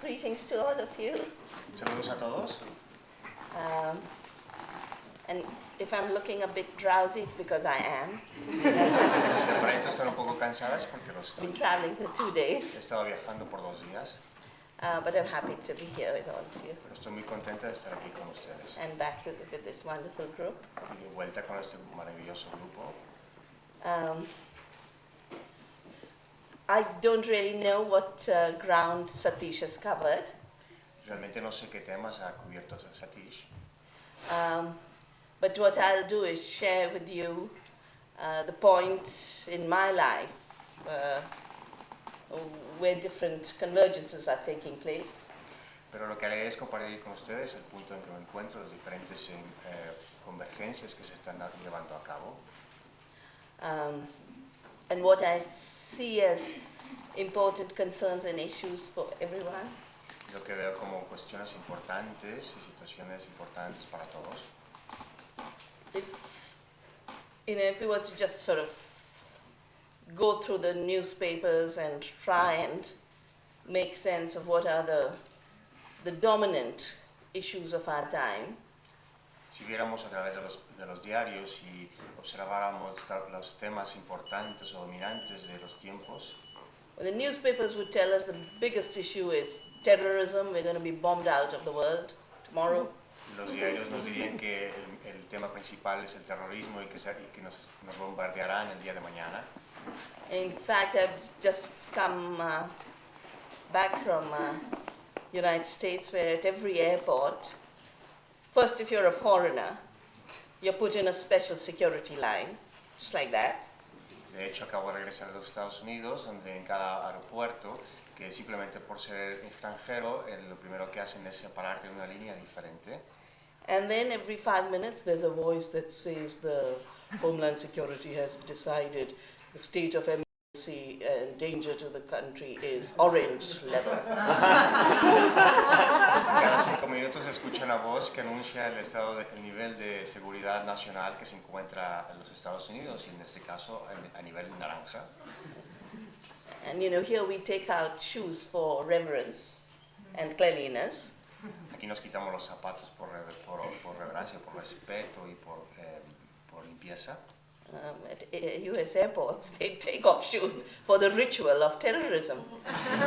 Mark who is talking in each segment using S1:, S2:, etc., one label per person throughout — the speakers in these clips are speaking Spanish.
S1: Greetings to all of you.
S2: Saludos a todos.
S1: And if I'm looking a bit drowsy, it's because I am.
S2: Si aparento estar un poco cansadas porque lo
S1: I've been
S2: estoy.
S1: traveling for 2
S2: He
S1: days,
S2: estado viajando por 2 días,
S1: but I'm happy to be here with all of you
S2: pero estoy muy contenta de estar aquí con ustedes.
S1: and back with this wonderful group.
S2: Y de vuelta con este maravilloso grupo.
S1: I don't really know what ground Satish has covered,
S2: Realmente no sé qué temas ha cubierto Satish,
S1: but what I'll do is share with you the point in my life where different convergences are taking place.
S2: pero lo que haré es compartir con ustedes el punto en que me encuentro, las diferentes convergencias que se están llevando a cabo.
S1: And what I see as important concerns and issues for everyone.
S2: Lo que veo como cuestiones importantes y situaciones importantes para todos.
S1: If we were to just sort of go through the newspapers and try and make sense of what are the dominant issues of our time,
S2: Si viéramos a través de los diarios y observáramos los temas importantes o dominantes de los tiempos,
S1: well, the newspapers would tell us the biggest issue is terrorism. We're going to be bombed out of the world tomorrow.
S2: los diarios nos dirían que el tema principal es el terrorismo y que nos bombardearán el día de mañana.
S1: In fact, I've just come back from United States, where at every airport, first, if you're a foreigner, you're put in a special security line, just like that.
S2: De hecho, acabo de regresar a los Estados Unidos, donde en cada aeropuerto, que simplemente por ser extranjero, lo primero que hacen es separarte en una línea diferente.
S1: And then every 5 minutes, there's a voice that says the Homeland Security has decided the state of emergency and danger to the country is orange level.
S2: Cada 5 minutos se escucha una voz que anuncia el nivel de seguridad nacional que se encuentra en los Estados Unidos, y en este caso a nivel naranja.
S1: And here we take out shoes for reverence and cleanliness.
S2: Aquí nos quitamos los zapatos por reverencia, por respeto y por limpieza.
S1: At US airports, they take off shoes for the ritual of terrorism.
S2: En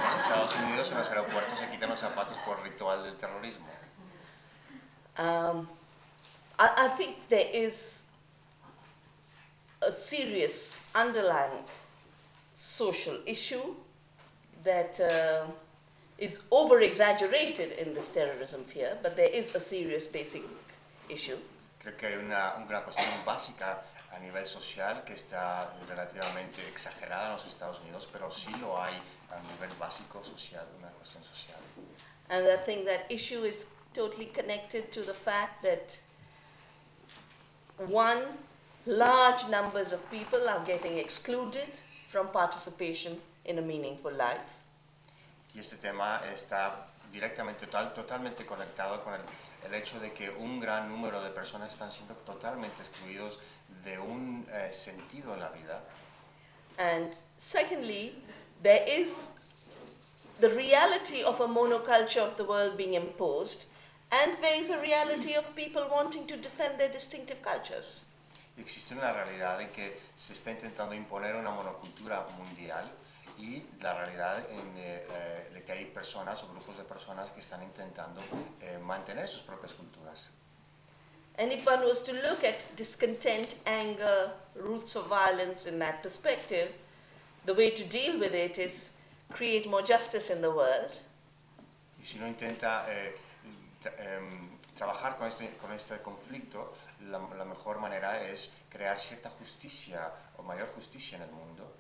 S2: los Estados Unidos, en los aeropuertos, se quitan los zapatos por ritual del terrorismo.
S1: I think there is a serious underlying social issue that is over-exaggerated in this terrorism fear, but there is a serious basic issue.
S2: Creo que hay una cuestión básica a nivel social que está relativamente exagerada en los Estados Unidos, pero sí lo hay a nivel básico social, una cuestión social.
S1: And I think that issue is totally connected to the fact that large numbers of people are getting excluded from participation in a meaningful life.
S2: Y este tema está directamente, totalmente conectado con el hecho de que un gran número de personas están siendo totalmente excluidos de un sentido en la vida.
S1: And secondly, there is the reality of a monoculture of the world being imposed, and there is a reality of people wanting to defend their distinctive cultures.
S2: Existe una realidad de que se está intentando imponer una monocultura mundial, y la realidad de que hay personas o grupos de personas que están intentando mantener sus propias culturas.
S1: And if one was to look at discontent, anger, roots of violence in that perspective, the way to deal with it is create more justice in the world.
S2: Y si uno intenta trabajar con este conflicto, la mejor manera es crear cierta justicia o mayor justicia en el mundo.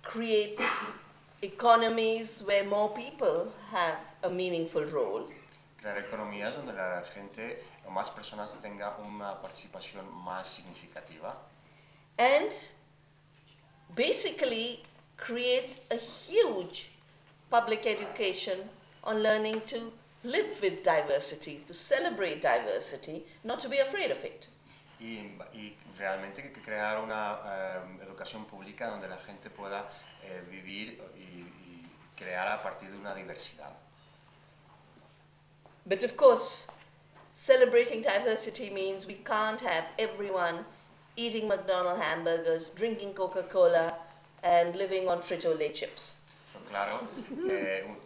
S1: Create economies where more people have a meaningful role.
S2: Crear economías donde la gente o más personas tenga una participación más significativa.
S1: And basically create a huge public education on learning to live with diversity, to celebrate diversity, not to be afraid of it.
S2: Y realmente hay que crear una educación pública donde la gente pueda vivir y crear a partir de una diversidad.
S1: But of course, celebrating diversity means we can't have everyone eating McDonald's hamburgers, drinking Coca-Cola, and living on Frito-Lay chips.
S2: Pero claro,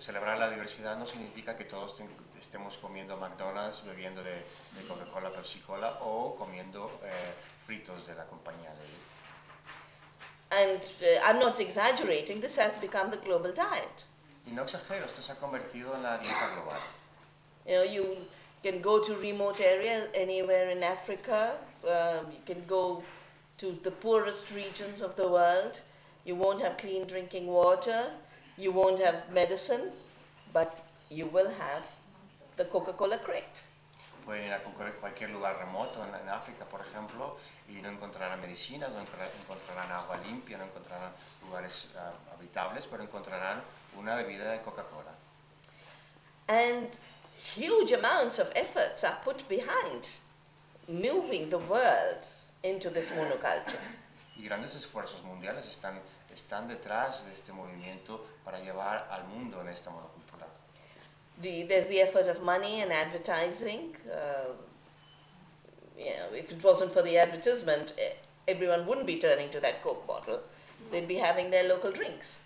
S2: celebrar la diversidad no significa que todos estemos comiendo McDonald's, bebiendo de Coca-Cola, Pepsi-Cola o comiendo fritos de la compañía de
S1: And I'm not exaggerating, this has become the global diet.
S2: Y no exagero, esto se ha convertido en la dieta global.
S1: You know, you can go to remote areas anywhere in Africa, you can go to the poorest regions of the world, you won't have clean drinking water, you won't have medicine, but you will have the Coca-Cola crate.
S2: Pueden ir a cualquier lugar remoto en África, por ejemplo, y no encontrarán medicinas, no encontrarán agua limpia, no encontrarán lugares habitables, pero encontrarán una bebida de Coca-Cola.
S1: And huge amounts of efforts are put behind moving the world into this monoculture.
S2: Y grandes esfuerzos mundiales están detrás de este movimiento para llevar al mundo en esta monocultura.
S1: There's the effort of money and advertising. If it wasn't for the advertisement, everyone wouldn't be turning to that Coke bottle. They'd be having their local drinks.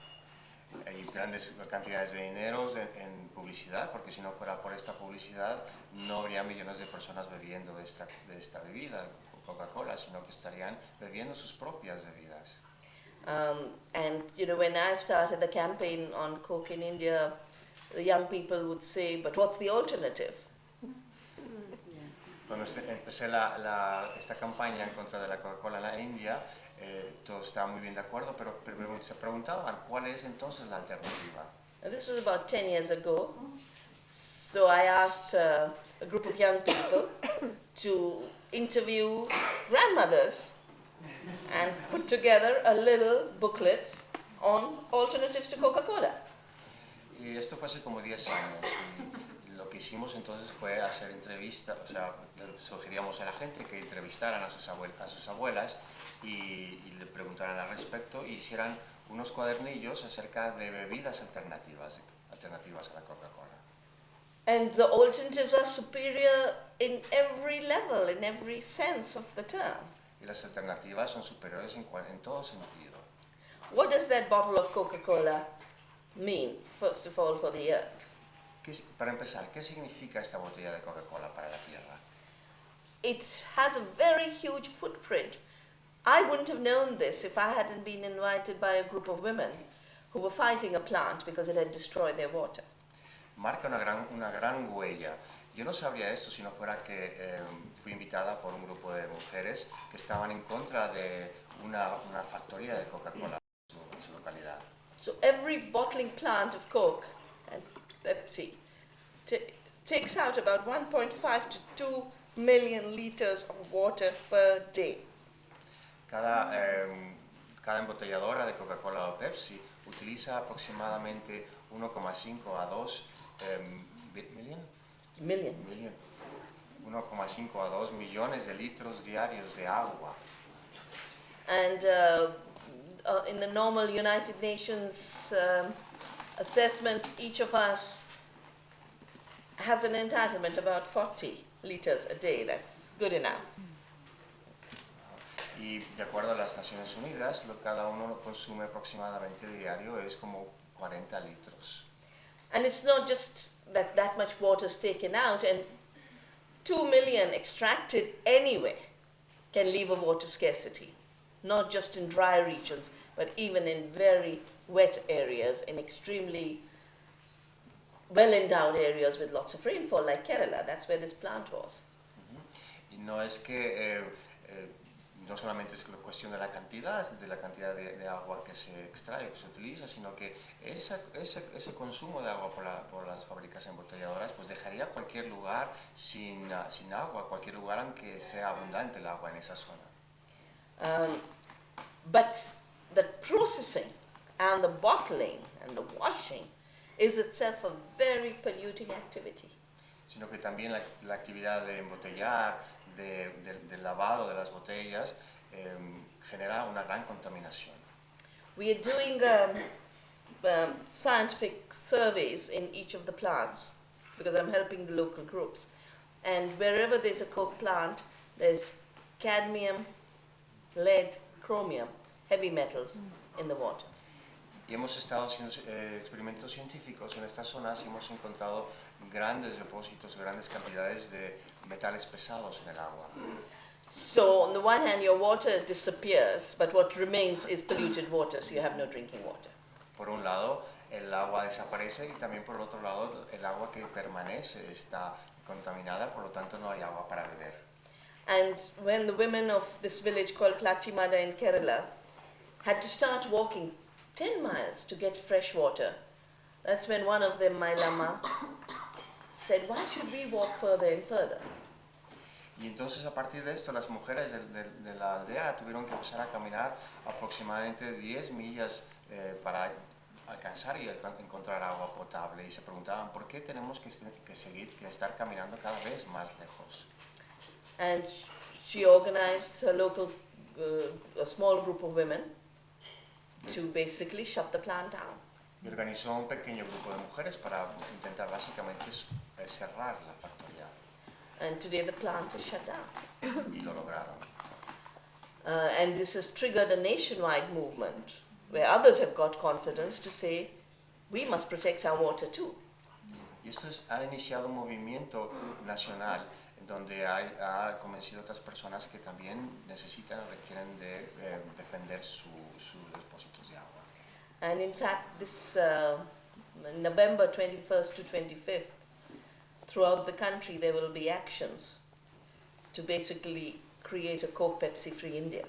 S2: Hay grandes cantidades de dinero en publicidad, porque si no fuera por esta publicidad no habría millones de personas bebiendo de esta bebida, Coca-Cola, sino que estarían bebiendo sus propias bebidas.
S1: And you know, when I started the campaign on Coke in India, the young people would say, but what's the alternative?
S2: Cuando empecé esta campaña en contra de la Coca-Cola en la India, todos estaban muy bien de acuerdo, pero se preguntaban, ¿cuál es entonces la alternativa?
S1: Now, this was about 10 years ago. So I asked a group of young people to interview grandmothers and put together a little booklet on alternatives to Coca-Cola.
S2: Y esto fue hace como 10 años. Y lo que hicimos entonces fue hacer entrevistas, o sea, sugeríamos a la gente que entrevistaran a sus abuelas y le preguntaran al respecto y hicieran unos cuadernillos acerca de bebidas alternativas a la Coca-Cola.
S1: And the alternatives are superior in every level, in every sense of the term.
S2: Y las alternativas son superiores en todo sentido.
S1: What does that bottle of Coca-Cola mean, first of all, for the earth?
S2: Para empezar, ¿qué significa esta botella de Coca-Cola para la Tierra?
S1: It has a very huge footprint. I wouldn't have known this if I hadn't been invited by a group of women who were fighting a plant because it had destroyed their water.
S2: Marca una gran huella. Yo no sabría esto si no fuera que fui invitada por un grupo de mujeres que estaban en contra de una factoría de Coca-Cola en su localidad.
S1: So every bottling plant of Coke and Pepsi takes out about 1.5 to 2 million liters of water per day.
S2: Cada embotelladora de Coca-Cola o Pepsi utiliza aproximadamente 1,5 a 2 1,5 a 2 millones de litros diarios de agua.
S1: And in the normal United Nations assessment, each of us has an entitlement about 40 liters a day. That's good enough.
S2: Y de acuerdo a las Naciones Unidas, cada uno consume aproximadamente diario es como 40 litros.
S1: And it's not just that much water is taken out, and 2 million extracted anyway can leave a water scarcity, not just in dry regions, but even in very wet areas, in extremely well-endowed areas with lots of rainfall, like Kerala. That's where this plant was.
S2: Y no es que no solamente es cuestión de la cantidad de agua que se extrae, que se utiliza, sino que ese consumo de agua por las fábricas embotelladoras pues dejaría cualquier lugar sin agua, cualquier lugar aunque sea abundante el agua en esa zona.
S1: But the processing and the bottling and the washing is itself a very polluting activity.
S2: Sino que también la actividad de embotellar, del lavado de las botellas, genera una gran contaminación.
S1: We are doing scientific surveys in each of the plants because I'm helping the local groups. And wherever there's a coke plant, there's cadmium, lead, chromium, heavy metals in the water.
S2: Y hemos estado haciendo experimentos científicos en estas zonas y hemos encontrado grandes depósitos, grandes cantidades de metales pesados en el agua.
S1: So on the one hand, your water disappears, but what remains is polluted water, so you have no drinking water.
S2: Por un lado, el agua desaparece y también por otro lado, el agua que permanece está contaminada, por lo tanto no hay agua para beber.
S1: And when the women of this village called Plachimada in Kerala had to start walking 10 miles to get fresh water, that's when one of them, my lama, said, why should we walk further and further?
S2: Y entonces a partir de esto las mujeres de la aldea tuvieron que empezar a caminar aproximadamente 10 millas para alcanzar y encontrar agua potable y se preguntaban por qué tenemos que estar caminando cada vez más lejos.
S1: And she organized a local, a small group of women to basically shut the plant down.
S2: Y organizó un pequeño grupo de mujeres para intentar básicamente cerrar la factoría.
S1: And today the plant is shut down.
S2: Y lo lograron.
S1: And this has triggered a nationwide movement where others have got confidence to say, we must protect our water too.
S2: Y esto ha iniciado un movimiento nacional donde ha convencido a otras personas que también necesitan o requieren de defender sus depósitos de agua.
S1: And in fact, this November 21st to 25th, throughout the country, there will be actions to basically create a Coke Pepsi free India.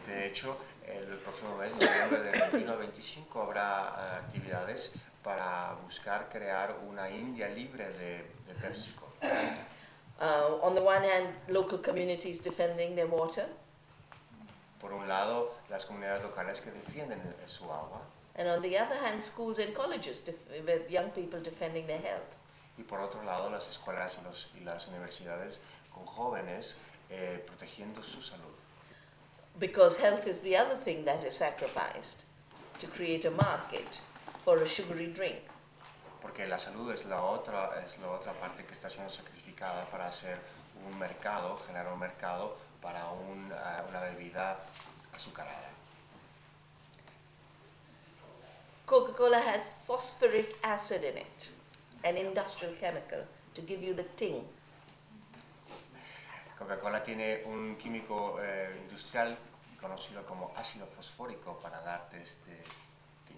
S2: De hecho, el próximo mes, noviembre del 21 al 25, habrá actividades para buscar crear una India libre de PepsiCo.
S1: On the one hand, local communities defending their water.
S2: Por un lado, las comunidades locales que defienden su agua.
S1: And on the other hand, schools and colleges with young people defending their health.
S2: Y por otro lado, las escuelas y las universidades con jóvenes protegiendo su salud.
S1: Because health is the other thing that is sacrificed to create a market for a sugary drink.
S2: Porque la salud es la otra parte que está siendo sacrificada para hacer un mercado, generar un mercado para una bebida azucarada.
S1: Coca-Cola has phosphoric acid in it, an industrial chemical, to give you the ting.
S2: Coca-Cola tiene un químico industrial conocido como ácido fosfórico para darte este ting.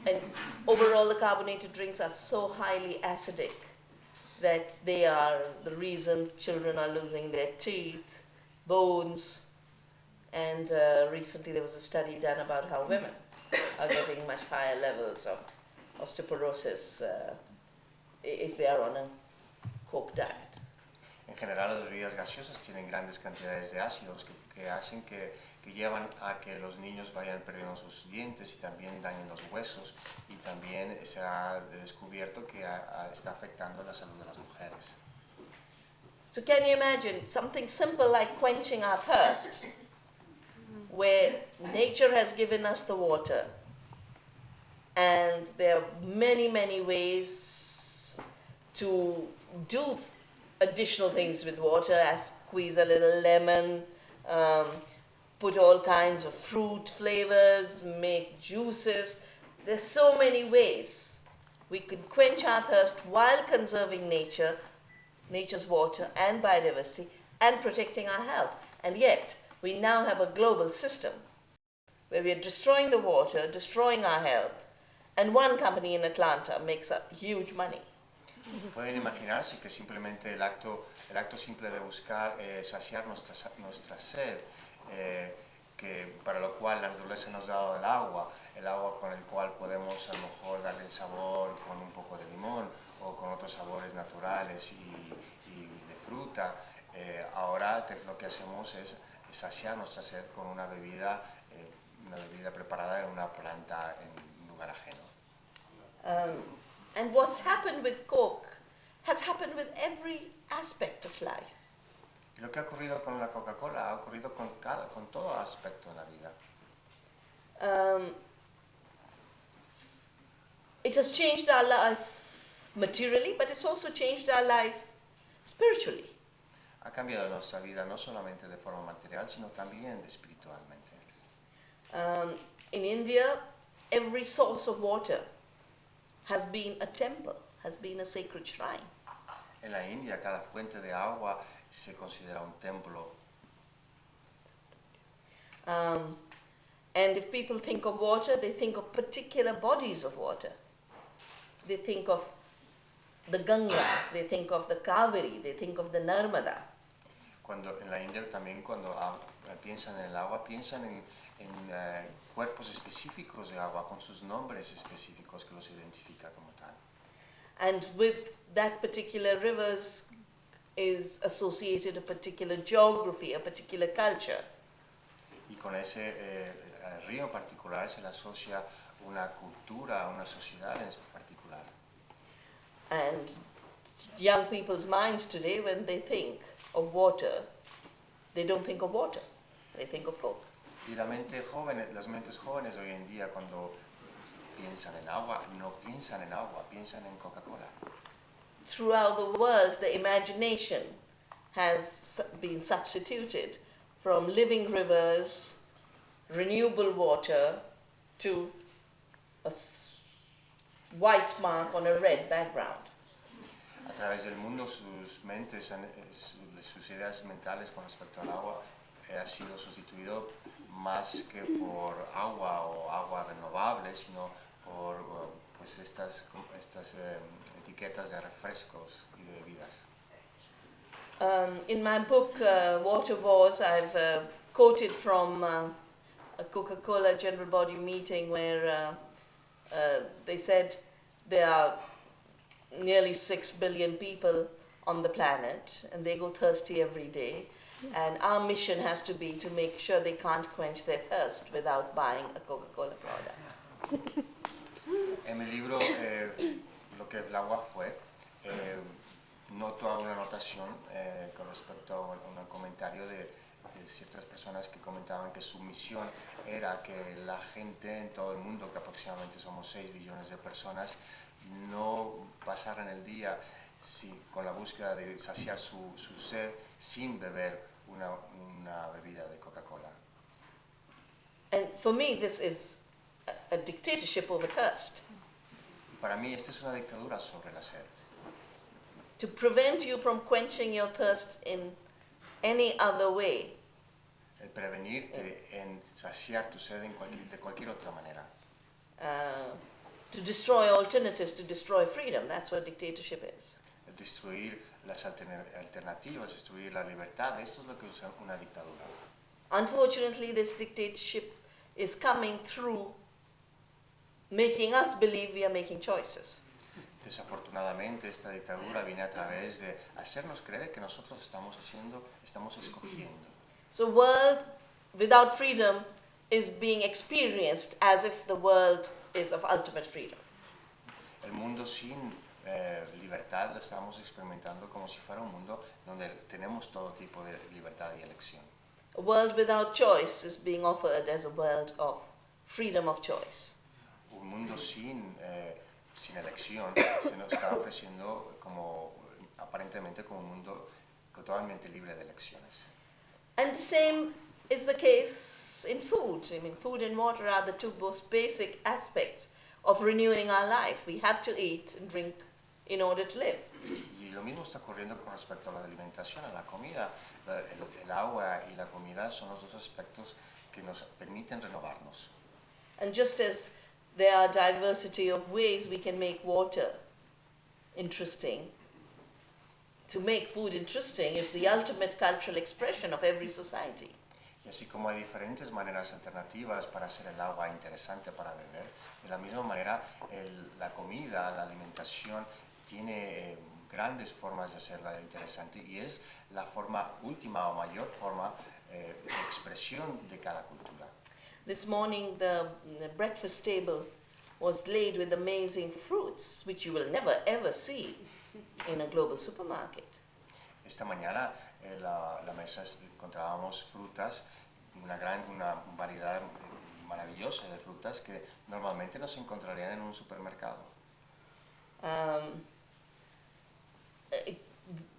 S1: And overall, the carbonated drinks are so highly acidic that they are the reason children are losing their teeth, bones, and recently there was a study done about how women are getting much higher levels of osteoporosis if they are on a Coke diet.
S2: En general, las bebidas gaseosas tienen grandes cantidades de ácidos que hacen que llevan a que los niños vayan perdiendo sus dientes y también dañen los huesos, y también se ha descubierto que está afectando la salud de las mujeres.
S1: So can you imagine something simple like quenching our thirst, where nature has given us the water, and there are many, many ways to do additional things with water, squeeze a little lemon, put all kinds of fruit flavors, make juices. There's so many ways we can quench our thirst while conserving nature, nature's water and biodiversity, and protecting our health. And yet, we now have a global system where we are destroying the water, destroying our health, and one company in Atlanta makes up huge money.
S2: Pueden imaginarse que simplemente el acto simple de buscar saciar nuestra sed, para lo cual la naturaleza nos ha dado el agua con el cual podemos a lo mejor darle el sabor con un poco de limón o con otros sabores naturales y de fruta. Ahora lo que hacemos es saciar nuestra sed con una bebida preparada en una planta en un lugar ajeno.
S1: And what's happened with Coke has happened with every aspect of life.
S2: Y lo que ha ocurrido con la Coca-Cola ha ocurrido con todo aspecto de la vida.
S1: it has changed our life materially, but it's also changed our life spiritually.
S2: Ha cambiado nuestra vida no solamente de forma material, sino también espiritualmente.
S1: In India, every source of water has been a temple, has been a sacred shrine.
S2: En la India, cada fuente de agua se considera un templo.
S1: And if people think of water, they think of particular bodies of water. They think of the Ganga, they think of the Kaveri, they think of the Narmada.
S2: Cuando en la India también cuando piensan en el agua, piensan en cuerpos específicos de agua con sus nombres específicos que los identifica como tal.
S1: And with that particular rivers is associated a particular geography, a particular culture.
S2: Y con ese río en particular se le asocia una cultura, una sociedad en particular.
S1: And young people's minds today, when they think of water, they don't think of water, they think of Coke.
S2: Y las mentes jóvenes hoy en día cuando piensan en agua, no piensan en agua, piensan en Coca-Cola.
S1: Throughout the world, the imagination has been substituted from living rivers, renewable water, to a white mark on a red background.
S2: A través del mundo sus mentes, sus ideas mentales con respecto al agua ha sido sustituido más que por agua o agua renovable, sino por pues estas etiquetas de refrescos y de bebidas.
S1: In my book, Water Wars, I've quoted from a Coca-Cola General Body meeting where they said there are nearly 6 billion people on the planet and they go thirsty every day. And our mission has to be to make sure they can't quench their thirst without buying a Coca-Cola product.
S2: En mi libro, lo que el agua fue, noto una anotación con respecto a un comentario de ciertas personas que comentaban que su misión era que la gente en todo el mundo, que aproximadamente somos 6 billones de personas, no pasaran el día con la búsqueda de saciar su sed sin beber una bebida de Coca-Cola.
S1: And for me, this is a dictatorship over thirst.
S2: Para mí, esta es una dictadura sobre la sed.
S1: To prevent you from quenching your thirst in any other way.
S2: El prevenirte en saciar tu sed de cualquier otra manera.
S1: To destroy alternatives, to destroy freedom. That's what dictatorship is.
S2: Destruir las alternativas, destruir la libertad, esto es lo que es una dictadura.
S1: Unfortunately, this dictatorship is coming through making us believe we are making choices.
S2: Desafortunadamente, esta dictadura viene a través de hacernos creer que nosotros estamos escogiendo.
S1: So, world without freedom is being experienced as if the world is of ultimate freedom.
S2: El mundo sin libertad lo estamos experimentando como si fuera un mundo donde tenemos todo tipo de libertad y elección.
S1: A world without choice is being offered as a world of freedom of choice.
S2: Un mundo sin elección se nos está ofreciendo aparentemente como un mundo totalmente libre de elecciones.
S1: And the same is the case in food. I mean, food and water are the two most basic aspects of renewing our life. We have to eat and drink in order to live.
S2: Y lo mismo está ocurriendo con respecto a la alimentación, a la comida. El agua y la comida son los dos aspectos que nos permiten renovarnos.
S1: And just as there are diversity of ways we can make water interesting, to make food interesting is the ultimate cultural expression of every society.
S2: Y así como hay diferentes maneras alternativas para hacer el agua interesante para beber, de la misma manera la comida, la alimentación, tiene grandes formas de hacerla interesante y es la forma última o mayor forma de expresión de cada cultura.
S1: This morning the breakfast table was laid with amazing fruits which you will never ever see in a global supermarket.
S2: Esta mañana la mesa encontrábamos frutas, una variedad maravillosa de frutas que normalmente no se encontrarían en un supermercado.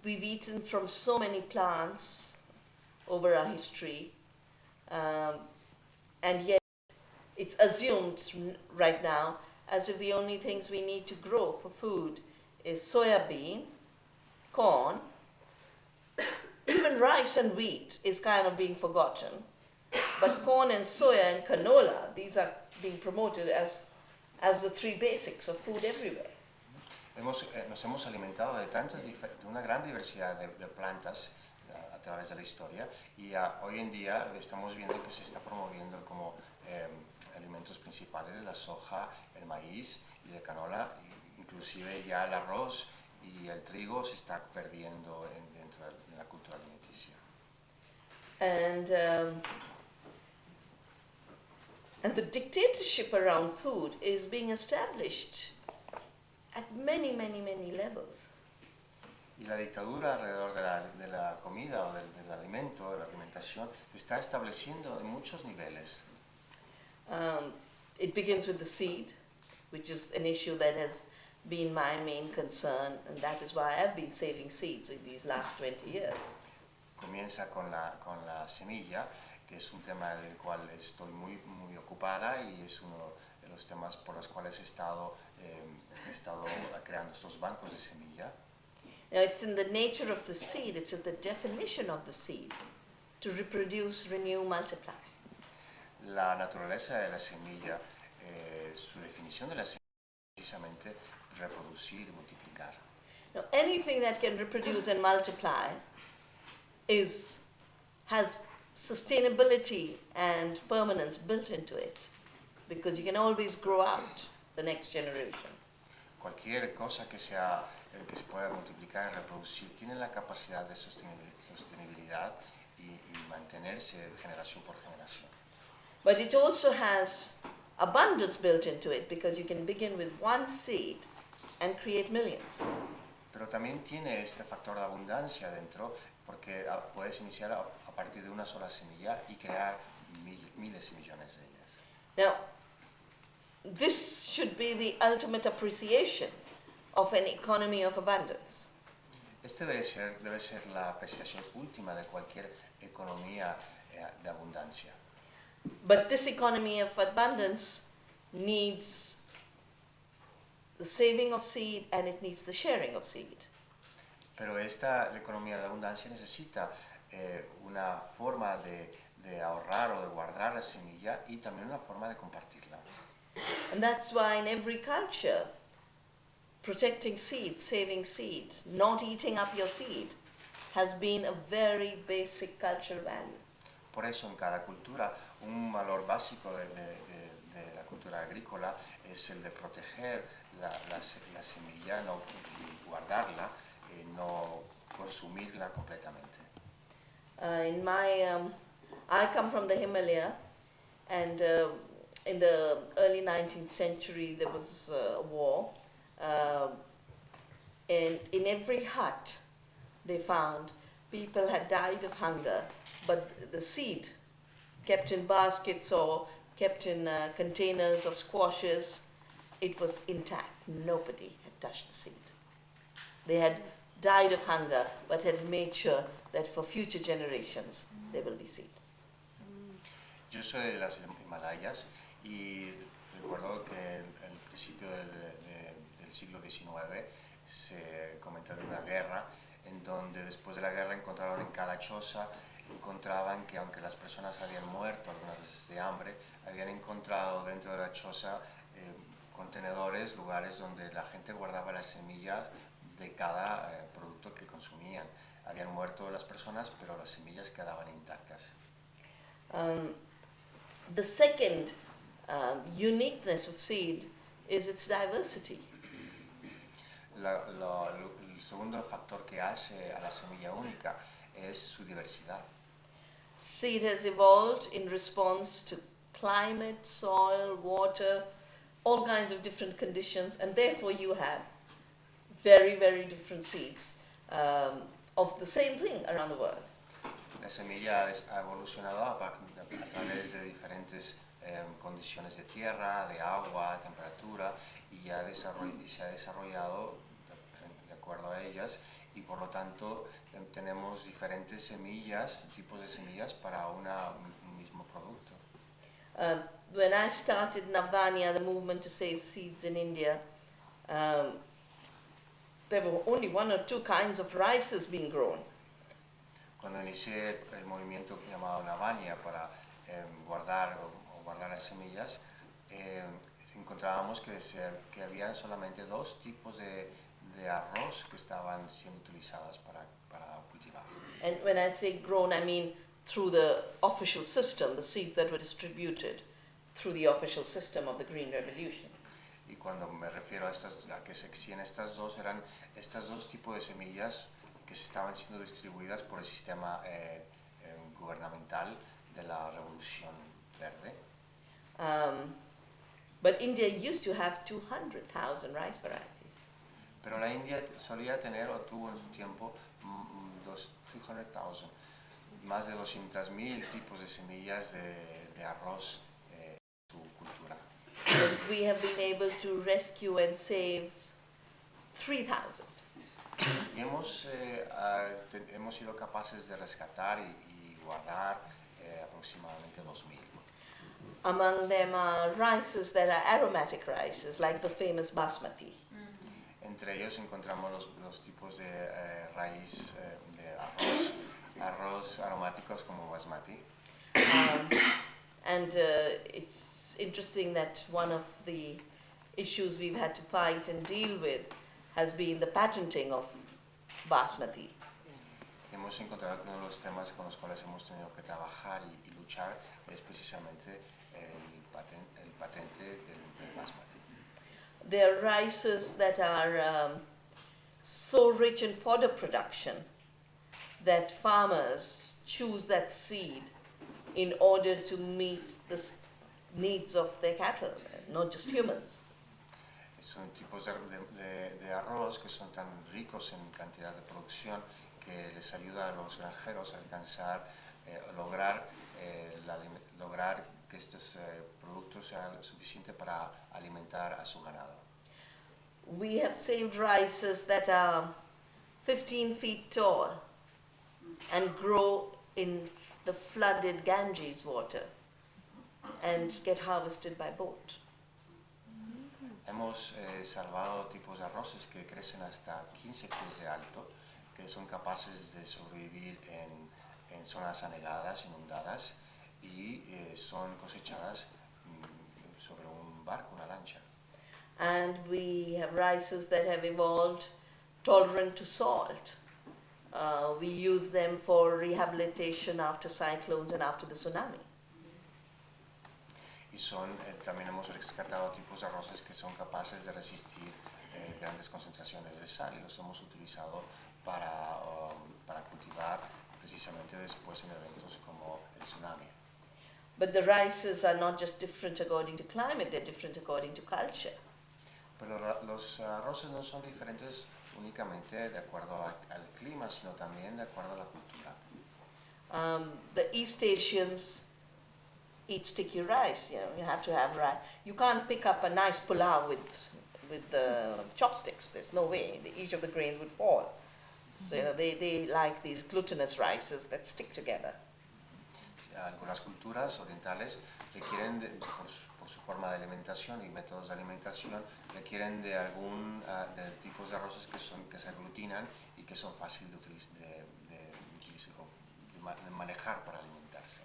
S1: we've eaten from so many plants over our history, and yet it's assumed right now as if the only things we need to grow for food is soya bean, corn, even rice and wheat is kind of being forgotten. But corn and soya and canola, these are being promoted as the three basics of food everywhere.
S2: Nos hemos alimentado de una gran diversidad de plantas a través de la historia y hoy en día estamos viendo que se está promoviendo como alimentos principales la soja, el maíz y la canola, inclusive ya el arroz y el trigo se está perdiendo dentro de la cultura alimenticia.
S1: And the dictatorship around food is being established at many, many, many levels.
S2: Y la dictadura alrededor de la comida o del alimento, de la alimentación, se está estableciendo en muchos niveles.
S1: It begins with the seed, which is an issue that has been my main concern, and that is why I've been saving seeds in these last 20 years.
S2: Comienza con la semilla, que es un tema del cual estoy muy ocupada y es uno de los temas por los cuales he estado creando estos bancos de semilla.
S1: Now, it's in the nature of the seed, it's in the definition of the seed to reproduce, renew, multiply.
S2: La naturaleza de la semilla, su definición de la semilla es precisamente reproducir y multiplicar.
S1: Now, anything that can reproduce and multiply has sustainability and permanence built into it, because you can always grow out the next generation.
S2: Cualquier cosa que se pueda multiplicar y reproducir tiene la capacidad de sostenibilidad y mantenerse generación por generación.
S1: But it also has abundance built into it, because you can begin with one seed and create millions.
S2: Pero también tiene este factor de abundancia dentro, porque puedes iniciar a partir de una sola semilla y crear miles y millones de ellas.
S1: Now, this should be the ultimate appreciation of an economy of abundance.
S2: Este debe ser la apreciación última de cualquier economía de abundancia.
S1: But this economy of abundance needs the saving of seed, and it needs the sharing of seed.
S2: Pero la economía de abundancia necesita una forma de ahorrar o de guardar la semilla y también una forma de compartirla.
S1: And that's why in every culture, protecting seed, saving seed, not eating up your seed, has been a very basic cultural value.
S2: Por eso en cada cultura un valor básico de la cultura agrícola es el de proteger la semilla, y guardarla, no consumirla completamente.
S1: I come from the Himalaya, and in the early 19th century there was a war, and in every hut they found people had died of hunger, but the seed kept in baskets or kept in containers of squashes, it was intact. Nobody had touched the seed. They had died of hunger, but had made sure that for future generations there will be seed.
S2: Yo soy de las Himalayas y recuerdo que en el principio del siglo XIX se comentó de una guerra en donde después de la guerra encontraron en cada choza, encontraban que aunque las personas habían muerto algunas veces de hambre, habían encontrado dentro de la choza contenedores, lugares donde la gente guardaba las semillas de cada producto que consumían. Habían muerto las personas, pero las semillas quedaban intactas.
S1: The second uniqueness of seed is its diversity.
S2: El segundo factor que hace a la semilla única es su diversidad.
S1: Seed has evolved in response to climate, soil, water, all kinds of different conditions, and therefore you have very, very different seeds of the same thing around the world.
S2: La semilla ha evolucionado a través de diferentes condiciones de tierra, de agua, temperatura, y se ha desarrollado de acuerdo a ellas y por lo tanto tenemos diferentes semillas, tipos de semillas para un mismo producto.
S1: When I started Navdanya, the movement to save seeds in India, there were only 1 or 2 kinds of rices being grown.
S2: Cuando inicié el movimiento llamado Navdanya para guardar las semillas, encontrábamos que había solamente 2 tipos de arroz que estaban siendo utilizadas para cultivar.
S1: And when I say grown, I mean through the official system, the seeds that were distributed through the official system of the Green Revolution.
S2: Y cuando me refiero a que se existen estas dos, eran estos 2 tipos de semillas que se estaban siendo distribuidas por el sistema gubernamental de la Revolución Verde.
S1: But India used to have 200,000 rice varieties.
S2: Pero la India solía tener o tuvo en su tiempo 200,000, más de 200,000 tipos de semillas de arroz en su cultura.
S1: But we have been able to rescue and save 3,000.
S2: Y hemos sido capaces de rescatar y guardar aproximadamente 2,000.
S1: Among them are rices that are aromatic rices, like the famous basmati.
S2: Entre ellos encontramos los tipos de raíz de arroz aromáticos como basmati.
S1: And it's interesting that one of the issues we've had to fight and deal with has been the patenting of basmati.
S2: Hemos encontrado que uno de los temas con los cuales hemos tenido que trabajar y luchar es precisamente el patente del basmati.
S1: There are rices that are so rich in fodder production that farmers choose that seed in order to meet the needs of their cattle, not just humans.
S2: Son tipos de arroz que son tan ricos en cantidad de producción que les ayuda a los granjeros a alcanzar, lograr que estos productos sean suficientes para alimentar a su ganado.
S1: We have saved rices that are 15 feet tall and grow in the flooded Ganges water and get harvested by boat.
S2: Hemos salvado tipos de arroces que crecen hasta 15 pies de alto, que son capaces de sobrevivir en zonas anegadas, inundadas, y son cosechadas sobre un barco, una lancha.
S1: And we have rices that have evolved tolerant to salt. We use them for rehabilitation after cyclones and after the tsunami.
S2: Y también hemos rescatado tipos de arroces que son capaces de resistir grandes concentraciones de sal y los hemos utilizado para cultivar precisamente después en eventos como el tsunami.
S1: But the rices are not just different according to climate, they're different according to culture.
S2: Pero los arroces no son diferentes únicamente de acuerdo al clima, sino también de acuerdo a la cultura.
S1: The East Asians eat sticky rice. You have to have rice. You can't pick up a nice pulao with chopsticks. There's no way. Each of the grains would fall. So they like these glutinous rices that stick together.
S2: Algunas culturas orientales requieren, por su forma de alimentación y métodos de alimentación, requieren de tipos de arroces que se aglutinan y que son fáciles de manejar para alimentarse.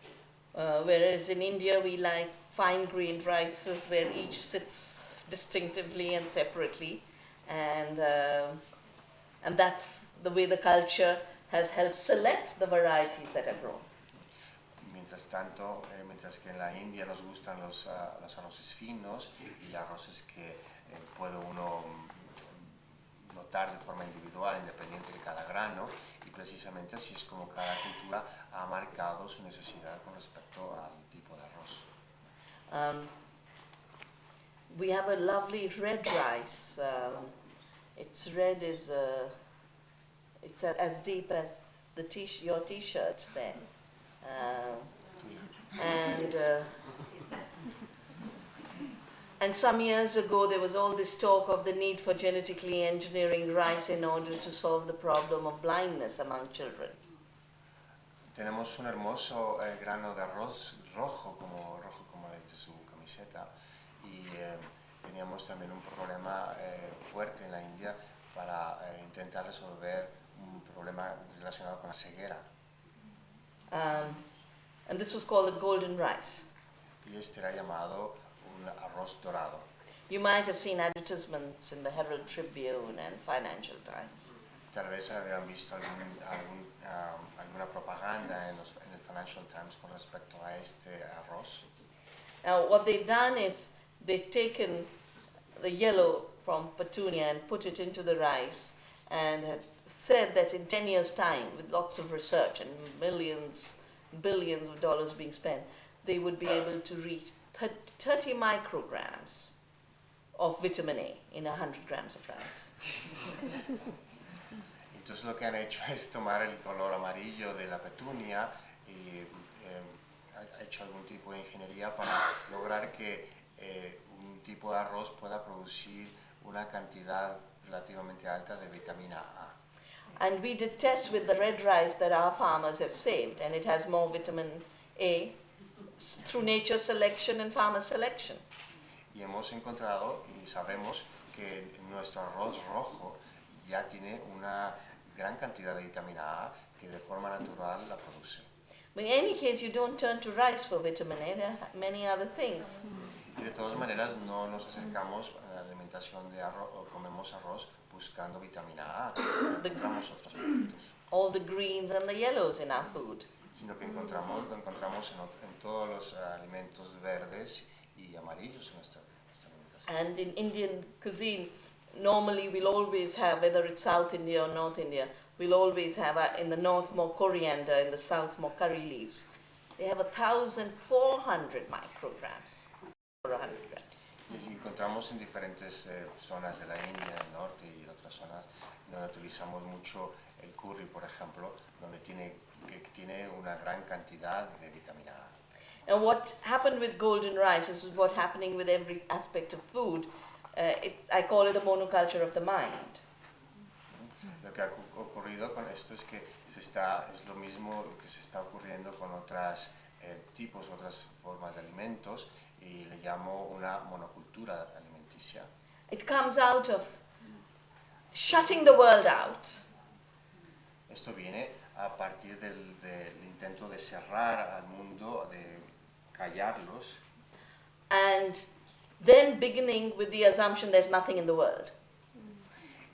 S1: Whereas in India we like fine-grained rices where each sits distinctively and separately, and that's the way the culture has helped select the varieties that are grown.
S2: Mientras que en la India nos gustan los arroces finos y arroces que puede uno notar de forma individual, independiente de cada grano, y precisamente así es como cada cultura ha marcado su necesidad con respecto al tipo de arroz.
S1: We have a lovely red rice. Its red is it's as deep as your t-shirt then. And some years ago, there was all this talk of the need for genetically engineering rice in order to solve the problem of blindness among children.
S2: Tenemos un hermoso grano de arroz rojo como el de su camiseta, y teníamos también un problema fuerte en la India para intentar resolver un problema relacionado con la ceguera.
S1: And this was called the golden rice.
S2: Y este era llamado un arroz dorado.
S1: You might have seen advertisements in the Herald Tribune and Financial Times.
S2: Tal vez habían visto alguna propaganda en el Financial Times con respecto a este arroz.
S1: Now, what they've done is they've taken the yellow from petunia and put it into the rice, and have said that in 10 years' time, with lots of research and billions of dollars being spent, they would be able to reach 30 micrograms of vitamin A in 100 grams of rice.
S2: Entonces lo que han hecho es tomar el color amarillo de la petunia y ha hecho algún tipo de ingeniería para lograr que un tipo de arroz pueda producir una cantidad relativamente alta de vitamina A.
S1: And we did tests with the red rice that our farmers have saved, and it has more vitamin A through nature selection and farmer selection.
S2: Y hemos encontrado y sabemos que nuestro arroz rojo ya tiene una gran cantidad de vitamina A que de forma natural la produce.
S1: But in any case, you don't turn to rice for vitamin A, there are many other things.
S2: Y de todas maneras no nos acercamos a la alimentación de arroz o comemos arroz buscando vitamina A, encontramos otros productos.
S1: All the greens and the yellows in our food.
S2: Sino que lo encontramos en todos los alimentos verdes y amarillos en nuestra alimentación.
S1: And in Indian cuisine, normally we'll always have, whether it's South India or North India, we'll always have in the north more coriander, in the south more curry leaves. They have 1,400 micrograms for 100 grams.
S2: Y encontramos en diferentes zonas de la India, del norte y otras zonas donde utilizamos mucho el curry, por ejemplo, donde tiene una gran cantidad de vitamina A.
S1: And what happened with golden rice is what's happening with every aspect of food. I call it the monoculture of the mind.
S2: Lo que ha ocurrido con esto es que es lo mismo que se está ocurriendo con otras otras formas de alimentos, y le llamo una monocultura alimenticia.
S1: It comes out of shutting the world out.
S2: Esto viene a partir del intento de cerrar al mundo, de callarlos.
S1: And then beginning with the assumption there's nothing in the world.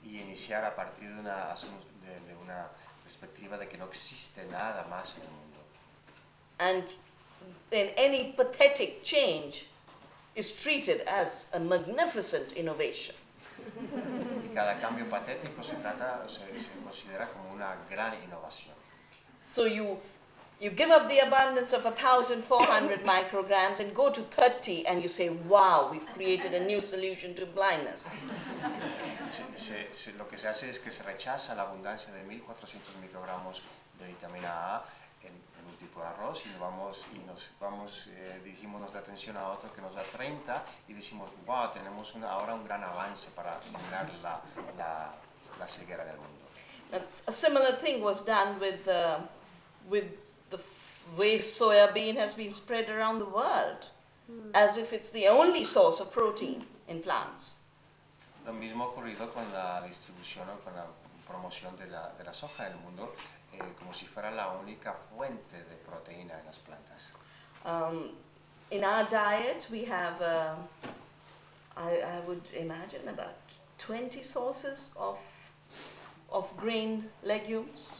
S2: Y iniciar a partir de una perspectiva de que no existe nada más en el mundo.
S1: And then any pathetic change is treated as a magnificent innovation.
S2: Y cada cambio patético se considera como una gran innovación.
S1: So you give up the abundance of 1,400 micrograms and go to 30, and you say, wow, we've created a new solution to blindness.
S2: Lo que se hace es que se rechaza la abundancia de 1,400 microgramos de vitamina A en un tipo de arroz, y dirigimos nuestra atención a otro que nos da 30 y decimos, wow, tenemos ahora un gran avance para eliminar la ceguera del mundo.
S1: A similar thing was done with the way soya bean has been spread around the world, as if it's the only source of protein in plants.
S2: Lo mismo ha ocurrido con la distribución o con la promoción de la soja en el mundo, como si fuera la única fuente de proteína en las plantas.
S1: In our diet, we have, I would imagine, about 20 sources of grain legumes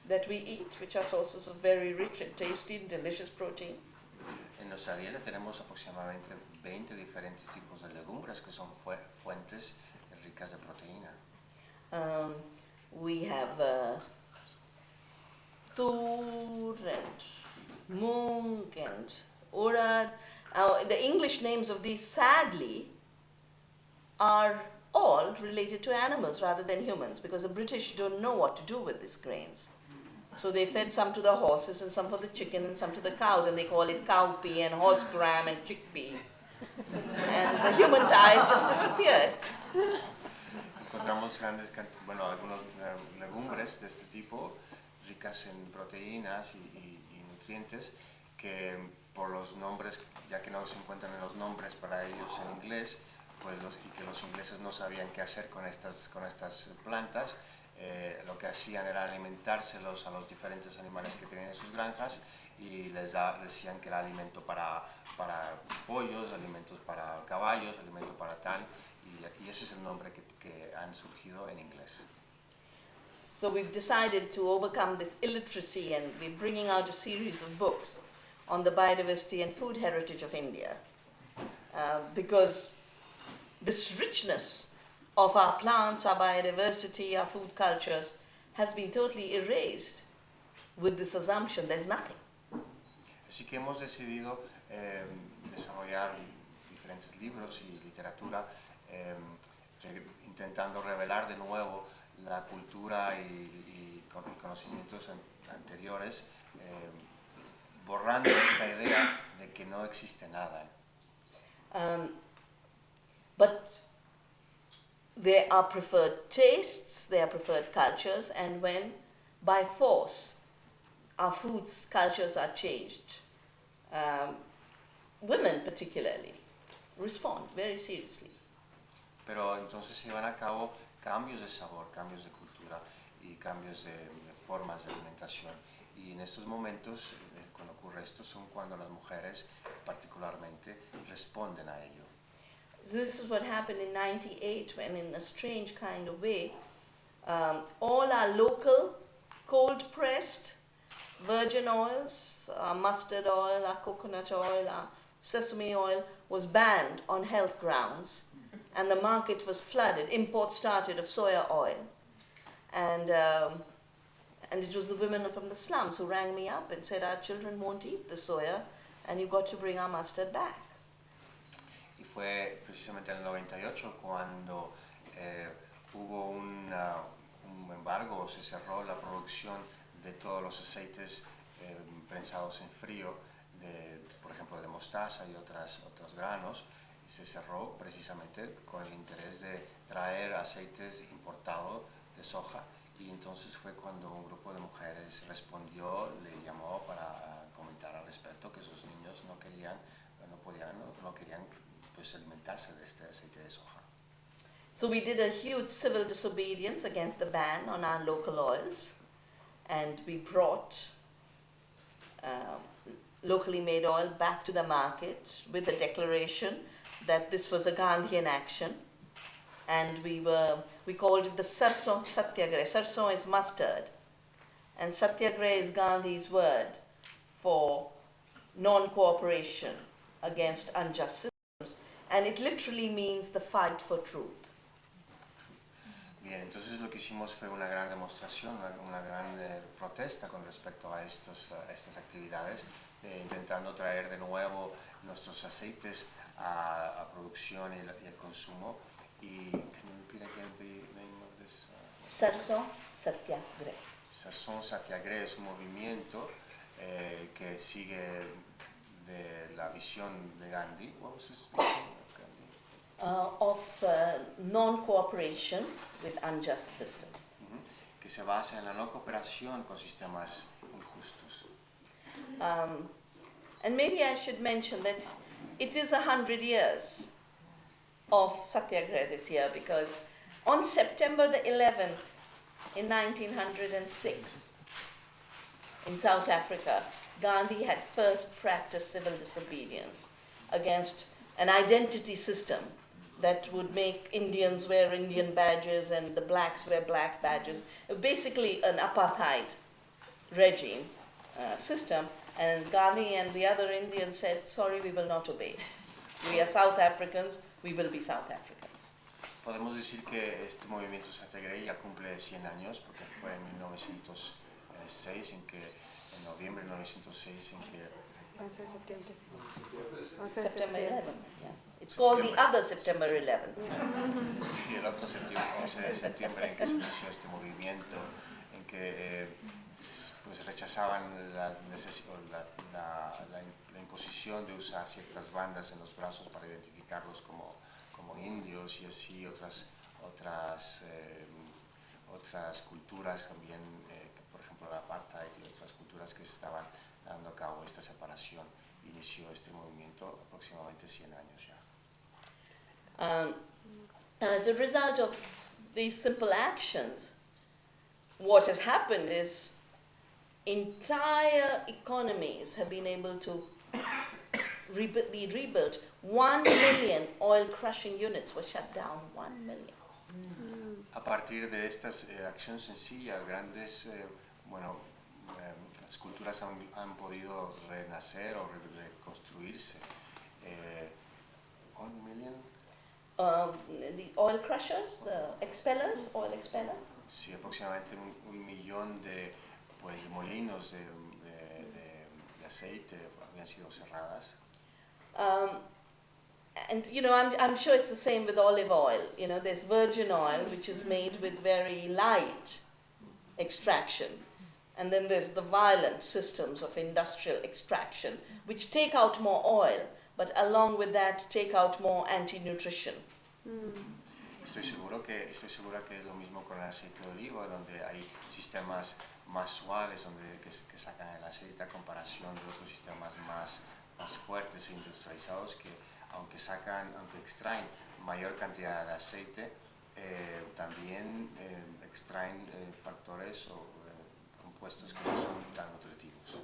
S1: that we eat, which are sources of very rich and tasty and delicious protein.
S2: En nuestra dieta tenemos aproximadamente 20 diferentes tipos de legumbres que son fuentes ricas de proteína.
S1: We have tur and mung and urad. The English names of these, sadly, are all related to animals rather than humans, because the British don't know what to do with these grains. So they fed some to the horses and some for the chicken and some to the cows, and they call it cowpea and horse gram and chickpea. And the human diet just disappeared.
S2: Encontramos algunos legumbres de este tipo, ricas en proteínas y nutrientes, que por los nombres, ya que no se encuentran en los nombres para ellos en inglés, pues y que los ingleses no sabían qué hacer con estas plantas, lo que hacían era alimentárselos a los diferentes animales que tenían en sus granjas y les decían que era alimento para pollos, alimentos para caballos, alimento para tal, y ese es el nombre que han surgido en inglés.
S1: So we've decided to overcome this illiteracy, and we're bringing out a series of books on the biodiversity and food heritage of India, because this richness of our plants, our biodiversity, our food cultures has been totally erased with this assumption there's nothing.
S2: Así que hemos decidido desarrollar diferentes libros y literatura intentando revelar de nuevo la cultura y conocimientos anteriores, borrando esta idea de que no existe nada.
S1: But there are preferred tastes, there are preferred cultures, and when by force our foods cultures are changed, women particularly respond very seriously.
S2: Pero entonces se llevan a cabo cambios de sabor, cambios de cultura y cambios de formas de alimentación. Y en estos momentos, cuando ocurre esto, son cuando las mujeres particularmente responden a ello.
S1: So this is what happened in '98, when in a strange kind of way, all our local cold-pressed virgin oils, our mustard oil, our coconut oil, our sesame oil was banned on health grounds, and the market was flooded. Import started of soya oil, and it was the women from the slums who rang me up and said, our children won't eat the soya, and you've got to bring our mustard back.
S2: Y fue precisamente en el 98 cuando hubo un embargo, se cerró la producción de todos los aceites prensados en frío, por ejemplo de mostaza y otros granos, y se cerró precisamente con el interés de traer aceites importados de soja, y entonces fue cuando un grupo de mujeres respondió, le llamó para comentar al respecto que sus niños no querían pues alimentarse de este aceite de soja.
S1: So we did a huge civil disobedience against the ban on our local oils, and we brought locally made oil back to the market with a declaration that this was a Gandhian action, and we called it the Sarson Satyagraha. Sarson is mustard, and Satyagraha is Gandhi's word for non-cooperation against unjust systems, and it literally means the fight for truth.
S2: Bien, entonces lo que hicimos fue una gran demostración, una gran protesta con respecto a estas actividades, intentando traer de nuevo nuestros aceites a producción y el consumo. Y can you repeat again the name of this?
S1: Sarson Satyagraha.
S2: Sarson Satyagraha es un movimiento que sigue de la visión de Gandhi. What was his vision of Gandhi?
S1: Of non-cooperation with unjust systems.
S2: Que se basa en la no cooperación con sistemas injustos.
S1: And maybe I should mention that it is 100 years of Satyagraha this year, because on September the 11th in 1906 in South Africa, Gandhi had first practiced civil disobedience against an identity system that would make Indians wear Indian badges and the blacks wear black badges. Basically an apartheid regime system, and Gandhi and the other Indians said, sorry, we will not obey. We are South Africans, we will be South Africans.
S2: Podemos decir que este movimiento Satyagraha ya cumple 100 años, porque fue en 1906, en noviembre de 1906, en que...
S1: September 11th, yeah. It's called the other September 11th.
S2: Sí, el otro 11 de septiembre en que se inició este movimiento, en que pues rechazaban la imposición de usar ciertas bandas en los brazos para identificarlos como indios, y así otras culturas también, por ejemplo el apartheid y otras culturas que se estaban dando a cabo esta separación. Inició este movimiento aproximadamente 100 años ya.
S1: As a result of these simple actions, what has happened is entire economies have been able to be rebuilt. 1 million oil crushing units were shut down. 1 million.
S2: A partir de estas acciones sencillas, grandes, las culturas han podido renacer o reconstruirse. 1 million.
S1: The oil crushers, the expellers, oil expeller.
S2: Sí, aproximadamente un millón de molinos de aceite habían sido cerradas.
S1: And I'm sure it's the same with olive oil. There's virgin oil, which is made with very light extraction, and then there's the violent systems of industrial extraction, which take out more oil, but along with that take out more anti-nutrition.
S2: Estoy segura que es lo mismo con el aceite de oliva, donde hay sistemas más suaves que sacan el aceite a comparación de otros sistemas más fuertes e industrializados que aunque extraen mayor cantidad de aceite, también extraen factores o compuestos que no son tan nutritivos.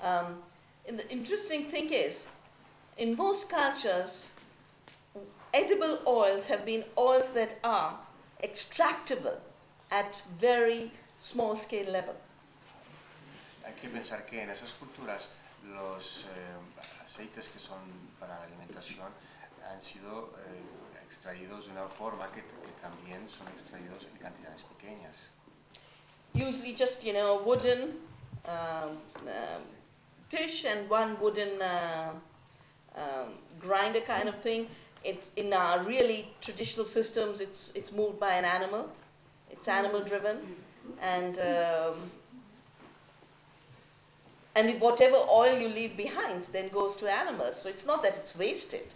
S1: And the interesting thing is, in most cultures, edible oils have been oils that are extractable at very small scale level.
S2: Hay que pensar que en esas culturas los aceites que son para la alimentación han sido extraídos de una forma que también son extraídos en cantidades pequeñas.
S1: Usually just wooden dish and one wooden grinder kind of thing. In our really traditional systems, it's moved by an animal. It's animal driven, and whatever oil you leave behind then goes to animals. So it's not that it's wasted.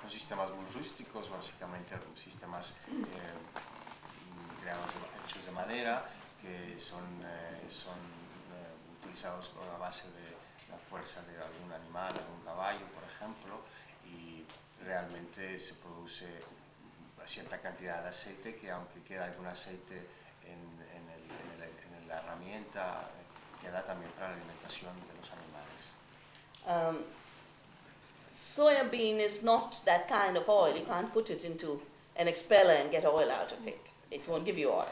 S2: Son sistemas muy rústicos, básicamente sistemas hechos de madera que son utilizados a base de la fuerza de algún animal, algún caballo, por ejemplo, y realmente se produce cierta cantidad de aceite que, aunque queda algún aceite en la herramienta, queda también para la alimentación de los animales.
S1: Soya bean is not that kind of oil. You can't put it into an expeller and get oil out of it. It won't give you oil.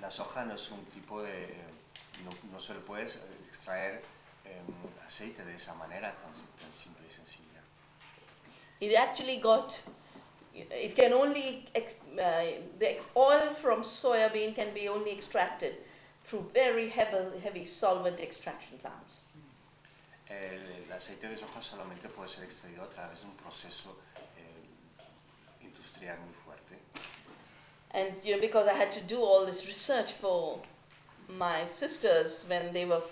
S2: La soja no es un tipo de... no se le puede extraer aceite de esa manera tan simple y sencilla.
S1: It actually it can only, the oil from soya bean can be only extracted through very heavy solvent extraction plants.
S2: El aceite de soja solamente puede ser extraído a través de un proceso industrial muy fuerte.
S1: And because I had to do all this research for my sisters when they were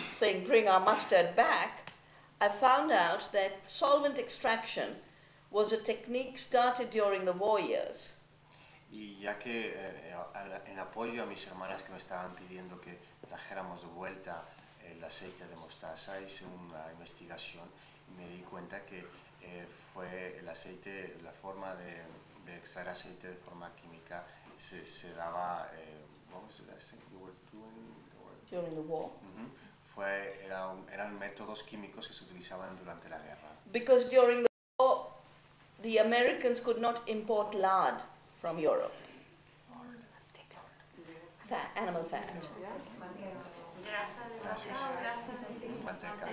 S1: saying bring our mustard back, I found out that solvent extraction was a technique started during the war years.
S2: Y ya que en apoyo a mis hermanas que me estaban pidiendo que trajéramos de vuelta el aceite de mostaza, hice una investigación y me di cuenta que fue el aceite, la forma de extraer aceite de forma química se daba, what was it I think you were doing?
S1: During the war.
S2: Eran métodos químicos que se utilizaban durante la guerra.
S1: Because during the war, the Americans could not import lard from Europe. Animal fat.
S2: Gracias. Manteca.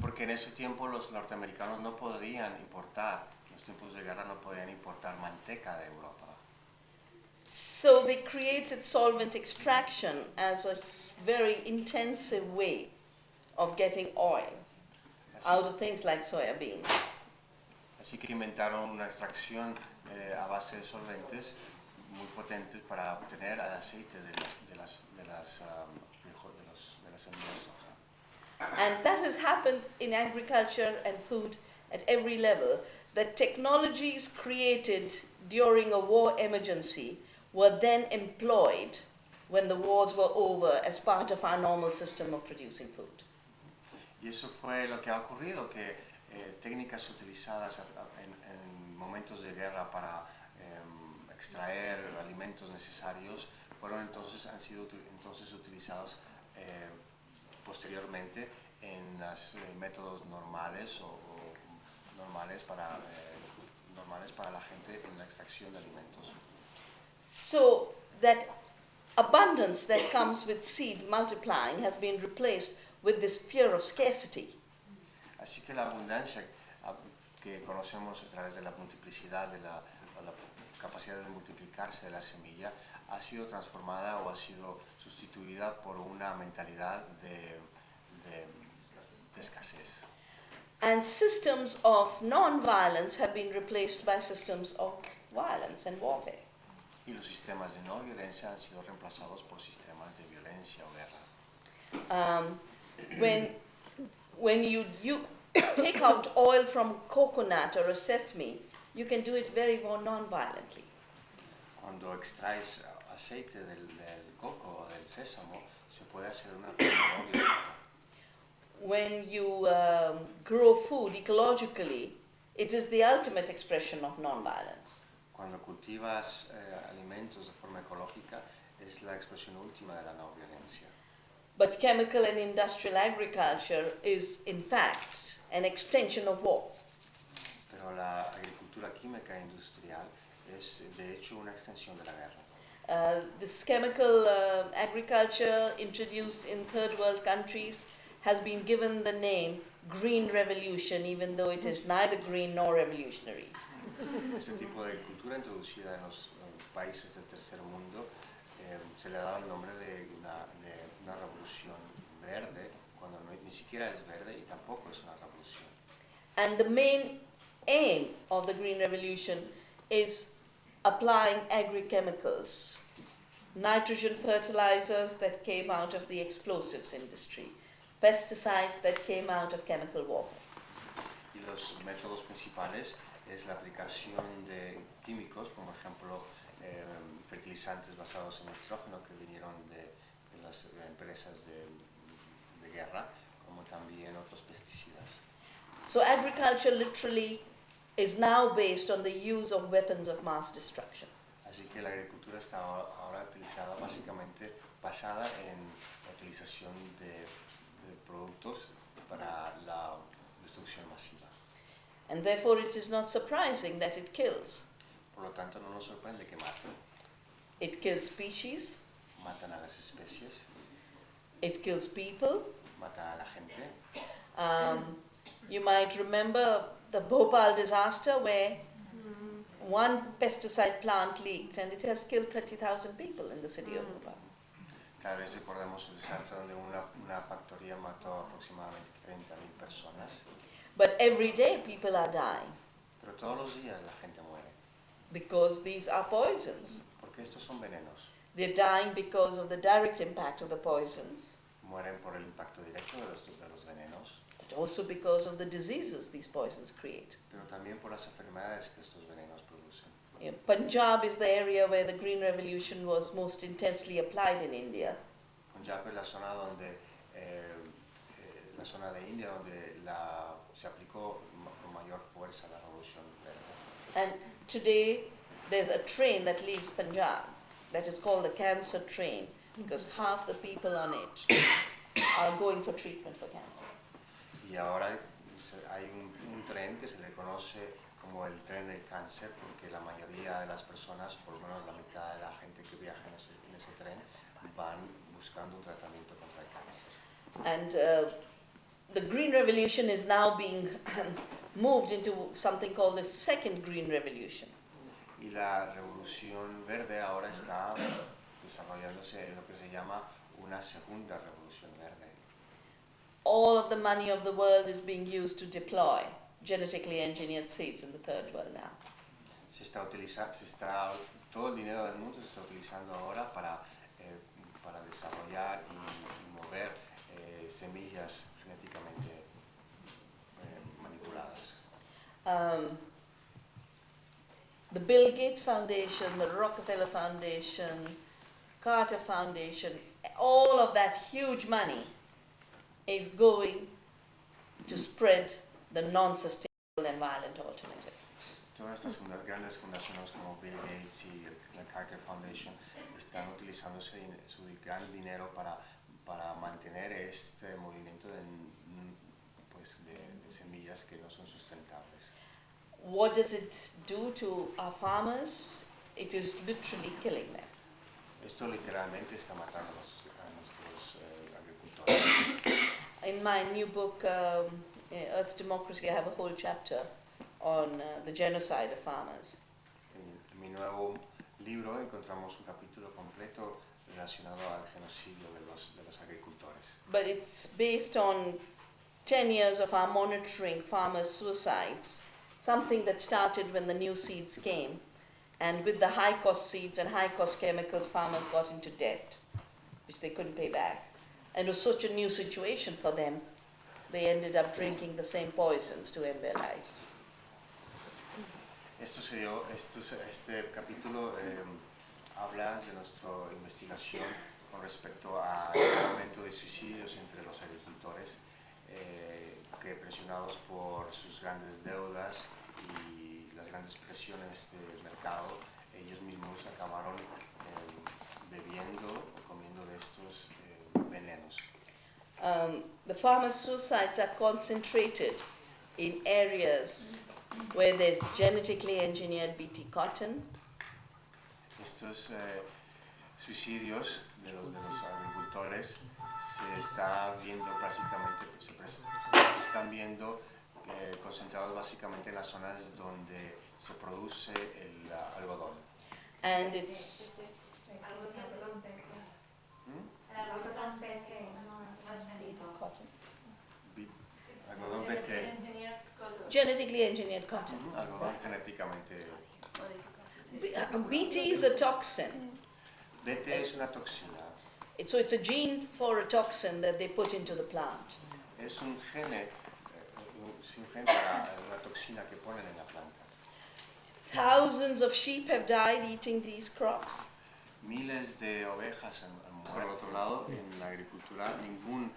S2: Porque en ese tiempo los norteamericanos no podían importar, en los tiempos de guerra no podían importar manteca de Europa.
S1: So they created solvent extraction as a very intensive way of getting oil out of things like soya beans.
S2: Así que inventaron una extracción a base de solventes muy potentes para obtener el aceite de las semillas de soja.
S1: And that has happened in agriculture and food at every level, that technologies created during a war emergency were then employed when the wars were over as part of our normal system of producing food.
S2: Y eso fue lo que ha ocurrido, que técnicas utilizadas en momentos de guerra para extraer alimentos necesarios han sido entonces utilizados posteriormente en los métodos normales normales para la gente en la extracción de alimentos.
S1: So that abundance that comes with seed multiplying has been replaced with this fear of scarcity.
S2: Así que la abundancia que conocemos a través de la multiplicidad, de la capacidad de multiplicarse de la semilla, ha sido transformada o ha sido sustituida por una mentalidad de escasez.
S1: And systems of non-violence have been replaced by systems of violence and warfare.
S2: Y los sistemas de no violencia han sido reemplazados por sistemas de violencia o guerra.
S1: When you take out oil from coconut or a sesame, you can do it very non-violently.
S2: Cuando extraes aceite del coco o del sésamo, se puede hacer una forma no violenta.
S1: When you grow food ecologically, it is the ultimate expression of non-violence.
S2: Cuando cultivas alimentos de forma ecológica, es la expresión última de la no violencia.
S1: But chemical and industrial agriculture is, in fact, an extension of war.
S2: Pero la agricultura química e industrial es, de hecho, una extensión de la guerra.
S1: This chemical agriculture introduced in third world countries has been given the name Green Revolution, even though it is neither green nor revolutionary.
S2: Este tipo de agricultura introducida en los países del tercer mundo se le ha dado el nombre de una revolución verde, cuando ni siquiera es verde y tampoco es una revolución.
S1: And the main aim of the Green Revolution is applying agrochemicals, nitrogen fertilizers that came out of the explosives industry, pesticides that came out of chemical warfare.
S2: Y los métodos principales es la aplicación de químicos, como ejemplo fertilizantes basados en nitrógeno que vinieron de las empresas de guerra, como también otros pesticidas.
S1: So agriculture literally is now based on the use of weapons of mass destruction.
S2: Así que la agricultura está ahora utilizada básicamente basada en la utilización de productos para la destrucción masiva.
S1: And therefore it is not surprising that it kills.
S2: Por lo tanto, no nos sorprende que maten.
S1: It kills species,
S2: Matan a las especies,
S1: it kills people.
S2: matan a la gente.
S1: You might remember the Bhopal disaster where one pesticide plant leaked and it has killed 30,000 people in the city of Bhopal.
S2: Tal vez recordemos el desastre donde una factoría mató aproximadamente 30,000 personas.
S1: But every day people are dying
S2: Pero todos los días la gente muere,
S1: because these are poisons.
S2: porque estos son venenos.
S1: They're dying because of the direct impact of the poisons,
S2: Mueren por el impacto directo de los venenos,
S1: but also because of the diseases these poisons create.
S2: pero también por las enfermedades que estos venenos producen.
S1: Punjab is the area where the Green Revolution was most intensely applied in India.
S2: Punjab es la zona la zona de India donde se aplicó con mayor fuerza la revolución verde.
S1: And today there's a train that leaves Punjab that is called the cancer train because half the people on it are going for treatment for cancer.
S2: Y ahora hay un tren que se le conoce como el tren del cáncer, porque la mayoría de las personas, por lo menos la mitad de la gente que viaja en ese tren, van buscando un tratamiento contra el cáncer.
S1: And the Green Revolution is now being moved into something called the second Green Revolution.
S2: Y la revolución verde ahora está desarrollándose en lo que se llama una segunda revolución verde.
S1: All of the money of the world is being used to deploy genetically engineered seeds in the third world now.
S2: Se está todo el dinero del mundo se está utilizando ahora para desarrollar y mover semillas genéticamente manipuladas.
S1: The Bill Gates Foundation, the Rockefeller Foundation, Carter Foundation, all of that huge money is going to spread the non-sustainable and violent alternative.
S2: Todas estas grandes fundaciones como Bill Gates y la Carter Foundation están utilizando su gran dinero para mantener este movimiento de semillas que no son sustentables.
S1: What does it do to our farmers? It is literally killing them.
S2: Esto literalmente está matando a nuestros agricultores.
S1: In my new book, Earth's Democracy, I have a whole chapter on the genocide of farmers.
S2: En mi nuevo libro encontramos un capítulo completo relacionado al genocidio de los agricultores.
S1: But it's based on 10 years of our monitoring farmers' suicides, something that started when the new seeds came. And with the high-cost seeds and high-cost chemicals, farmers got into debt, which they couldn't pay back. And it was such a new situation for them, they ended up drinking the same poisons to end their lives.
S2: Este capítulo habla de nuestra investigación con respecto al aumento de suicidios entre los agricultores que presionados por sus grandes deudas y las grandes presiones del mercado, ellos mismos acabaron bebiendo o comiendo de estos venenos.
S1: The farmers' suicides are concentrated in areas where there's genetically engineered Bt cotton.
S2: Estos suicidios de los agricultores se está viendo básicamente, están viendo concentrados básicamente en las zonas donde se produce el algodón.
S1: And it's cotton.
S2: Algodón vete.
S1: Genetically engineered cotton.
S2: Algodón genéticamente.
S1: Bt is a toxin.
S2: BT es una toxina.
S1: So it's a gene for a toxin that they put into the plant.
S2: Es un gen para una toxina que ponen en la planta.
S1: Thousands of sheep have died eating these crops.
S2: Miles de ovejas han muerto. Por otro lado, en la agricultura, ningún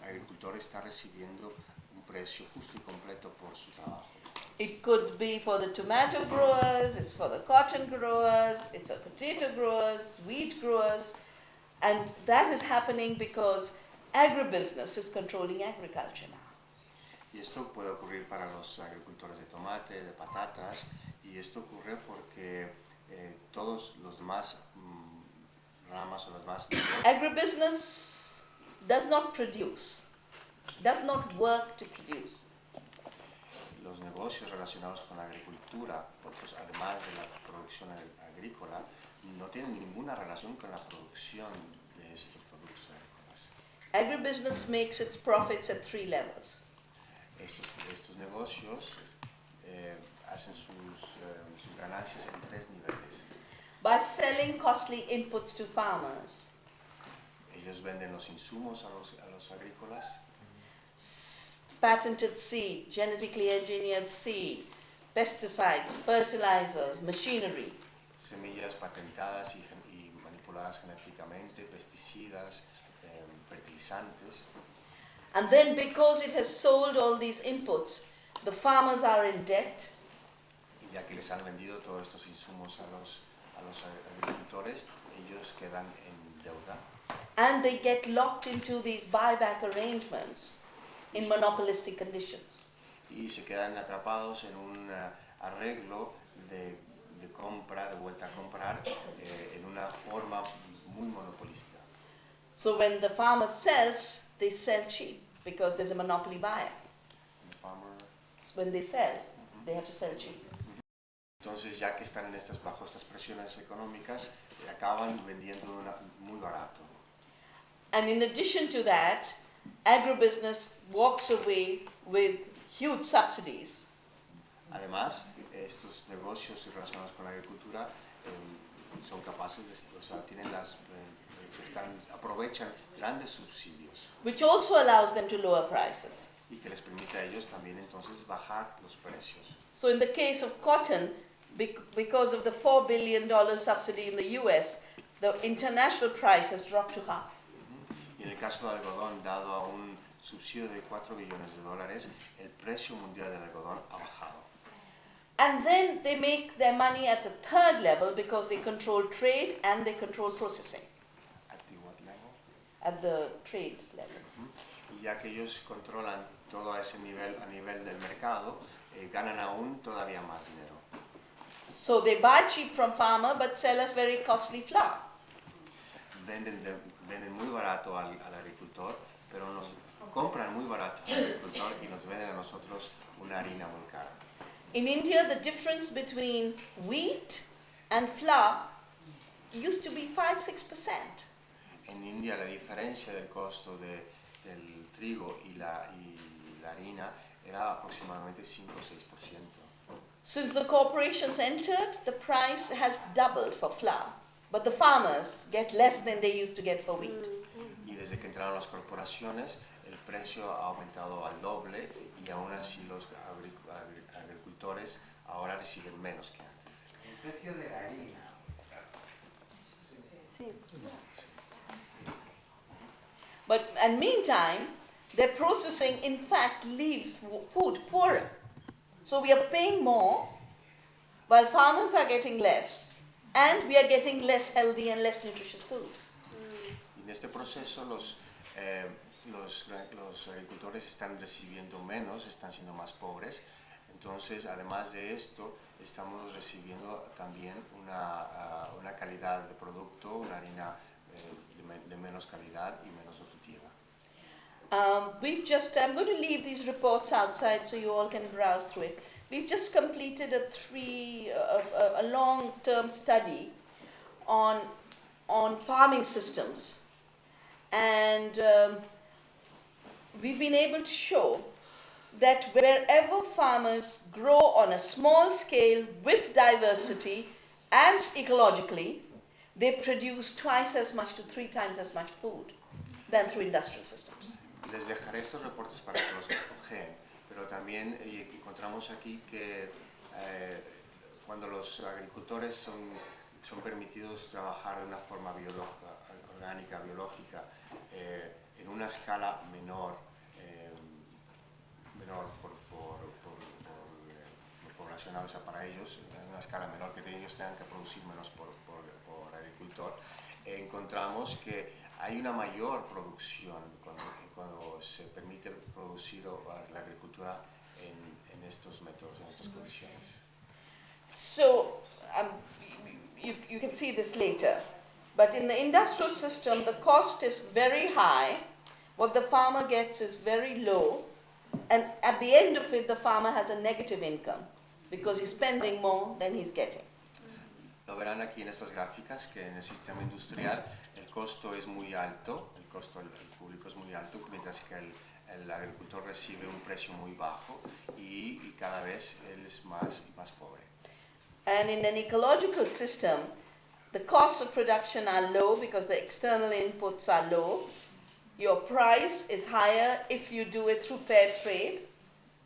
S2: agricultor está recibiendo un precio justo y completo por su trabajo.
S1: It could be for the tomato growers, it's for the cotton growers, it's for potato growers, wheat growers, and that is happening because agribusiness is controlling agriculture now.
S2: Y esto puede ocurrir para los agricultores de tomate, de patatas, y esto ocurre porque todos los demás ramas o los demás...
S1: Agribusiness does not produce, does not work to produce.
S2: Los negocios relacionados con la agricultura, otros además de la producción agrícola, no tienen ninguna relación con la producción de estos productos agrícolas.
S1: Agribusiness makes its profits at 3 levels.
S2: Estos negocios hacen sus ganancias en 3 niveles.
S1: By selling costly inputs to farmers,
S2: Ellos venden los insumos a los agrícolas,
S1: patented seed, genetically engineered seed, pesticides, fertilizers, machinery.
S2: semillas patentadas y manipuladas genéticamente, pesticidas, fertilizantes.
S1: And then because it has sold all these inputs, the farmers are in debt.
S2: Y ya que les han vendido todos estos insumos a los agricultores, ellos quedan en deuda.
S1: And they get locked into these buyback arrangements in monopolistic conditions.
S2: Y se quedan atrapados en un arreglo de compra, de vuelta a comprar, en una forma muy monopolista.
S1: So when the farmer sells, they sell cheap because there's a monopoly buyer.
S2: The farmer...
S1: When they sell, they have to sell cheap.
S2: Entonces, ya que están bajo estas presiones económicas, acaban vendiendo muy barato.
S1: And in addition to that, agribusiness walks away with huge subsidies.
S2: Además, estos negocios relacionados con la agricultura son capaces de, o sea, tienen aprovechan grandes subsidios.
S1: Which also allows them to lower prices.
S2: Y que les permite a ellos también entonces bajar los precios.
S1: So in the case of cotton, because of the $4 billion subsidy in the US, the international price has dropped to half.
S2: Y en el caso del algodón, dado a un subsidio de $4 billones, el precio mundial del algodón ha bajado.
S1: And then they make their money at the third level because they control trade and they control processing.
S2: At the what level?
S1: At the trade level.
S2: Y ya que ellos controlan todo a ese nivel, a nivel del mercado, ganan aún todavía más dinero.
S1: So they buy cheap from farmer but sell us very costly flour.
S2: Venden muy barato al agricultor, pero nos compran muy barato al agricultor y nos venden a nosotros una harina muy cara.
S1: In India, the difference between wheat and flour used to be 5-6%.
S2: En India la diferencia del costo del trigo y la harina era aproximadamente 5 o 6%.
S1: Since the corporations entered, the price has doubled for flour, but the farmers get less than they used to get for wheat.
S2: Y desde que entraron las corporaciones, el precio ha aumentado al doble y aún así los agricultores ahora reciben menos que antes.
S3: El precio de la harina.
S1: But and meantime, their processing in fact leaves food poorer. So we are paying more while farmers are getting less and we are getting less healthy and less nutritious food.
S2: Y en este proceso los agricultores están recibiendo menos, están siendo más pobres. Entonces, además de esto, estamos recibiendo también una calidad de producto, una harina de menos calidad y menos nutritiva.
S1: I'm going to leave these reports outside so you all can browse through it. We've just completed a long-term study on farming systems, and we've been able to show that wherever farmers grow on a small scale with diversity and ecologically, they produce twice as much to 3 times as much food than through industrial systems.
S2: Les dejaré estos reportes para que los escogen, pero también encontramos aquí que cuando los agricultores son permitidos trabajar de una forma orgánica, biológica, en una escala menor por poblacional, o sea, para ellos, en una escala menor, que ellos tengan que producir menos por agricultor, encontramos que hay una mayor producción cuando se permite producir la agricultura en estos métodos, en estas condiciones.
S1: So, you can see this later, but in the industrial system, the cost is very high, what the farmer gets is very low, and at the end of it, the farmer has a negative income because he's spending more than he's getting.
S2: Lo verán aquí en estas gráficas que en el sistema industrial el costo es muy alto, el costo del público es muy alto, mientras que el agricultor recibe un precio muy bajo y cada vez él es más y más pobre.
S1: And in an ecological system, the costs of production are low because the external inputs are low. Your price is higher if you do it through fair trade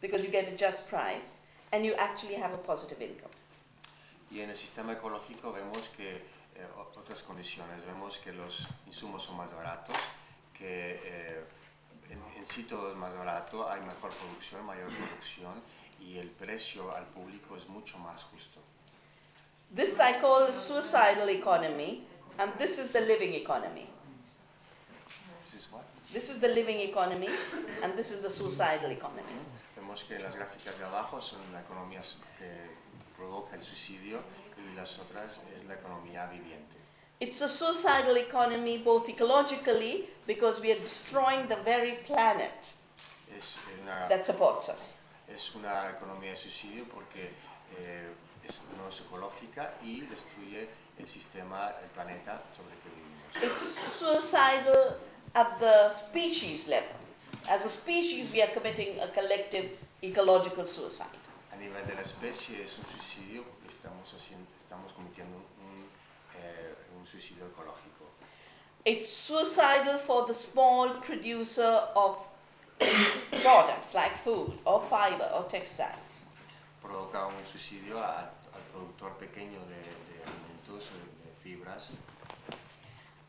S1: because you get a just price and you actually have a positive income.
S2: Y en el sistema ecológico vemos que otras condiciones, vemos que los insumos son más baratos, que en sí todo es más barato, hay mejor producción, mayor producción y el precio al público es mucho más justo.
S1: This I call the suicidal economy, and this is the living economy.
S2: This is what?
S1: This is the living economy, and this is the suicidal economy.
S2: Vemos que las gráficas de abajo son la economía que provoca el suicidio y las otras es la economía viviente.
S1: It's a suicidal economy both ecologically because we are destroying the very planet that supports us.
S2: Es una economía de suicidio porque no es ecológica y destruye el sistema, el planeta sobre el que vivimos.
S1: It's suicidal at the species level. As a species, we are committing a collective ecological suicide.
S2: A A nivel de la especie es un suicidio porque estamos cometiendo un suicidio ecológico.
S1: It's suicidal for the small producer of products like food or fiber or textiles.
S2: Provoca un suicidio al productor pequeño de alimentos, de fibras.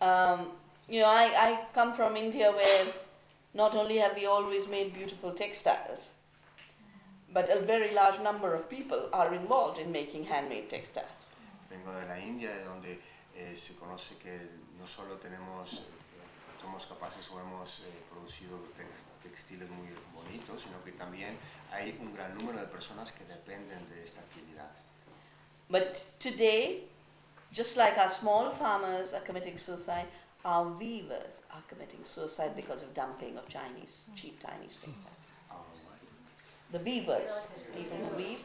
S1: I come from India where not only have we always made beautiful textiles, but a very large number of people are involved in making handmade textiles.
S2: Vengo de la India, de donde se conoce que no solo somos capaces o hemos producido textiles muy bonitos, sino que también hay un gran número de personas que dependen de esta actividad.
S1: But today, just like our small farmers are committing suicide, our weavers are committing suicide because of dumping of cheap Chinese textiles. The weavers, people who weave.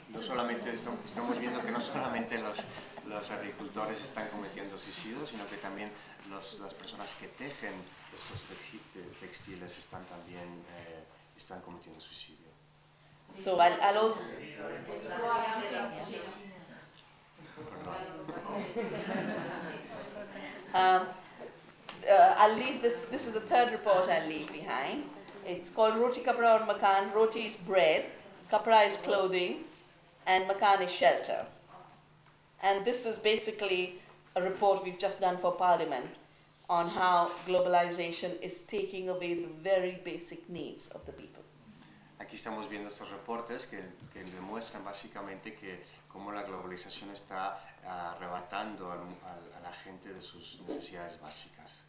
S2: No solamente estamos viendo que no solamente los agricultores están cometiendo suicidios, sino que también las personas que tejen estos textiles están cometiendo suicidio.
S1: So I'll also. I'll leave this is the third report I'll leave behind. It's called Roti Kapra or Makan. Roti is bread, Kapra is clothing, and Makan is shelter. And this is basically a report we've just done for Parliament on how globalization is taking away the very basic needs of the people.
S2: Aquí estamos viendo estos reportes que demuestran básicamente que cómo la globalización está arrebatando a la gente de sus necesidades básicas.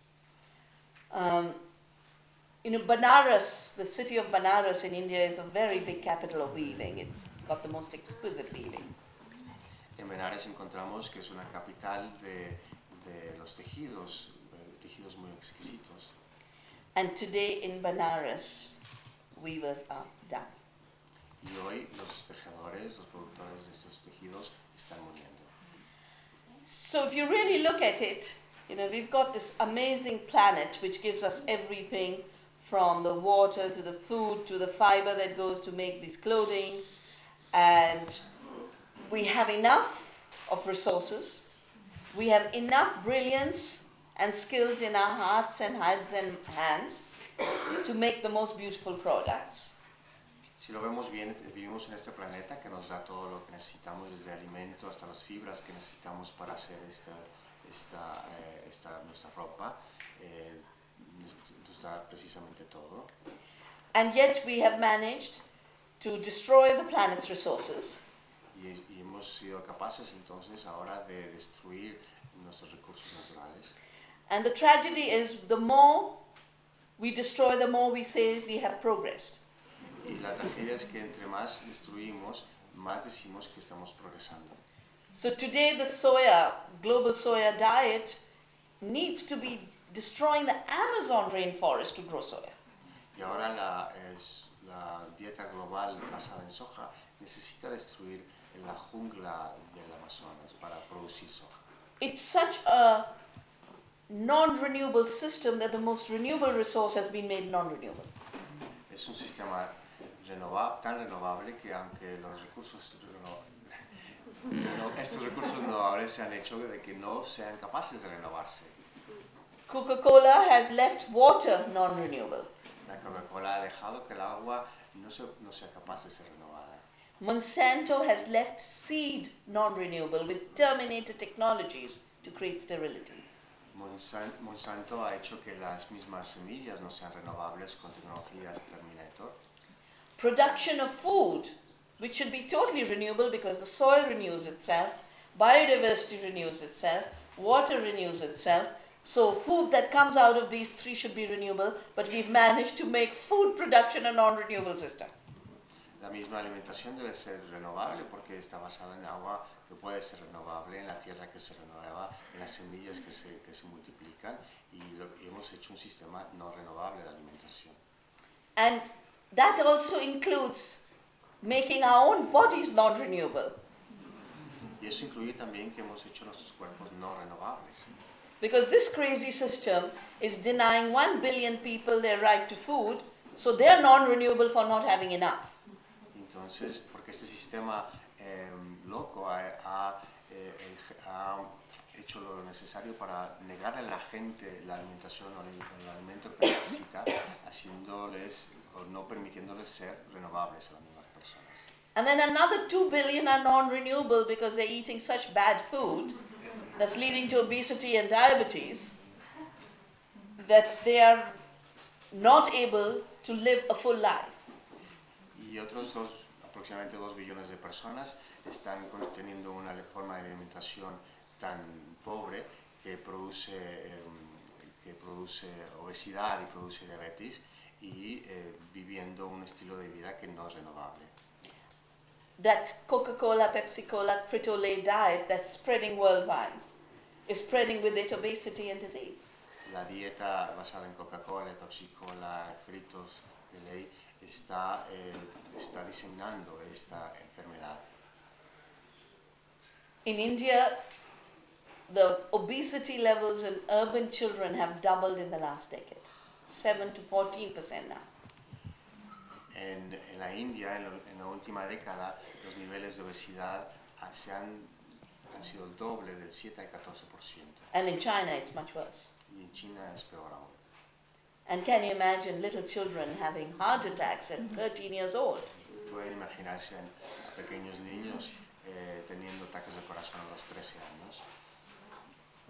S1: Banaras, the city of Banaras in India is a very big capital of weaving. It's got the most exquisite weaving.
S2: En Benares encontramos que es una capital de los tejidos muy exquisitos.
S1: And today in Banaras, weavers are down.
S2: Y hoy los tejedores, los productores de estos tejidos están muriendo.
S1: So if you really look at it, we've got this amazing planet which gives us everything from the water to the food to the fiber that goes to make this clothing, and we have enough of resources, we have enough brilliance and skills in our hearts and heads and hands to make the most beautiful products.
S2: Si lo vemos bien, vivimos en este planeta que nos da todo lo que necesitamos, desde alimento hasta las fibras que necesitamos para hacer nuestra ropa. Nos da precisamente todo.
S1: And yet we have managed to destroy the planet's resources.
S2: Y hemos sido capaces entonces ahora de destruir nuestros recursos naturales.
S1: And the tragedy is the more we destroy, the more we say we have progressed.
S2: Y la tragedia es que entre más destruimos, más decimos que estamos progresando.
S1: So today the global soya diet needs to be destroying the Amazon rainforest to grow soya.
S2: Y ahora la dieta global basada en soja necesita destruir la jungla del Amazonas para producir soja.
S1: It's such a non-renewable system that the most renewable resource has been made non-renewable.
S2: Es un sistema tan renovable que aunque estos recursos renovables se han hecho de que no sean capaces de renovarse.
S1: Coca-Cola has left water non-renewable.
S2: La Coca-Cola ha dejado que el agua no sea capaz de ser renovada.
S1: Monsanto has left seed non-renewable with terminated technologies to create sterility.
S2: Monsanto ha hecho que las mismas semillas no sean renovables con tecnologías Terminator.
S1: Production of food, which should be totally renewable because the soil renews itself, biodiversity renews itself, water renews itself. So food that comes out of these three should be renewable, but we've managed to make food production a non-renewable system.
S2: La misma alimentación debe ser renovable porque está basada en agua que puede ser renovable, en la tierra que se renueva, en las semillas que se multiplican, y hemos hecho un sistema no renovable de alimentación.
S1: And that also includes making our own bodies non-renewable.
S2: Y eso incluye también que hemos hecho nuestros cuerpos no renovables.
S1: Because this crazy system is denying 1 billion people their right to food So they are non-renewable for not having enough.
S2: Entonces, porque este sistema loco ha hecho lo necesario para negarle a la gente la alimentación o el alimento que necesita, haciéndoles o no permitiéndoles ser renovables a las mismas personas.
S1: And then another 2 billion are non-renewable because they're eating such bad food that's leading to obesity and diabetes that they are not able to live a full life.
S2: Y otros aproximadamente 2 billones de personas están teniendo una forma de alimentación tan pobre que produce obesidad y produce diabetes y viviendo un estilo de vida que no es renovable.
S1: That Coca-Cola, Pepsi-Cola, Frito-Lay diet that's spreading worldwide is spreading with it obesity and disease.
S2: La dieta basada en Coca-Cola, Pepsi-Cola, fritos de ley está diseñando esta enfermedad.
S1: In India, the obesity levels in urban children have doubled in the last decade, 7 to 14% now.
S2: En la India, en la última década, los niveles de obesidad han sido el doble, del 7 al 14%.
S1: And in China, it's much worse.
S2: Y en China es peor aún.
S1: And can you imagine little children having heart attacks at 13 years old?
S2: Pueden imaginarse a pequeños niños teniendo ataques de corazón a los 13 años.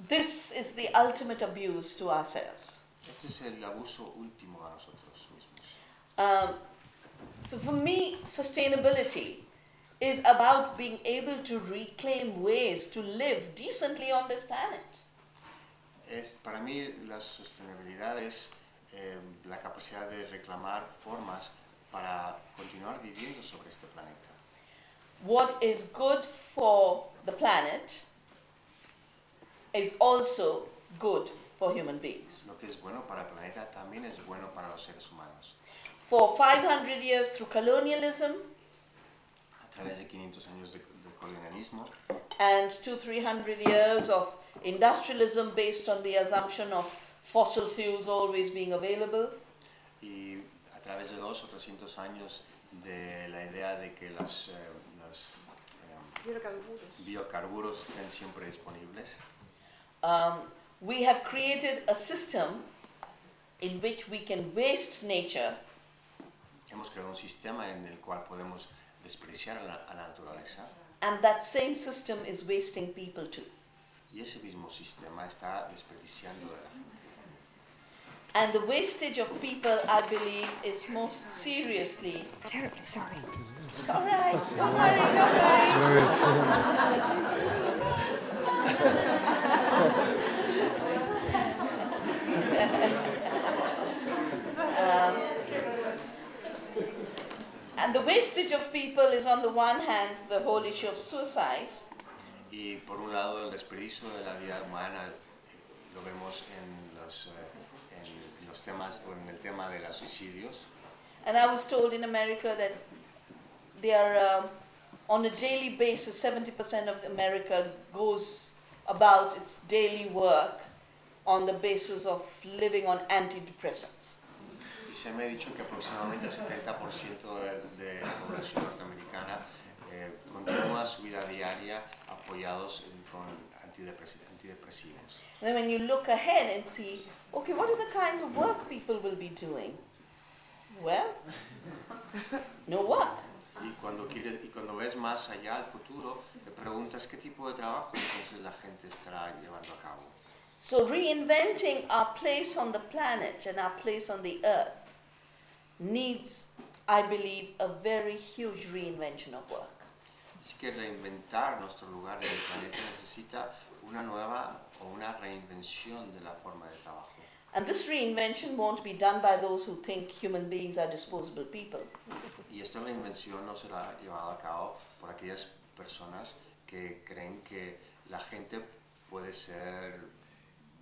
S1: This is the ultimate abuse to ourselves.
S2: Este es el abuso último a nosotros mismos.
S1: So for me, sustainability is about being able to reclaim ways to live decently on this planet.
S2: Para mí la sostenibilidad es la capacidad de reclamar formas para continuar viviendo sobre este planeta.
S1: What is good for the planet is also good for human beings.
S2: Lo que es bueno para el planeta también es bueno para los seres humanos.
S1: For 500 years through colonialism,
S2: A través de 500 años de colonialismo
S1: and 200-300 years of industrialism based on the assumption of fossil fuels always being available,
S2: y a través de 200 o 300 años de la idea de que los biocarburos estén siempre disponibles,
S1: we have created a system in which we can waste nature
S2: hemos creado un sistema en el cual podemos despreciar a la naturaleza,
S1: and that same system is wasting people too.
S2: y ese mismo sistema está desperdiciando a la gente.
S1: And the wastage of people, I believe, is most seriously...
S4: Terribly sorry.
S1: It's all right, don't worry, don't worry. And the wastage of people is, on the one hand, the whole issue of suicides,
S2: Y por un lado el desperdicio de la vida humana lo vemos en los temas o en el tema de los suicidios.
S1: and I was told in America that they are, on a daily basis, 70% of America goes about its daily work on the basis of living on antidepressants.
S2: Y se me ha dicho que aproximadamente el 70% de la población norteamericana continúa su vida diaria apoyados con antidepresivos.
S1: And then when you look ahead and see, okay, what are the kinds of work people will be doing? Well, no work.
S2: Y cuando ves más allá al futuro, te preguntas qué tipo de trabajo entonces la gente estará llevando a cabo.
S1: So reinventing our place on the planet and our place on the earth needs, I believe, a very huge reinvention of work.
S2: Así que reinventar nuestro lugar en el planeta necesita una nueva o una reinvención de la forma de trabajo.
S1: And this reinvention won't be done by those who think human beings are disposable people.
S2: Y esta reinvención no será llevada a cabo por aquellas personas que creen que la gente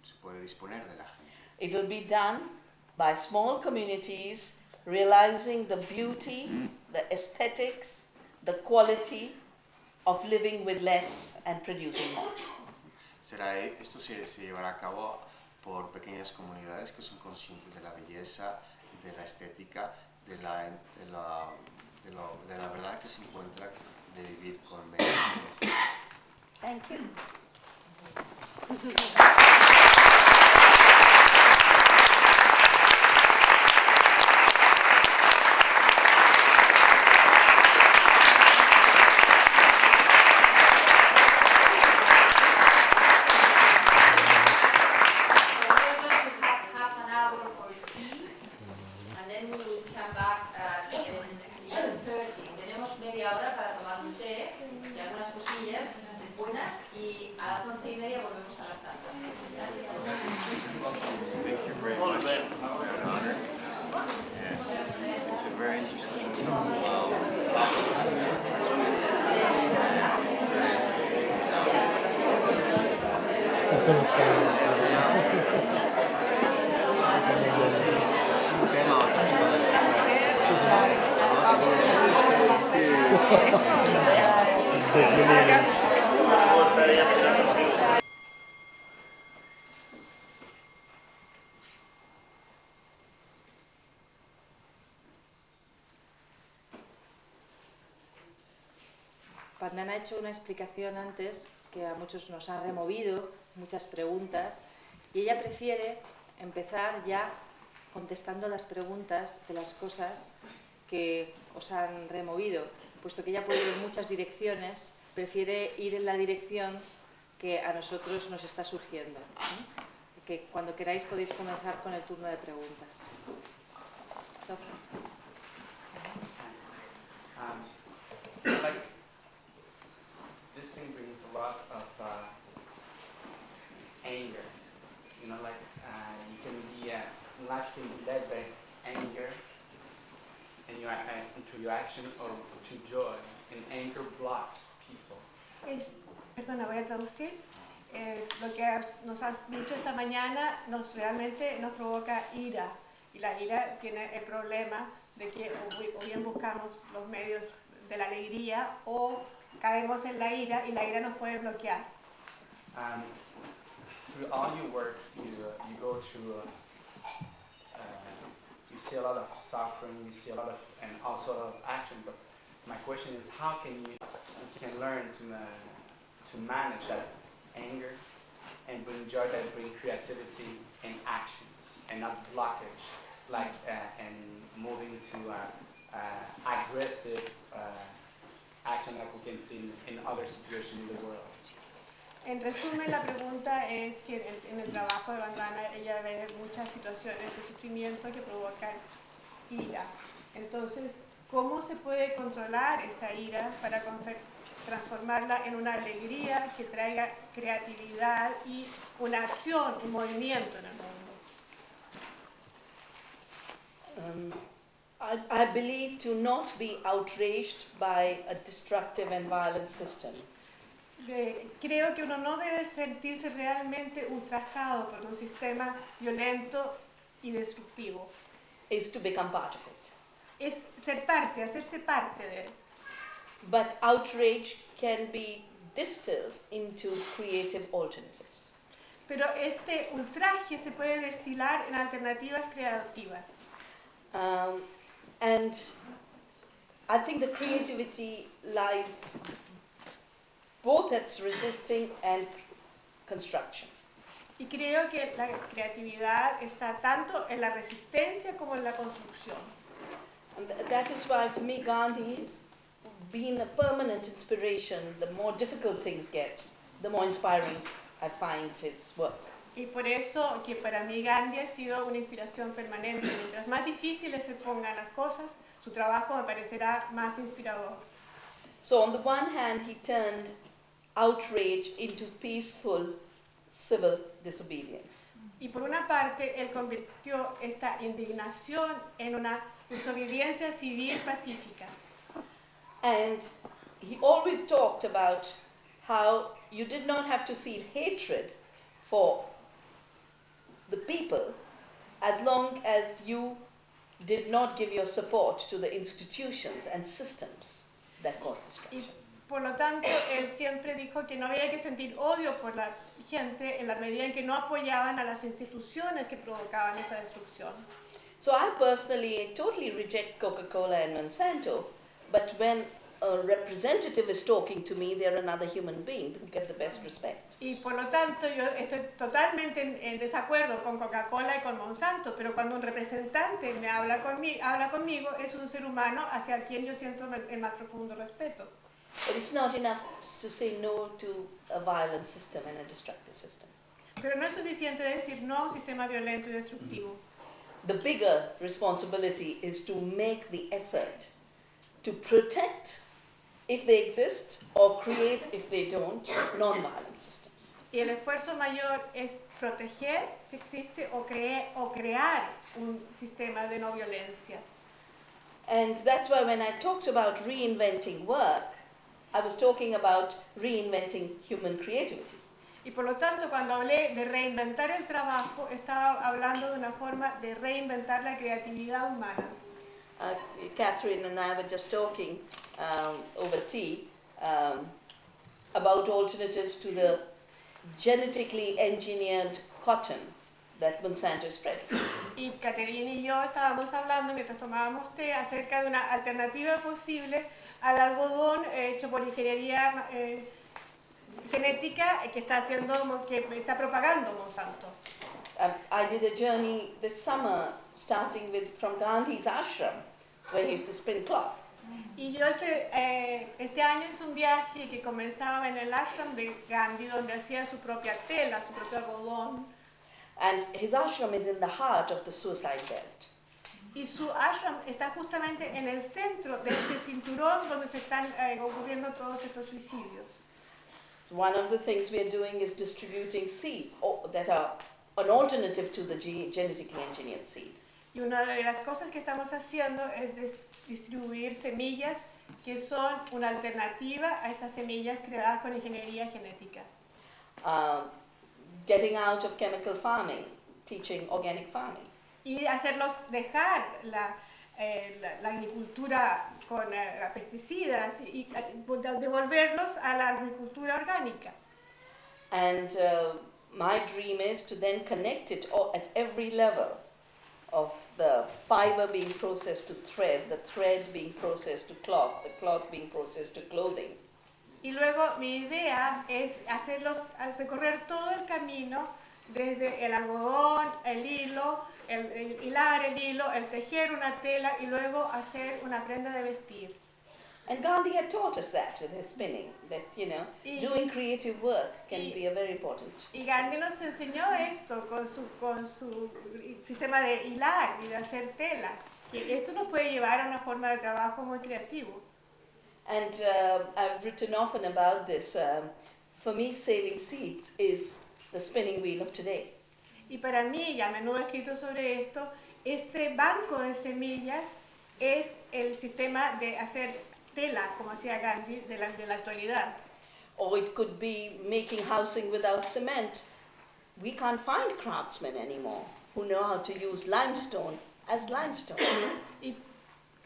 S2: se puede disponer de la gente.
S1: It will be done by small communities realizing the beauty, the aesthetics, the quality of living with less and producing more.
S2: Esto se llevará a cabo por pequeñas comunidades que son conscientes de la belleza de la estética, de la verdad que se encuentra de vivir con menos.
S1: Thank you.
S4: Y a las 11:30 volvemos a la sala.
S2: Thank you very much. It's an honor. And it's a very interesting
S4: Vandana ha hecho una explicación antes que a muchos nos ha removido muchas preguntas y ella prefiere empezar ya contestando las preguntas de las cosas que os han removido, puesto que ella puede ir en muchas direcciones, prefiere ir en la dirección que a nosotros nos está surgiendo. Que cuando queráis podéis comenzar con el turno de preguntas.
S5: This thing brings a lot of anger. You know, like you can be life can be led by anger, and you into your action or to joy. And anger blocks people.
S6: Perdona, voy a traducir. Lo que nos has dicho esta mañana realmente nos provoca ira. Y la ira tiene el problema de que o bien buscamos los medios de la alegría o caemos en la ira y la ira nos puede bloquear.
S5: Through all your work, you go through, you see a lot of suffering, you see a lot of, and all sort of action, but my question is how can you can learn to manage that anger and bring joy that bring creativity and action and not blockage, like and moving to aggressive action like we can see in other situations in the world.
S6: En resumen, la pregunta es que en el trabajo de Vandana ella ve muchas situaciones de sufrimiento que provocan ira. Entonces, ¿cómo se puede controlar esta ira para transformarla en una alegría que traiga creatividad y una acción, un movimiento en el mundo?
S1: I believe to not be outraged by a destructive and violent system.
S6: Creo que uno no debe sentirse realmente ultrajado por un sistema violento y destructivo.
S1: Is to become part of it.
S6: Es ser parte, hacerse parte de él.
S1: But outrage can be distilled into creative alternatives.
S6: Pero este ultraje se puede destilar en alternativas creativas.
S1: And I think the creativity lies both at resisting and construction.
S6: Y creo que la creatividad está tanto en la resistencia como en la construcción.
S1: And that is why for me Gandhi has been a permanent inspiration. The more difficult things get, the more inspiring I find his work.
S6: Y por eso que para mí Gandhi ha sido una inspiración permanente. Mientras más difíciles se pongan las cosas, su trabajo me parecerá más inspirador.
S1: So on the one hand, he turned outrage into peaceful civil disobedience.
S6: Y por una parte, él convirtió esta indignación en una desobediencia civil pacífica.
S1: And he always talked about how you did not have to feel hatred for the people as long as you did not give your support to the institutions and systems that caused destruction.
S6: Por lo tanto, él siempre dijo que no había que sentir odio por la gente en la medida en que no apoyaban a las instituciones que provocaban esa destrucción.
S1: So I personally totally reject Coca-Cola and Monsanto, but when a representative is talking to me, they're another human being who get the best respect.
S6: Y por lo tanto yo estoy totalmente en desacuerdo con Coca-Cola y con Monsanto, pero cuando un representante me habla conmigo es un ser humano hacia quien yo siento el más profundo respeto.
S1: But it's not enough to say no to a violent system and a destructive system.
S6: Pero no es suficiente decir no a un sistema violento y destructivo.
S1: The bigger responsibility is to make the effort to protect, if they exist, or create, if they don't, non-violent systems.
S6: Y el esfuerzo mayor es proteger, si existe, o crear un sistema de no violencia.
S1: And that's why when I talked about reinventing work, I was talking about reinventing human creativity.
S6: Y por lo tanto, cuando hablé de reinventar el trabajo, estaba hablando de una forma de reinventar la creatividad humana.
S1: Catherine and I were just talking over tea about alternatives to the genetically engineered cotton that Monsanto is spreading.
S6: Y Caterina y yo estábamos hablando mientras tomábamos té acerca de una alternativa posible al algodón hecho por ingeniería genética que está propagando Monsanto.
S1: I did a journey this summer starting from Gandhi's ashram where he used to spin cloth.
S6: Y yo este año hice un viaje que comenzaba en el ashram de Gandhi donde hacía su propia tela, su propio algodón.
S1: And his ashram is in the heart of the suicide belt.
S6: Y su ashram está justamente en el centro de este cinturón donde se están ocurriendo todos estos suicidios.
S1: One of the things we are doing is distributing seeds that are an alternative to the genetically engineered seed.
S6: Y una de las cosas que estamos haciendo es distribuir semillas que son una alternativa a estas semillas creadas con ingeniería genética.
S1: Getting out of chemical farming, teaching organic farming.
S6: Y hacerlos dejar la agricultura con pesticidas y devolverlos a la agricultura orgánica.
S1: And my dream is to then connect it at every level of the fiber being processed to thread, the thread being processed to cloth, the cloth being processed to clothing.
S6: Y luego mi idea es recorrer todo el camino desde el algodón, el hilo, el hilar el hilo, el tejer una tela y luego hacer una prenda de vestir.
S1: And Gandhi had taught us that with his spinning, that, doing creative work can be a very important.
S6: Y Gandhi nos enseñó esto con su sistema de hilar y de hacer tela, que esto nos puede llevar a una forma de trabajo muy creativo.
S1: And I've written often about this. For me, saving seeds is the spinning wheel of today.
S6: Y para mí, y a menudo he escrito sobre esto, este banco de semillas es el sistema de hacer tela, como hacía Gandhi, de la actualidad.
S1: Or it could be making housing without cement. We can't find craftsmen anymore who know how to use limestone as limestone.
S6: Y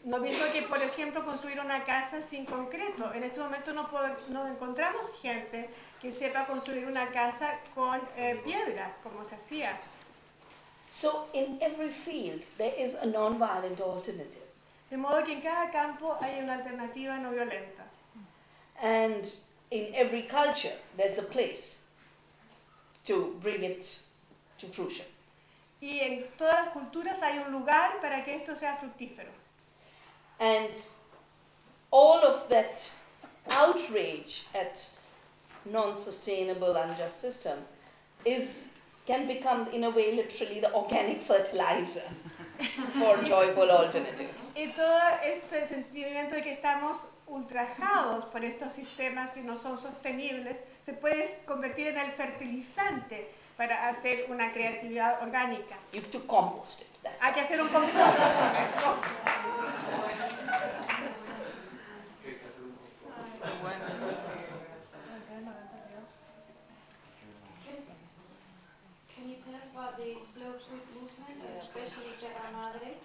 S6: no mismo que, por ejemplo, construir una casa sin concreto. En este momento no encontramos gente que sepa construir una casa con piedras, como se hacía.
S1: So in every field there is a non-violent alternative.
S6: De modo que en cada campo hay una alternativa no violenta.
S1: And in every culture there's a place to bring it to fruition.
S6: Y en todas las culturas hay un lugar para que esto sea fructífero.
S1: And all of that outrage at non-sustainable, unjust system can become, in a way, literally the organic fertilizer for joyful alternatives.
S6: Y todo este sentimiento de que estamos ultrajados por estos sistemas que no son sostenibles se puede convertir en el fertilizante para hacer una creatividad orgánica.
S1: You have to compost it.
S6: Hay que hacer un compost.
S7: Can you tell us about the slow food movement, especially Terra Madre?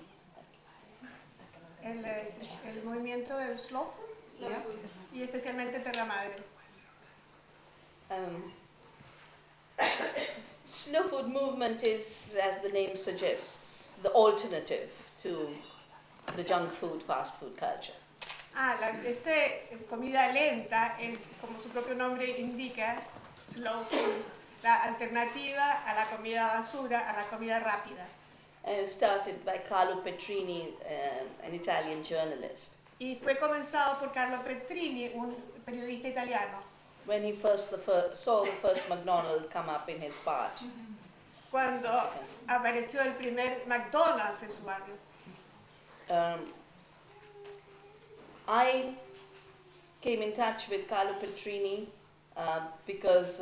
S6: El movimiento del slow food,
S7: Slow food.
S6: y especialmente Terra Madre.
S1: Slow food movement is, as the name suggests, the alternative to the junk food, fast food culture.
S6: Comida lenta es, como su propio nombre indica, slow food, la alternativa a la comida basura, a la comida rápida.
S1: And it was started by Carlo Petrini, an Italian journalist.
S6: Y fue comenzado por Carlo Petrini, un periodista italiano,
S1: When he saw the first McDonald's come up in his part.
S6: cuando apareció el primer McDonald's en su barrio.
S1: I came in touch with Carlo Petrini because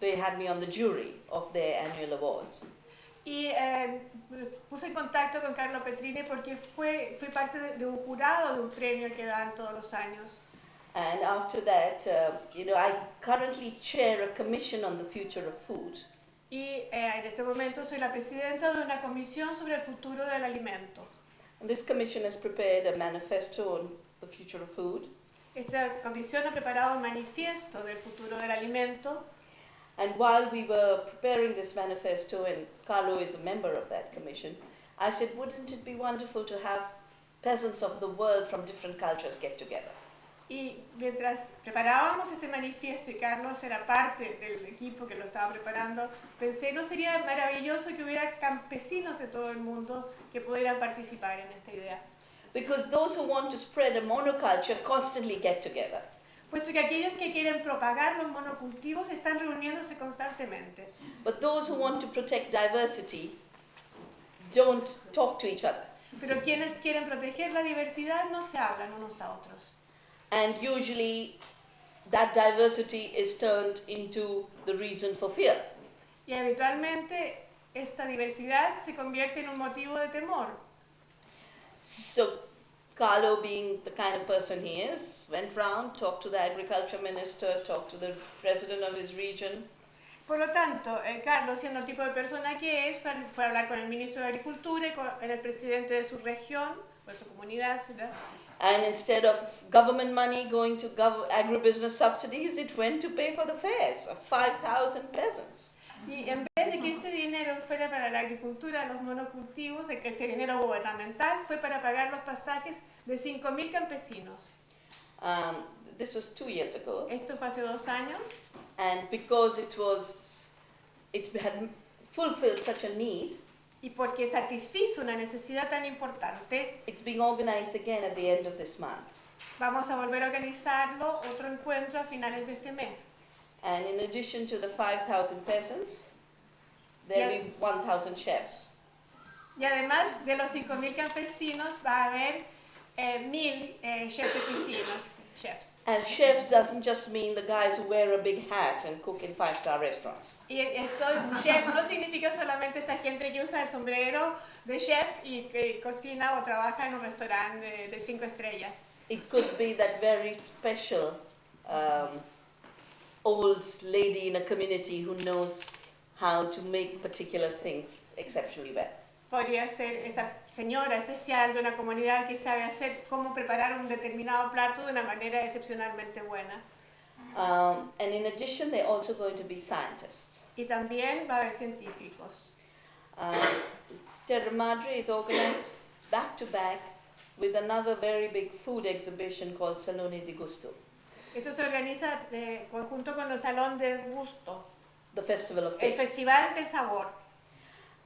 S1: they had me on the jury of their annual awards.
S6: Y puse en contacto con Carlo Petrini porque fui parte de un jurado de un premio que dan todos los años.
S1: And after that, I currently chair a commission on the future of food.
S6: Y en este momento soy la presidenta de una comisión sobre el futuro del alimento.
S1: And this commission has prepared a manifesto on the future of food.
S6: Esta comisión ha preparado un manifiesto del futuro del alimento.
S1: And while we were preparing this manifesto, and Carlo is a member of that commission, I said, wouldn't it be wonderful to have peasants of the world from different cultures get together?
S6: Y mientras preparábamos este manifiesto y Carlos era parte del equipo que lo estaba preparando, pensé, ¿no sería maravilloso que hubiera campesinos de todo el mundo que pudieran participar en esta idea?
S1: Because those who want to spread a monoculture constantly get together.
S6: Puesto que aquellos que quieren propagar los monocultivos están reuniéndose constantemente.
S1: But those who want to protect diversity don't talk to each other.
S6: Pero quienes quieren proteger la diversidad no se hablan unos a otros.
S1: And usually that diversity is turned into the reason for fear.
S6: Y habitualmente esta diversidad se convierte en un motivo de temor.
S1: So Carlo, being the kind of person he is, went round, talked to the agriculture minister, talked to the president of his region.
S6: Por lo tanto, Carlos, siendo el tipo de persona que es, fue a hablar con el ministro de Agricultura y con el presidente de su región, o de su comunidad, ¿verdad?
S1: And instead of government money going to agribusiness subsidies, it went to pay for the fares of 5,000 peasants.
S6: Y en vez de que este dinero fuera para la agricultura, los monocultivos, de que este dinero gubernamental fue para pagar los pasajes de 5.000 campesinos.
S1: This was 2 years ago.
S6: Esto fue hace 2 años.
S1: And because it had fulfilled such a need,
S6: Y porque satisfizo una necesidad tan importante,
S1: it's being organized again at the end of this month.
S6: vamos a volver a organizarlo, otro encuentro a finales de este mes.
S1: And in addition to the 5,000 peasants, there will be 1,000 chefs.
S6: Y además de los 5.000 campesinos va a haber 1.000 chefs de cocina, chefs.
S1: And chefs doesn't just mean the guys who wear a big hat and cook in 5-star restaurants.
S6: Y esto, chef no significa solamente esta gente que usa el sombrero de chef y que cocina o trabaja en un restaurante de 5 estrellas.
S1: It could be that very special old lady in a community who knows how to make particular things exceptionally well.
S6: Podría ser esta señora especial de una comunidad que sabe hacer cómo preparar un determinado plato de una manera excepcionalmente buena.
S1: And in addition, there are also going to be scientists.
S6: Y también va a haber científicos.
S1: Terra Madre is organized back to back with another very big food exhibition called Salone di Gusto,
S6: Esto se organiza conjunto con el Salón del Gusto,
S1: the Festival of
S6: el
S1: Taste.
S6: Festival del Sabor.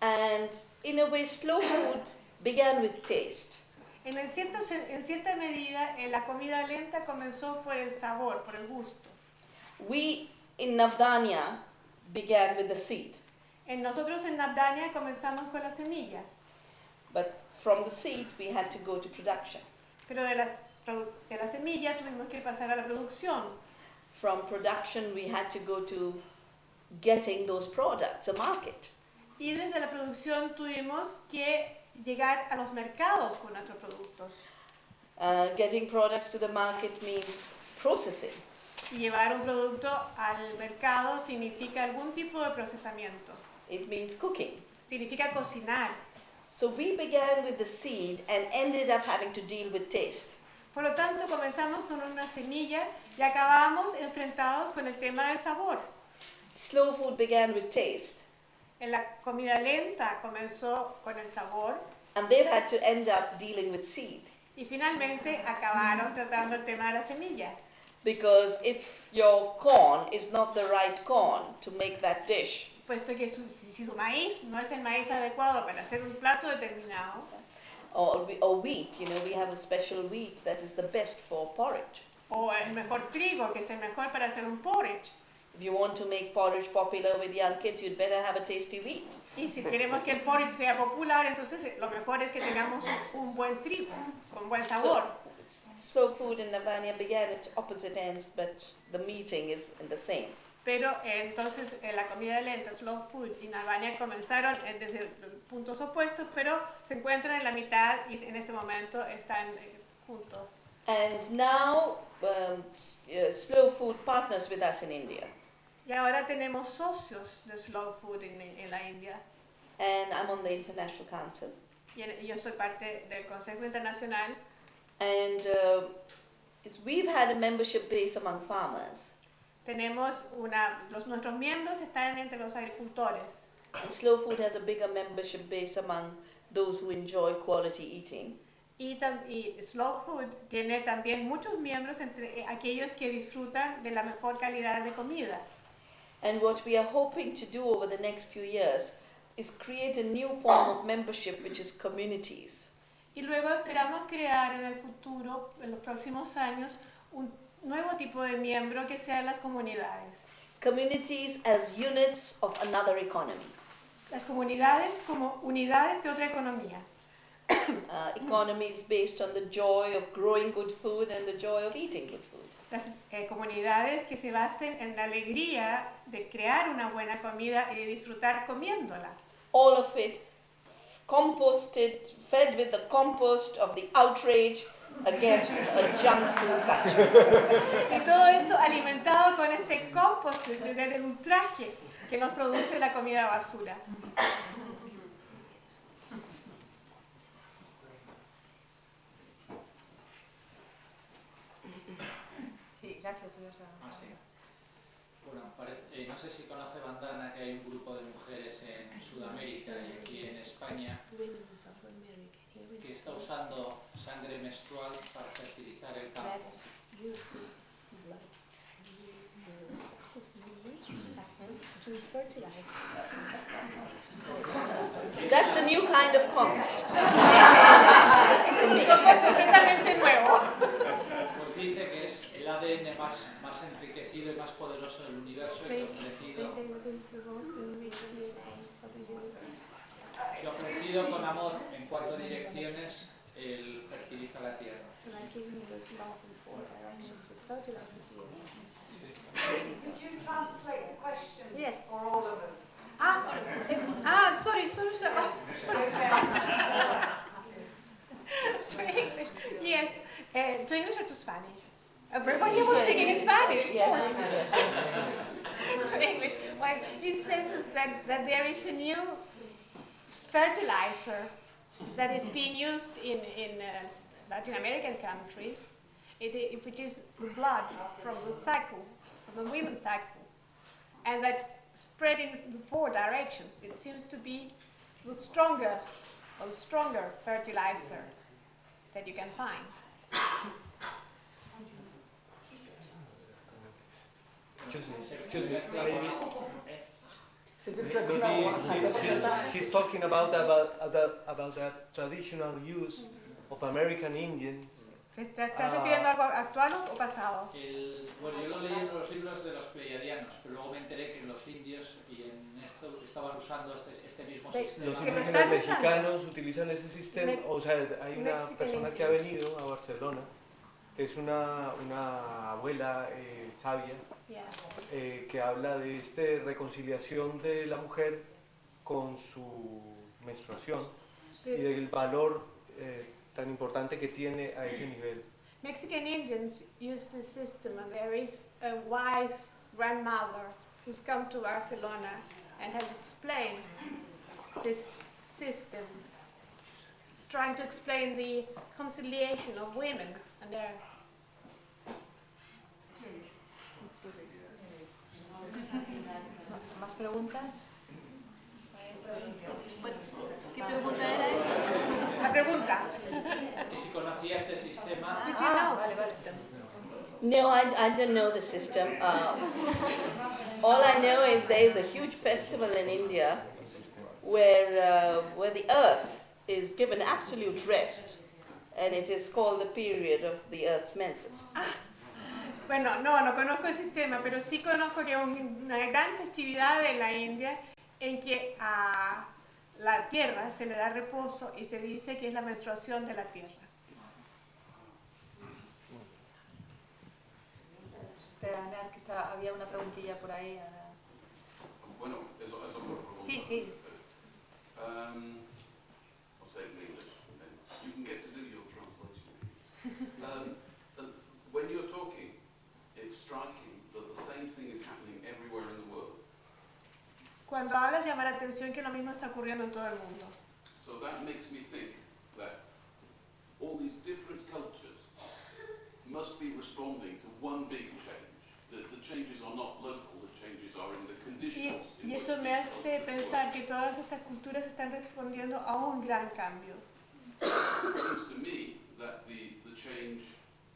S1: And in a way, slow food began with taste.
S6: En cierta medida, la comida lenta comenzó por el sabor, por el gusto.
S1: We in Navdanya began with the seed,
S6: Nosotros en Navdanya comenzamos con las semillas,
S1: but from the seed we had to go to production.
S6: pero de la semilla tuvimos que pasar a la producción.
S1: From production we had to go to getting those products, a market.
S6: Y desde la producción tuvimos que llegar a los mercados con nuestros productos.
S1: Getting products to the market means processing.
S6: Y llevar un producto al mercado significa algún tipo de procesamiento.
S1: It means cooking.
S6: Significa cocinar.
S1: So we began with the seed and ended up having to deal with taste.
S6: Por lo tanto, comenzamos con una semilla y acabamos enfrentados con el tema del sabor.
S1: Slow food began with taste.
S6: En la comida lenta comenzó con el sabor
S1: and they've had to end up dealing with seed.
S6: y finalmente acabaron tratando el tema de las semillas.
S1: Because if your corn is not the right corn to make that dish,
S6: Puesto que si su maíz no es el maíz adecuado para hacer un plato determinado,
S1: or wheat, we have a special wheat that is the best for porridge.
S6: o el mejor trigo, que es el mejor para hacer un porridge.
S1: If you want to make porridge popular with young kids, you'd better have a tasty wheat.
S6: Y si queremos que el porridge sea popular, entonces lo mejor es que tengamos un buen trigo, con buen sabor.
S1: Slow food in Navania began at opposite ends, but the meeting is in the same.
S6: Pero entonces la comida lenta, slow food y Albania comenzaron desde puntos opuestos, pero se encuentran en la mitad y en este momento están juntos.
S1: And now slow food partners with us in India.
S6: Y ahora tenemos socios de slow food en la India.
S1: And I'm on the International Council.
S6: Y yo soy parte del Consejo Internacional.
S1: And we've had a membership base among farmers.
S6: Tenemos nuestros miembros están entre los agricultores.
S1: And slow food has a bigger membership base among those who enjoy quality eating.
S6: Y slow food tiene también muchos miembros entre aquellos que disfrutan de la mejor calidad de comida.
S1: And what we are hoping to do over the next few years is create a new form of membership, which is communities.
S6: Y luego esperamos crear en el futuro, en los próximos años, un nuevo tipo de miembro que sean las comunidades.
S1: Communities as units of another economy.
S6: Las comunidades como unidades de otra economía.
S1: Economies based on the joy of growing good food and the joy of eating good food.
S6: Las comunidades que se basen en la alegría de crear una buena comida y de disfrutar comiéndola.
S1: All of it composted, fed with the compost of the outrage against a junk food culture.
S6: Y todo esto alimentado con este compost del ultraje que nos produce la comida basura.
S4: Sí, gracias.
S8: Bueno, no sé si conoce Vandana que hay un grupo de mujeres en Sudamérica y aquí en España que está usando sangre menstrual para fertilizar el campo.
S1: That's a new kind of compost.
S6: Este es un compost completamente nuevo.
S8: Pues dice que es el ADN más enriquecido y más poderoso del universo y ofrecido con amor en 4 direcciones, él fertiliza la tierra.
S9: Could you translate the question
S6: Yes.
S9: for all of us?
S6: Sorry. To English. Yes. To English or to Spanish? Everybody was speaking in Spanish.
S1: Yes.
S6: To English. Well, it says that there is a new fertilizer that is being used in Latin American countries, which is the blood from the cycle, from the women's cycle, and that spread in the 4 directions. It seems to be the strongest or the stronger fertilizer that you can find.
S10: Excuse me. He's talking about the traditional use of American Indians.
S6: ¿Te estás refiriendo a algo actual o pasado?
S8: Bueno, yo lo leí en los libros de los pleiadianos, pero luego me enteré que en los indios y en esto estaban usando este mismo sistema.
S10: Los indígenas mexicanos utilizan ese sistema, o sea, hay una persona que ha venido a Barcelona, que es una abuela sabia, que habla de esta reconciliación de la mujer con su menstruación y del valor tan importante que tiene a ese nivel.
S6: Mexican Indians use this system, and there is a wise grandmother who's come to Barcelona and has explained this system, trying to explain the conciliation of women and their...
S4: ¿Más preguntas? ¿Qué pregunta era esa?
S6: La pregunta.
S8: Que si conocía este sistema.
S4: Vale, vale.
S1: No, I don't know the system. All I know is there is a huge festival in India where the earth is given absolute rest, and it is called the period of the earth's menses.
S6: Bueno, no conozco el sistema, pero sí conozco que es una gran festividad en la India en que a la tierra se le da reposo y se dice que es la menstruación de la tierra.
S4: Espera, Ana, que había una preguntilla por ahí. Ana.
S11: Bueno, eso es una pregunta.
S4: Sí, sí.
S11: I'll say it in English, and then you can get to do your translation. When you're talking, it's striking that the same thing is happening everywhere in the world.
S6: Cuando hablas llama la atención que lo mismo está ocurriendo en todo el mundo.
S11: So that makes me think that all these different cultures must be responding to one big change. The changes are not local, the changes are in the conditions.
S6: Y esto me hace pensar que todas estas culturas están respondiendo a un gran cambio.
S11: It seems to me that the change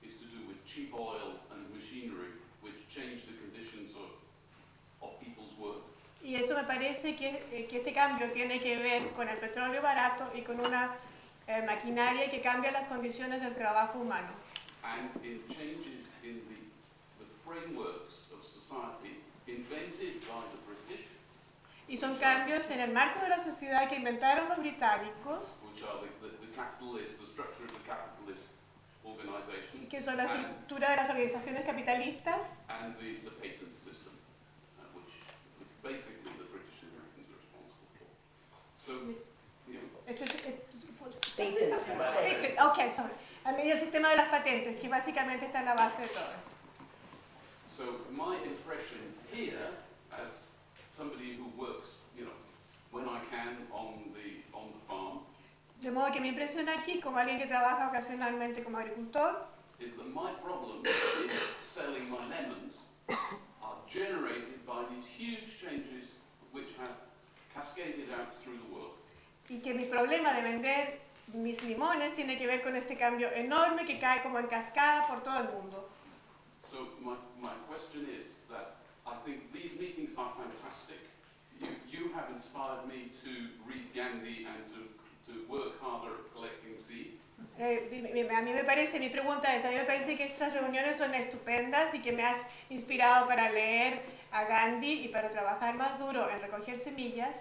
S11: is to do with cheap oil and machinery, which change the conditions of people's work.
S6: Y eso me parece que este cambio tiene que ver con el petróleo barato y con una maquinaria que cambia las condiciones del trabajo humano.
S11: And in changes in the frameworks of society invented by the British,
S6: Y son cambios en el marco de la sociedad que inventaron los británicos,
S11: which are the capitalist, the structure of the capitalist organization,
S6: que son la estructura de las organizaciones capitalistas,
S11: and the patent system, which basically the British Americans are responsible for. So, you know,
S6: okay, sorry. Y el sistema de las patentes, que básicamente está en la base de todo esto.
S11: So my impression here, as somebody who works, you know, when I can on the farm,
S6: De modo que me impresiona aquí, como alguien que trabaja ocasionalmente como agricultor,
S11: is that my problems in selling my lemons are generated by these huge changes which have cascaded out through the world.
S6: y que mi problema de vender mis limones tiene que ver con este cambio enorme que cae como en cascada por todo el mundo.
S11: So my question is that I think these meetings are fantastic. You have inspired me to read Gandhi and to work harder at collecting seeds.
S6: A mí me parece, mi pregunta es, a mí me parece que estas reuniones son estupendas y que me has inspirado para leer a Gandhi y para trabajar más duro en recoger semillas.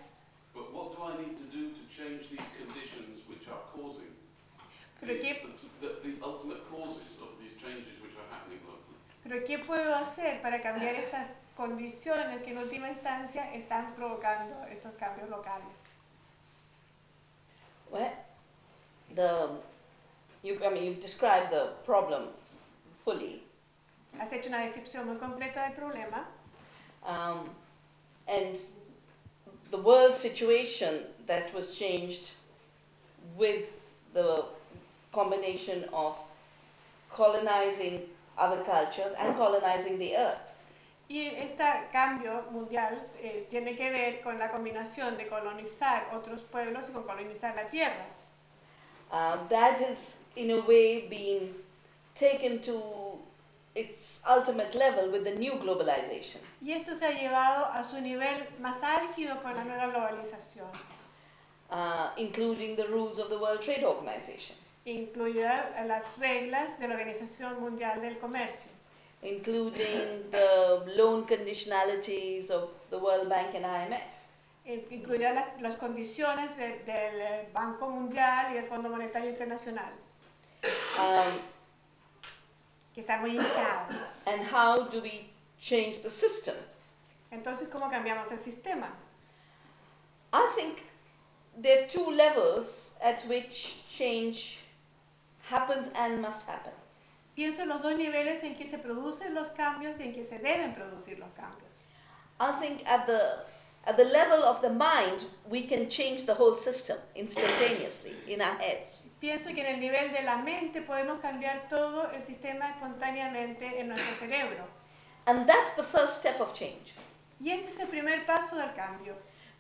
S11: But what do I need to do to change these conditions which are causing the ultimate causes of these changes which are happening locally?
S6: Pero ¿qué puedo hacer para cambiar estas condiciones que en última instancia están provocando estos cambios locales?
S1: Well, you've described the problem fully.
S6: Has hecho una descripción muy completa del problema.
S1: And the world situation that was changed with the combination of colonizing other cultures and colonizing the earth.
S6: Y este cambio mundial tiene que ver con la combinación de colonizar otros pueblos y con colonizar la tierra.
S1: That has, in a way, been taken to its ultimate level with the new globalization.
S6: Y esto se ha llevado a su nivel más álgido con la nueva globalización,
S1: Including the rules of the World Trade Organization,
S6: incluidas las reglas de la Organización Mundial del Comercio,
S1: including the loan conditionalities of the World Bank and IMF.
S6: Incluidas las condiciones del Banco Mundial y del Fondo Monetario Internacional, que están muy hinchados.
S1: And how do we change the system?
S6: Entonces, ¿cómo cambiamos el sistema?
S1: I think there are two levels at which change happens and must happen.
S6: Pienso en los dos niveles en que se producen los cambios y en que se deben producir los cambios.
S1: I think at the level of the mind, we can change the whole system instantaneously in our heads.
S6: Pienso que en el nivel de la mente podemos cambiar todo el sistema espontáneamente en nuestro cerebro.
S1: And that's the first step of change.
S6: Y este es el primer paso del cambio.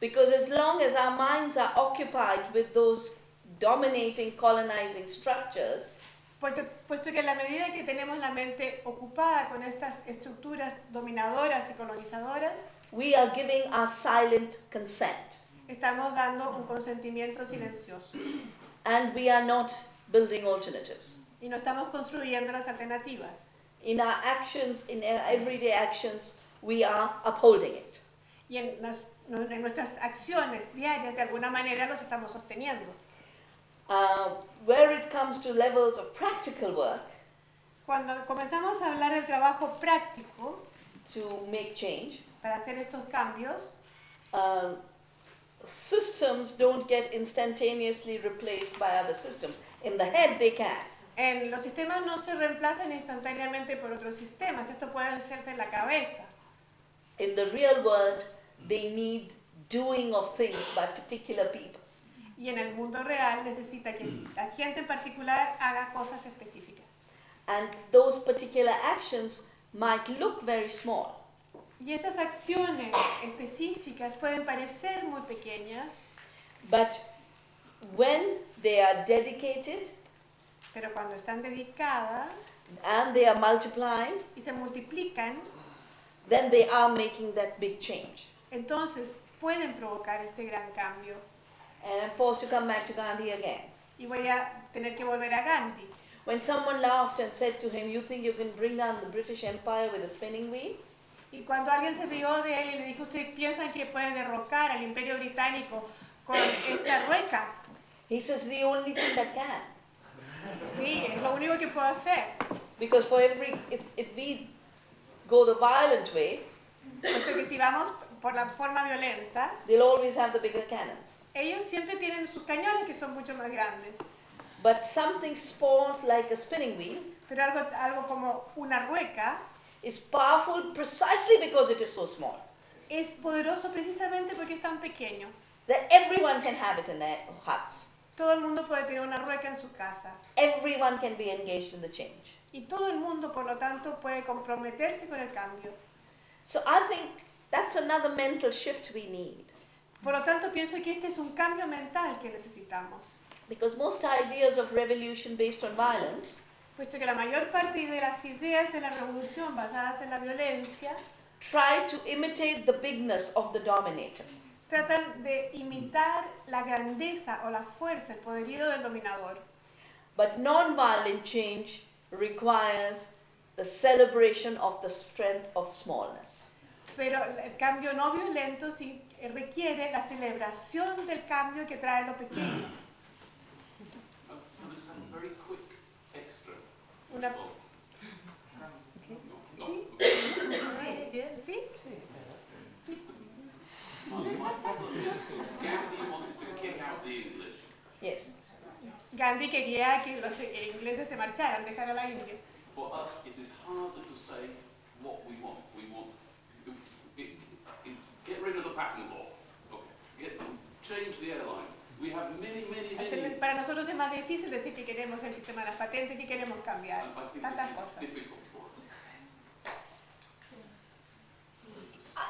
S1: Because as long as our minds are occupied with those dominating, colonizing structures,
S6: puesto que a la medida que tenemos la mente ocupada con estas estructuras dominadoras y colonizadoras,
S1: we are giving our silent consent.
S6: Estamos dando un consentimiento silencioso.
S1: And we are not building alternatives.
S6: Y no estamos construyendo las alternativas.
S1: In our actions, in our everyday actions, we are upholding it.
S6: Y en nuestras acciones diarias, de alguna manera, los estamos sosteniendo.
S1: Where it comes to levels of practical work,
S6: cuando comenzamos a hablar del trabajo práctico,
S1: to make change,
S6: para hacer estos cambios,
S1: systems don't get instantaneously replaced by other systems. In the head they can.
S6: Los sistemas no se reemplazan instantáneamente por otros sistemas. Esto puede hacerse en la cabeza.
S1: In the real world, they need doing of things by particular people.
S6: Y en el mundo real necesita que la gente en particular haga cosas específicas.
S1: And those particular actions might look very small.
S6: Y estas acciones específicas pueden parecer muy pequeñas,
S1: but when they are dedicated,
S6: pero cuando están dedicadas,
S1: and they are multiplying,
S6: y se multiplican,
S1: then they are making that big change.
S6: Entonces pueden provocar este gran cambio.
S1: And I'm forced to come back to Gandhi again.
S6: Y voy a tener que volver a Gandhi.
S1: When someone laughed and said to him, "You think you can bring down the British Empire with a spinning wheel?"
S6: Y cuando alguien se rió de él y le dijo, ¿ustedes piensan que puede derrocar al Imperio Británico con esta rueca?
S1: He says, "The only thing that can."
S6: Sí, es lo único que puedo hacer.
S1: Because for if we go the violent way,
S6: puesto que si vamos por la forma violenta,
S1: they'll always have the bigger cannons.
S6: Ellos siempre tienen sus cañones que son mucho más grandes.
S1: But something small like a spinning wheel,
S6: pero algo como una rueca,
S1: is powerful precisely because it is so small.
S6: Es poderoso precisamente porque es tan pequeño.
S1: That everyone can have it in their huts.
S6: Todo el mundo puede tener una rueca en su casa.
S1: Everyone can be engaged in the change.
S6: Y todo el mundo, por lo tanto, puede comprometerse con el cambio.
S1: So I think that's another mental shift we need.
S6: Por lo tanto, pienso que este es un cambio mental que necesitamos.
S1: Because most ideas of revolution based on violence,
S6: puesto que la mayor parte de las ideas de la revolución basadas en la violencia,
S1: try to imitate the bigness of the dominator.
S6: Tratan de imitar la grandeza o la fuerza, el poderío del dominador.
S1: But non-violent change requires the celebration of the strength of smallness.
S6: Pero el cambio no violento sí requiere la celebración del cambio que trae lo pequeño.
S11: Very quick extra.
S6: Una...
S11: ¿Sí? Sí. My problem is Gandhi wanted to kick out the English.
S1: Yes.
S6: Gandhi quería que los ingleses se marcharan, dejar a la India.
S11: For us, it is harder to say what we want. We want get rid of the patent law. Okay. Change the airlines. We have many.
S6: Para nosotros es más difícil decir que queremos el sistema de las patentes, que queremos cambiar. Tantas cosas.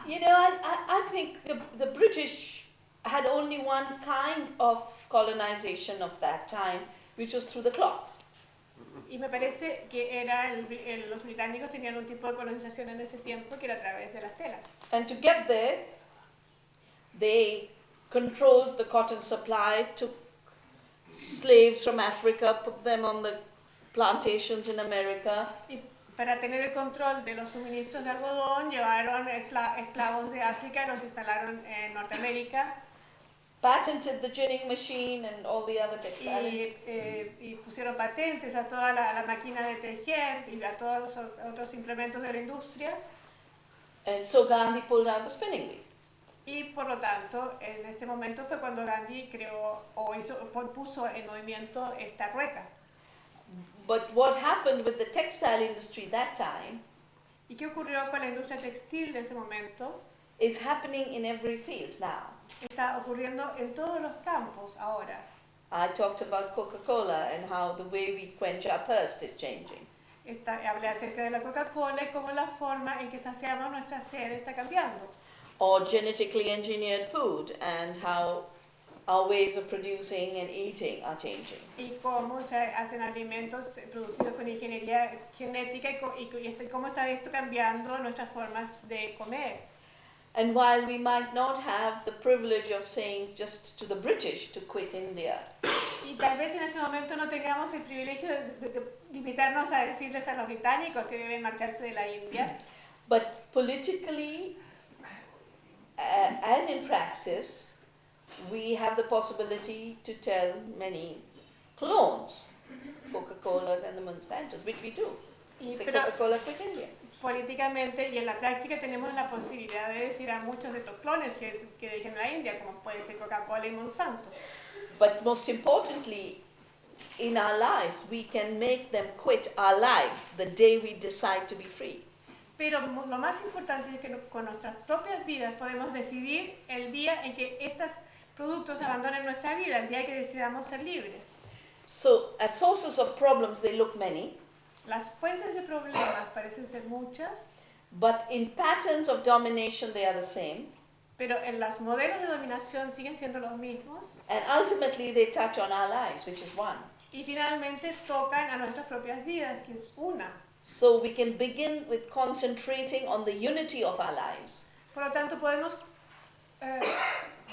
S1: You know, I think the British had only one kind of colonization of that time, which was through the cloth.
S6: Y me parece que era los británicos tenían un tipo de colonización en ese tiempo que era a través de las telas.
S1: And to get there, they controlled the cotton supply, took slaves from Africa, put them on the plantations in America.
S6: Y para tener el control de los suministros de algodón, llevaron esclavos de África y los instalaron en Norteamérica.
S1: Patented the ginning machine and all the other textiles.
S6: Y pusieron patentes a toda la máquina de tejer y a todos los otros implementos de la industria.
S1: And so Gandhi pulled out the spinning wheel.
S6: Y por lo tanto, en este momento fue cuando Gandhi creó o puso en movimiento esta rueca.
S1: But what happened with the textile industry that time?
S6: ¿Y qué ocurrió con la industria textil de ese momento?
S1: Is happening in every field now.
S6: Está ocurriendo en todos los campos ahora.
S1: I talked about Coca-Cola and how the way we quench our thirst is changing.
S6: Hablé acerca de la Coca-Cola y cómo la forma en que saciamos nuestra sed está cambiando.
S1: or genetically engineered food, and how our ways of producing and eating are changing.
S6: Y cómo se hacen alimentos producidos con ingeniería genética y cómo está esto cambiando nuestras formas de comer.
S1: And while we might not have the privilege of saying just to the British to quit India,
S6: Y tal vez en este momento no tengamos el privilegio de limitarnos a decirles a los británicos que deben marcharse de la India,
S1: but politically and in practice, we have the possibility to tell many clones, Coca-Colas and the Monsantos, which we do. Say Coca-Cola quit India.
S6: Políticamente y en la práctica tenemos la posibilidad de decir a muchos de estos clones que dejen la India, como puede ser Coca-Cola y Monsanto.
S1: But most importantly, in our lives, we can make them quit our lives the day we decide to be free.
S6: Pero lo más importante es que con nuestras propias vidas podemos decidir el día en que estos productos abandonen nuestra vida, el día que decidamos ser libres.
S1: So, as sources of problems, they look many.
S6: Las fuentes de problemas parecen ser muchas,
S1: but in patterns of domination, they are the same.
S6: Pero en los modelos de dominación siguen siendo los mismos.
S1: And ultimately, they touch on our lives, which is one.
S6: Y finalmente tocan a nuestras propias vidas, que es una.
S1: So we can begin with concentrating on the unity of our lives.
S6: Por lo tanto, podemos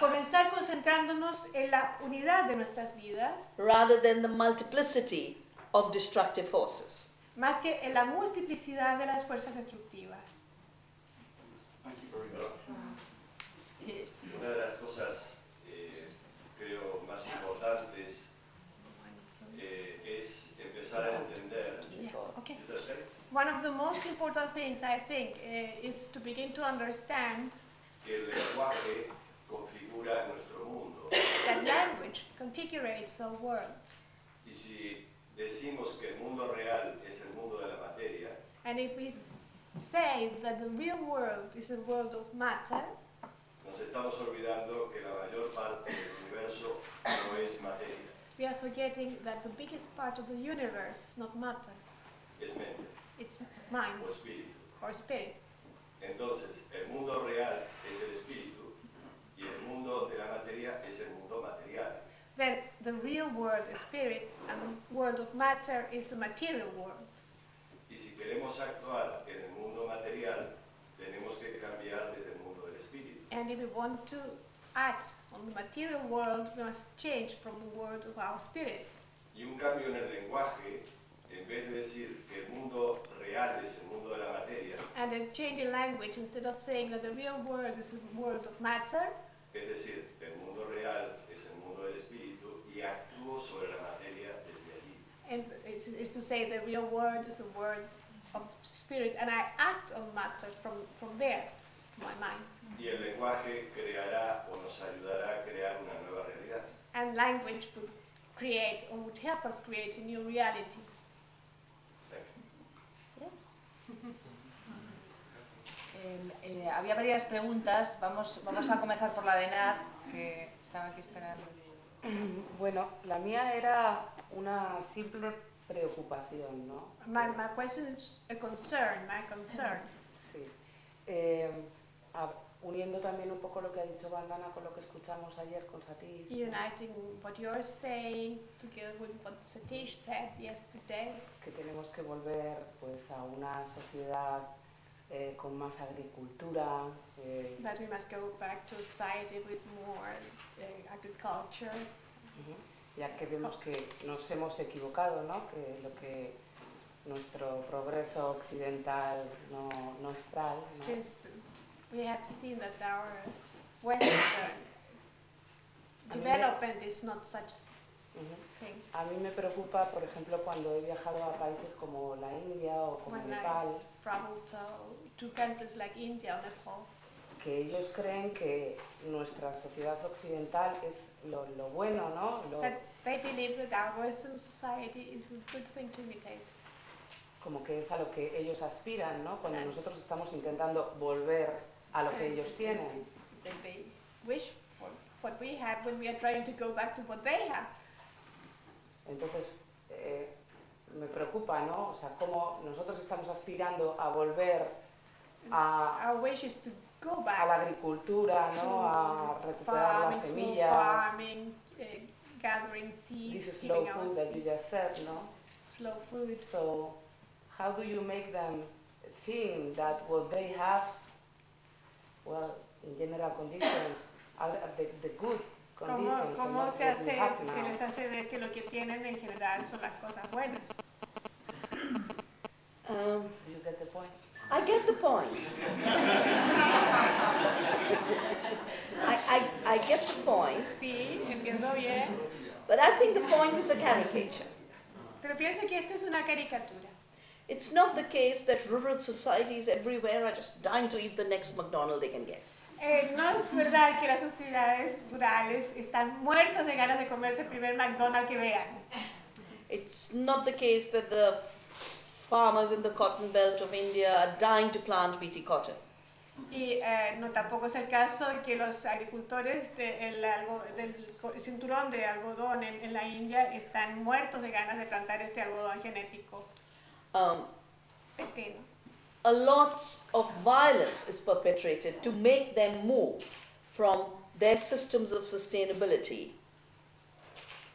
S6: comenzar concentrándonos en la unidad de nuestras vidas,
S1: rather than the multiplicity of destructive forces.
S6: Más que en la multiplicidad de las fuerzas destructivas.
S12: Thank you very much. Una de las cosas, creo, más importantes es empezar a entender.
S6: Okay. One of the most important things, I think, is to begin to understand
S12: que el lenguaje configura nuestro mundo.
S6: That language configurates our world.
S12: Y si decimos que el mundo real es el mundo de la materia,
S6: and if we say that the real world is a world of matter,
S12: nos estamos olvidando que la mayor parte del universo no es materia.
S6: We are forgetting that the biggest part of the universe is not matter.
S12: Es mente.
S6: It's mind.
S12: O espíritu.
S6: Or spirit.
S12: Entonces, el mundo real es el espíritu y el mundo de la materia es el mundo material.
S6: Then the real world is spirit and the world of matter is the material world.
S12: Y si queremos actuar en el mundo material, tenemos que cambiar desde el mundo del espíritu.
S6: And if we want to act on the material world, we must change from the world of our spirit.
S12: Y un cambio en el lenguaje, en vez de decir que el mundo real es el mundo de la materia,
S6: and a change in language, instead of saying that the real world is a world of matter,
S12: es decir, el mundo real es el mundo del espíritu y actúo sobre la materia desde allí.
S6: and it's to say the real world is a world of spirit, and I act on matter from there, my mind.
S12: Y el lenguaje creará o nos ayudará a crear una nueva realidad.
S6: And language would create or would help us create a new reality.
S4: Había varias preguntas, vamos a comenzar por la de Nar, que estaba aquí esperando.
S13: Bueno, la mía era una simple preocupación, ¿no?
S6: My question is a concern, my concern.
S13: Sí. Uniendo también un poco lo que ha dicho Vandana con lo que escuchamos ayer con Satish.
S6: Uniting what you're saying together with what Satish said yesterday.
S13: Que tenemos que volver pues a una sociedad con más agricultura.
S6: That we must go back to a society with more agriculture.
S13: Ya que vemos que nos hemos equivocado, ¿no? Que lo que nuestro progreso occidental no es tal, ¿no?
S6: Since we have seen that our Western development is not such thing.
S13: A mí me preocupa, por ejemplo, cuando he viajado a países como la India o como Nepal.
S6: I traveled to countries like India or Nepal.
S13: Que ellos creen que nuestra sociedad occidental es lo bueno, ¿no?
S6: That they believe that our Western society is a good thing to imitate.
S13: Como que es a lo que ellos aspiran, ¿no? Cuando nosotros estamos intentando volver a lo que ellos tienen.
S6: They wish for what we have when we are trying to go back to what they have.
S13: Entonces, me preocupa, ¿no? O sea, cómo nosotros estamos aspirando a volver a...
S6: Our wish is to go
S13: a
S6: back
S13: la agricultura, ¿no? A recuperar
S6: farming,
S13: las
S6: small
S13: semillas,
S6: farming, gathering seeds,
S13: this slow
S6: keeping our
S13: food that you
S6: seeds,
S13: just said, no?
S6: slow food.
S13: So how do you make them seeing that what they have, well, in general conditions, are the good conditions and
S6: ¿Cómo
S13: not
S6: se
S13: what we have
S6: se les
S13: now?
S6: hace ver que lo que tienen en general son las cosas buenas?
S13: Do you get the point?
S1: I get the point. I get the point.
S6: Sí, entiendo bien.
S1: But I think the point is a caricature.
S6: Pero pienso que esto es una caricatura.
S1: It's not the case that rural societies everywhere are just dying to eat the next McDonald's they can get.
S6: No es verdad que las sociedades rurales están muertos de ganas de comerse el primer McDonald's que vean.
S1: It's not the case that the farmers in the cotton belt of India are dying to plant BT cotton.
S6: Y no tampoco es el caso de que los agricultores del cinturón de algodón en la India están muertos de ganas de plantar este algodón genético.
S1: A lot of violence is perpetrated to make them move from their systems of sustainability,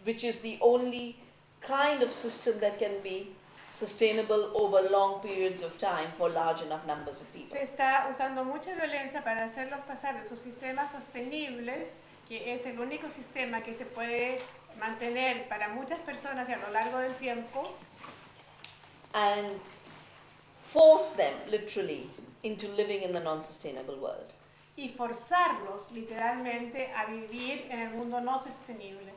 S1: which is the only kind of system that can be sustainable over long periods of time for large enough numbers of people.
S6: Se está usando mucha violencia para hacerlos pasar de sus sistemas sostenibles, que es el único sistema que se puede mantener para muchas personas y a lo largo del tiempo,
S1: and force them literally into living in the non-sustainable world.
S6: y forzarlos literalmente a vivir en el mundo no sostenible.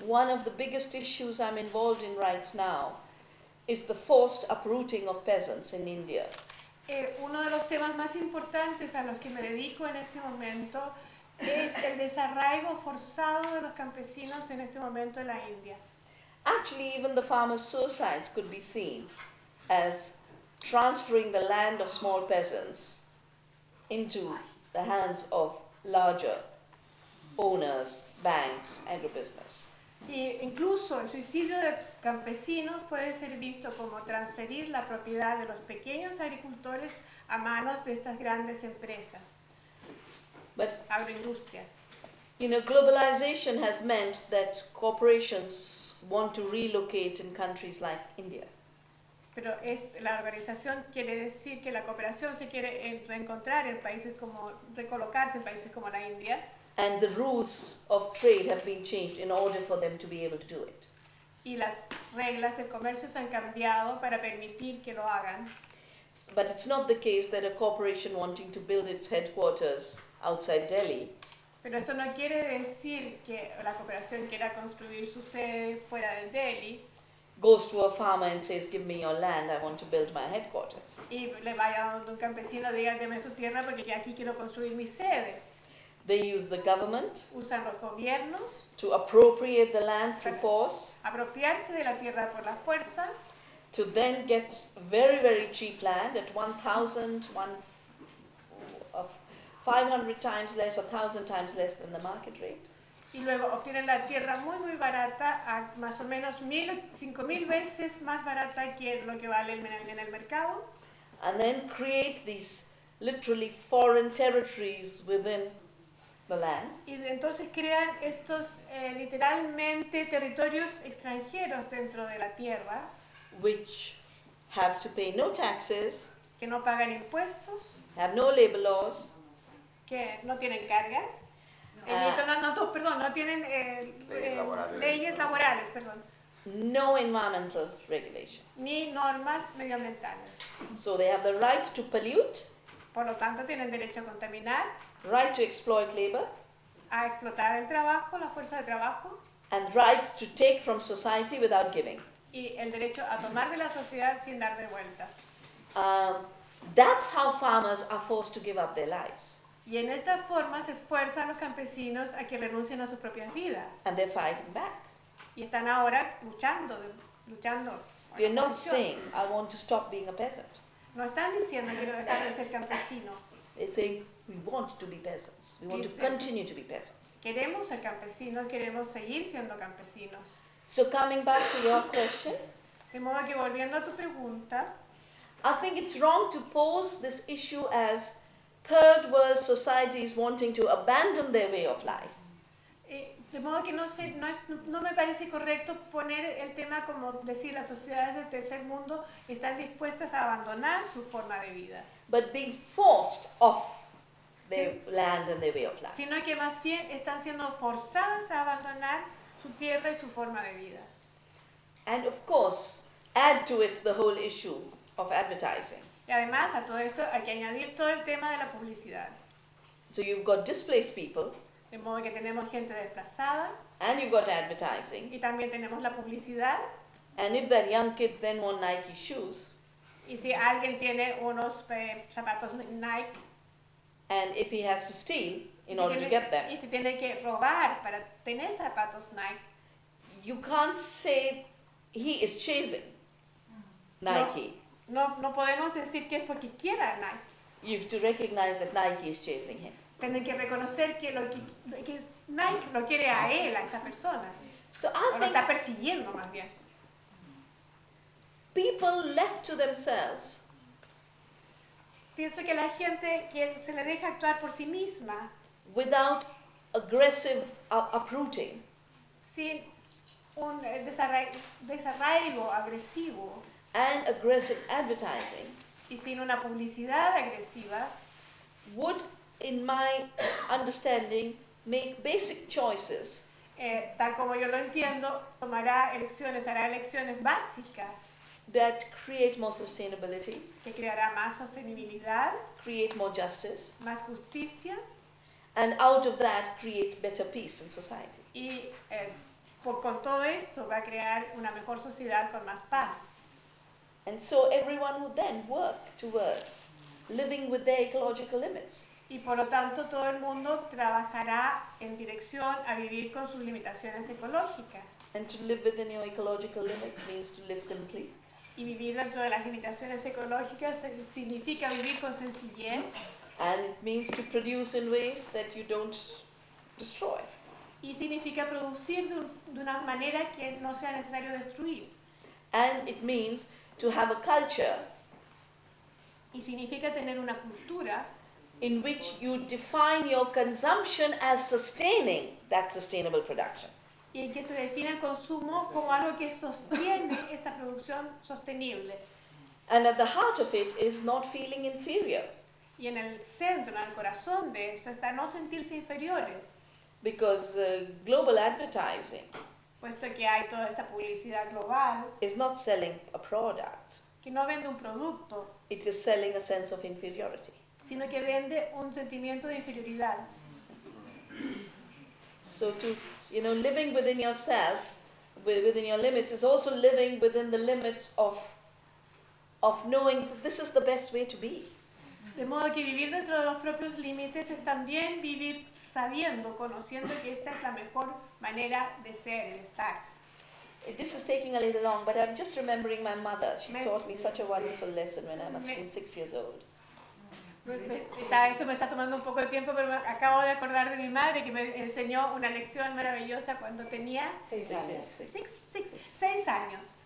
S1: One of the biggest issues I'm involved in right now is the forced uprooting of peasants in India.
S6: Uno de los temas más importantes a los que me dedico en este momento es el desarraigo forzado de los campesinos en este momento en la India.
S1: Actually, even the farmers' suicides could be seen as transferring the land of small peasants into the hands of larger owners, banks, agribusiness.
S6: Y incluso el suicidio de campesinos puede ser visto como transferir la propiedad de los pequeños agricultores a manos de estas grandes empresas, agroindustrias.
S1: Globalization has meant that corporations want to relocate in countries like India.
S6: Pero la organización quiere decir que la cooperación se quiere reencontrar en países como, recolocarse en países como la India.
S1: And the rules of trade have been changed in order for them to be able to do it.
S6: Y las reglas del comercio se han cambiado para permitir que lo hagan.
S1: But it's not the case that a corporation wanting to build its headquarters outside Delhi
S6: Pero esto no quiere decir que la cooperación quiera construir su sede fuera de Delhi
S1: goes to a farmer and says, give me your land, I want to build my headquarters.
S6: y le vaya a un campesino y diga, deme su tierra porque aquí quiero construir mi sede.
S1: They use the government
S6: Usan los gobiernos
S1: to appropriate the land through force,
S6: apropiarse de la tierra por la fuerza,
S1: to then get very, very cheap land at 1,000, 500 times less or 1,000 times less than the market rate.
S6: y luego obtienen la tierra muy barata, a más o menos 5.000 veces más barata que lo que vale en el mercado.
S1: And then create these literally foreign territories within the land.
S6: Y entonces crean estos literalmente territorios extranjeros dentro de la tierra,
S1: Which have to pay no taxes,
S6: que no pagan impuestos,
S1: have no labor laws,
S6: que no tienen cargas, no tienen leyes laborales,
S1: no environmental regulation.
S6: ni normas medioambientales.
S1: So they have the right to pollute,
S6: Por lo tanto, tienen derecho a contaminar,
S1: right to exploit labor,
S6: a explotar el trabajo, la fuerza de trabajo,
S1: and right to take from society without giving.
S6: y el derecho a tomar de la sociedad sin dar de vuelta.
S1: That's how farmers are forced to give up their lives.
S6: Y en esta forma se fuerza a los campesinos a que renuncien a sus propias vidas.
S1: And they're fighting back.
S6: Y están ahora luchando.
S1: They're not saying, I want to stop being a peasant.
S6: No están diciendo quiero dejar de ser campesino.
S1: They're saying, we want to be peasants. We want to continue to be peasants.
S6: Queremos ser campesinos, queremos seguir siendo campesinos.
S1: So coming back to your question,
S6: De modo que volviendo a tu pregunta,
S1: I think it's wrong to pose this issue as third world societies wanting to abandon their way of life.
S6: De modo que no me parece correcto poner el tema como decir las sociedades del tercer mundo están dispuestas a abandonar su forma de vida.
S1: But being forced off their land and their way of life.
S6: Sino que más bien están siendo forzadas a abandonar su tierra y su forma de vida.
S1: And of course, add to it the whole issue of advertising.
S6: Y además a todo esto hay que añadir todo el tema de la publicidad.
S1: So you've got displaced people.
S6: De modo que tenemos gente desplazada.
S1: And you've got advertising.
S6: Y también tenemos la publicidad.
S1: And if that young kids then want Nike shoes.
S6: Y si alguien tiene unos zapatos Nike.
S1: And if he has to steal in order to get them.
S6: Y si tiene que robar para tener zapatos Nike.
S1: You can't say he is chasing Nike.
S6: No podemos decir que es porque quiera Nike.
S1: You have to recognize that Nike is chasing him.
S6: Tienen que reconocer que Nike lo quiere a él, a esa persona.
S1: So
S6: o lo está persiguiendo más bien.
S1: People left to themselves.
S6: Pienso que la gente que se le deja actuar por sí misma.
S1: Without aggressive uprooting.
S6: Sin un desarraigo agresivo.
S1: And aggressive advertising.
S6: Y sin una publicidad agresiva.
S1: Would, in my understanding, make basic choices.
S6: Tal como yo lo entiendo, hará elecciones básicas.
S1: That create more sustainability.
S6: Que creará más sostenibilidad.
S1: Create more justice.
S6: Más justicia.
S1: And out of that create better peace in society.
S6: Y con todo esto va a crear una mejor sociedad con más paz.
S1: And so everyone would then work towards living with their ecological limits.
S6: Y por lo tanto todo el mundo trabajará en dirección a vivir con sus limitaciones ecológicas.
S1: And to live within your ecological limits means to live simply.
S6: Y vivir dentro de las limitaciones ecológicas significa vivir con sencillez.
S1: And it means to produce in ways that you don't destroy.
S6: Y significa producir de una manera que no sea necesario destruir.
S1: And it means to have a culture.
S6: Y significa tener una cultura
S1: in which you define your consumption as sustaining that sustainable production.
S6: Y en que se define el consumo como algo que sostiene esta producción sostenible.
S1: And at the heart of it is not feeling inferior.
S6: Y en el centro, en el corazón de eso está no sentirse inferiores.
S1: Because global advertising,
S6: puesto que hay toda esta publicidad global,
S1: is not selling a product.
S6: Que no vende un producto.
S1: It is selling a sense of inferiority.
S6: Sino que vende un sentimiento de inferioridad.
S1: So living within yourself, within your limits, is also living within the limits of knowing that this is the best way to be.
S6: De modo que vivir dentro de los propios límites es también vivir sabiendo, conociendo que esta es la mejor manera de ser, de estar.
S1: This is taking a little long, but I'm just remembering my mother. She taught me such a wonderful lesson when I must have been 6 years old.
S6: Esto me está tomando un poco de tiempo, pero acabo de acordar de mi madre que me enseñó una lección maravillosa cuando tenía 6 años. 6 años.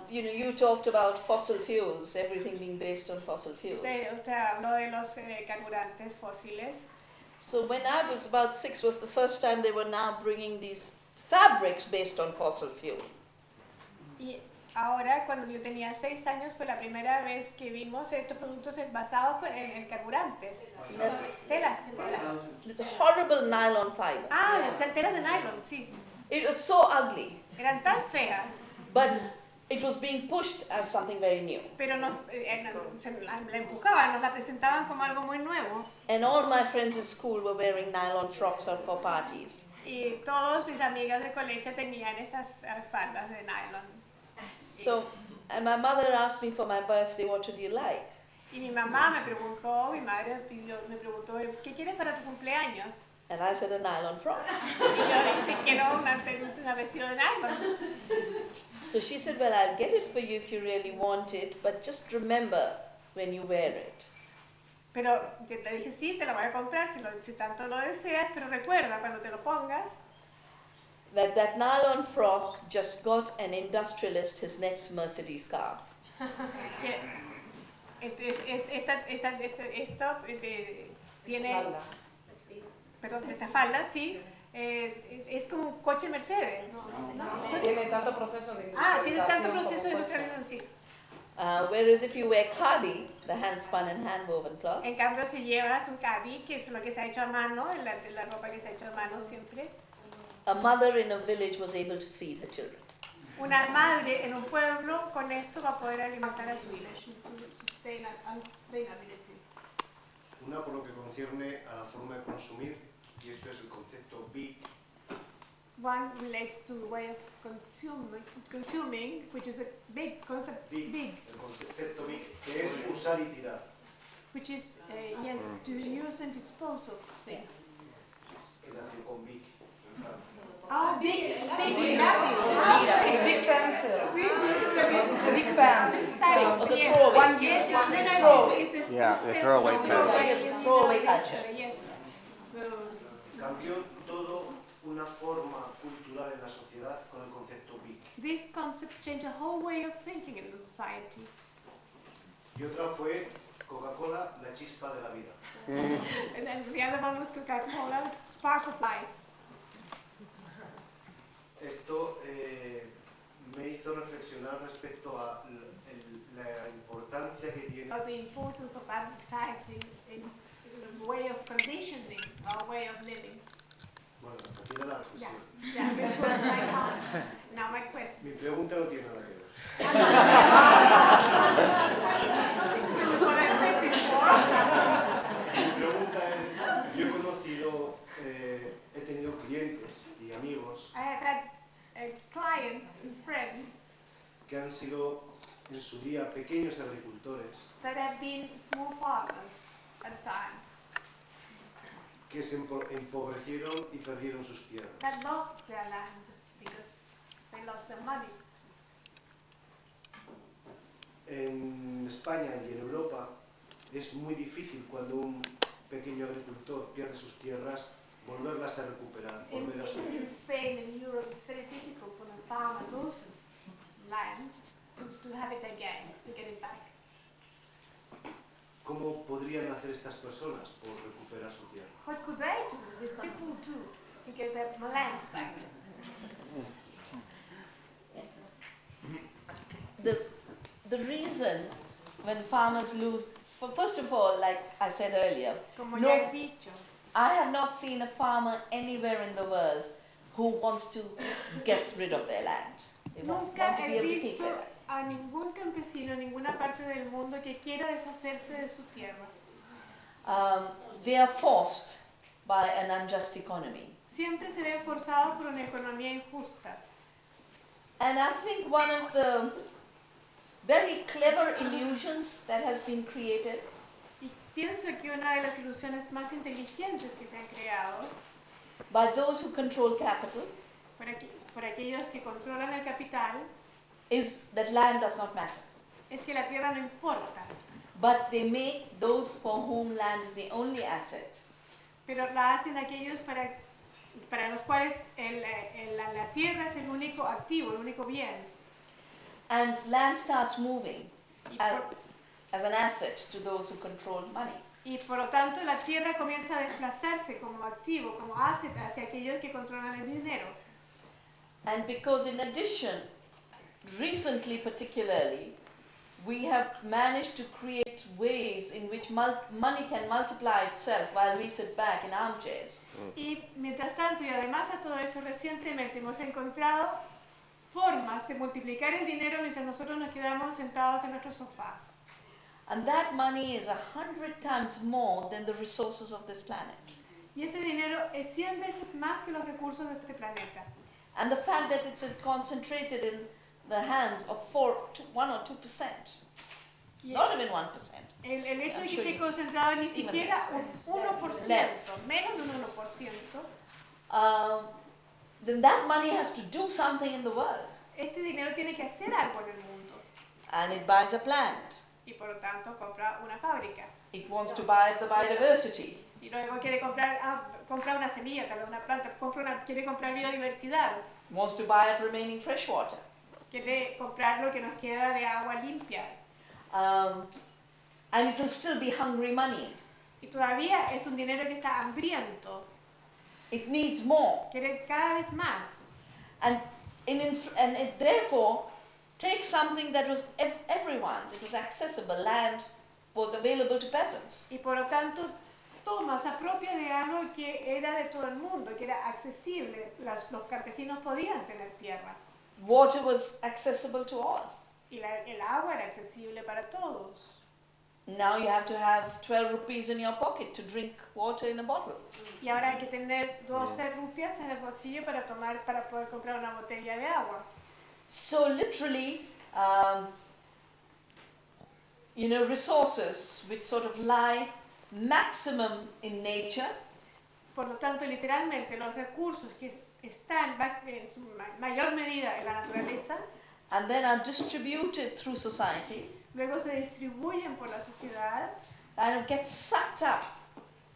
S1: You talked about fossil fuels, everything being based on fossil fuels.
S6: Usted habló de los carburantes fósiles.
S1: So when I was about 6 was the first time they were now bringing these fabrics based on fossil fuel.
S6: Y ahora, cuando yo tenía 6 años, fue la primera vez que vimos estos productos basados en carburantes. Telas.
S1: It's a horrible nylon fiber.
S6: Las telas de nylon, sí.
S1: It was so ugly.
S6: Eran tan feas.
S1: But it was being pushed as something very new.
S6: Pero la empujaban, nos la presentaban como algo muy nuevo.
S1: And all my friends at school were wearing nylon frocks for parties.
S6: Y todos mis amigas de colegio tenían estas faldas de nylon.
S1: So, and my mother asked me for my birthday, what would you like?
S6: Y mi mamá me preguntó, mi madre me preguntó, ¿qué quieres para tu cumpleaños?
S1: And I said a nylon frock.
S6: Y yo dije, quiero un vestido de nylon.
S1: So she said, well, I'll get it for you if you really want it, but just remember when you wear it.
S6: Pero yo le dije, sí, te lo voy a comprar si tanto lo deseas, pero recuerda cuando te lo pongas.
S1: That nylon frock just got an industrialist his next Mercedes car.
S6: tiene, perdón, esta falda, sí, es como un coche Mercedes.
S13: Tiene tanto proceso de
S6: tiene tanto proceso de industrialización, sí.
S1: Whereas if you wear khadi, the hand-spun and hand-woven cloth,
S6: En cambio, si llevas un khadi, que es lo que se ha hecho a mano, la ropa que se ha hecho a mano siempre,
S1: a mother in a village was able to feed her children.
S6: una madre en un pueblo con esto va a poder alimentar a su hijo.
S14: Una por lo que concierne a la forma de consumir, y esto es el concepto big.
S6: One relates to the way of consuming, which is a big concept. Big.
S14: El concepto big, que es usar y tirar.
S6: Which is, yes, to use and dispose of things.
S14: ¿Qué nació con big en Francia?
S6: Big
S13: pencil.
S6: Big pencil.
S2: Yeah, the throwaway pencil.
S1: Throwaway culture.
S6: Yes.
S14: Cambió todo una forma cultural en la sociedad con el concepto big.
S6: This concept changed the whole way of thinking in the society.
S14: Y otra fue Coca-Cola, la chispa de la vida.
S6: And then the other one was Coca-Cola, spark of life.
S14: Esto me hizo reflexionar respecto a la importancia que tiene.
S6: The importance of advertising in the way of conditioning our way of living.
S14: Bueno, hasta aquí de la reflexión.
S6: Yeah, this was my comment. Now my question.
S14: Mi pregunta no tiene nada que ver.
S6: What I said before.
S14: Mi pregunta es, yo he conocido, he tenido clientes y amigos
S6: I have had clients and friends
S14: que han sido en su día pequeños agricultores
S6: that have been small farmers at a time
S14: que se empobrecieron y perdieron sus tierras.
S6: that lost their land because they lost their money.
S14: En España y en Europa es muy difícil cuando un pequeño agricultor pierde sus tierras volverlas a recuperar, volver a su...
S6: In Spain and Europe, it's very difficult when a farmer loses land to have it again, to get it back.
S14: ¿Cómo podrían hacer estas personas por recuperar su tierra?
S6: What could they do, these people do, to get their land back?
S1: The reason when farmers lose, first of all, like I said earlier,
S6: Como ya he dicho,
S1: I have not seen a farmer anywhere in the world who wants to get rid of their land. They want
S6: nunca
S1: to be
S6: he
S1: able to take
S6: visto
S1: their land.
S6: a ningún campesino en ninguna parte del mundo que quiera deshacerse de su tierra.
S1: They are forced by an unjust economy.
S6: Siempre se ven forzados por una economía injusta.
S1: And I think one of the very clever illusions that has been created
S6: Y pienso que una de las ilusiones más inteligentes que se han creado
S1: by those who control capital
S6: por aquellos que controlan el capital
S1: is that land does not matter.
S6: es que la tierra no importa,
S1: But they make those for whom land is the only asset
S6: pero la hacen aquellos para los cuales la tierra es el único activo, el único bien.
S1: and land starts moving
S6: Y
S1: as an asset to those who control money.
S6: Y por lo tanto la tierra comienza a desplazarse como activo, como asset hacia aquellos que controlan el dinero.
S1: And because in addition, recently particularly, we have managed to create ways in which money can multiply itself while we sit back in armchairs.
S6: Y mientras tanto, y además a todo esto, recientemente hemos encontrado formas de multiplicar el dinero mientras nosotros nos quedamos sentados en nuestros sofás.
S1: And that money is 100 times more than the resources of this planet.
S6: Y ese dinero es 100 veces más que los recursos de este planeta.
S1: And the fact that it's concentrated in the hands of 1 or 2%,
S6: Y
S1: not even 1%.
S6: el hecho de
S1: I'm
S6: que
S1: sure
S6: esté
S1: you-
S6: concentrado ni
S1: it's even
S6: siquiera
S1: less.
S6: un 1%,
S1: Less.
S6: menos de un 1%,
S1: Then that money has to do something in the world.
S6: este dinero tiene que hacer algo en el mundo.
S1: And it buys a plant.
S6: Y por lo tanto compra una fábrica.
S1: It wants to buy the biodiversity.
S6: Y luego quiere comprar una semilla, tal vez una planta, quiere comprar biodiversidad,
S1: Wants to buy up remaining fresh water.
S6: quiere comprar lo que nos queda de agua limpia.
S1: And it will still be hungry money.
S6: Y todavía es un dinero que está hambriento.
S1: It needs more.
S6: Quiere cada vez más.
S1: And it therefore takes something that was everyone's. It was accessible. Land was available to peasants.
S6: Y por lo tanto toma, se apropia de algo que era de todo el mundo, que era accesible. Los campesinos podían tener tierra.
S1: Water was accessible to all.
S6: Y el agua era accesible para todos.
S1: Now you have to have 12 rupees in your pocket to drink water in a bottle.
S6: Y ahora hay que tener 12 rupias en el bolsillo para poder comprar una botella de agua.
S1: So literally, resources which sort of lie maximum in nature.
S6: Por lo tanto, literalmente, los recursos que están en su mayor medida en la naturaleza,
S1: and then are distributed through society,
S6: luego se distribuyen por la sociedad,
S1: and get sucked up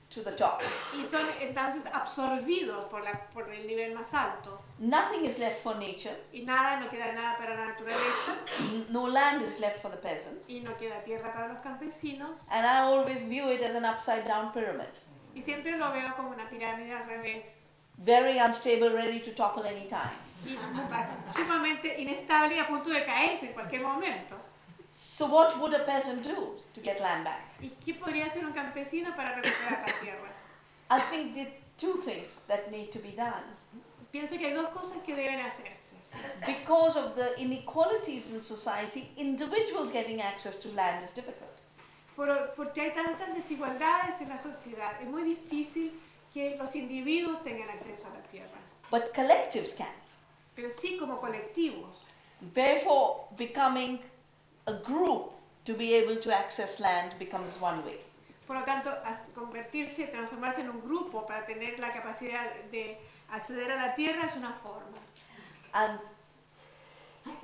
S1: to the top.
S6: Y son entonces absorbidos por el nivel más alto.
S1: Nothing is left for nature.
S6: Y no queda nada para la naturaleza.
S1: No land is left for the peasants.
S6: Y no queda tierra para los campesinos.
S1: And I always view it as an upside down pyramid.
S6: Y siempre lo veo como una pirámide al revés.
S1: Very unstable, ready to topple any time.
S6: Y sumamente inestable y a punto de caerse en cualquier momento.
S1: So what would a peasant do to get land back?
S6: ¿Y qué podría hacer un campesino para recuperar la tierra?
S1: I think there are two things that need to be done.
S6: Pienso que hay dos cosas que deben hacerse.
S1: Because of the inequalities in society, individuals getting access to land is difficult.
S6: Porque hay tantas desigualdades en la sociedad, es muy difícil que los individuos tengan acceso a la tierra.
S1: But collectives can.
S6: Pero sí como colectivos.
S1: Therefore, becoming a group to be able to access land becomes one way.
S6: Por lo tanto, convertirse, transformarse en un grupo para tener la capacidad de acceder a la tierra es una forma.
S1: And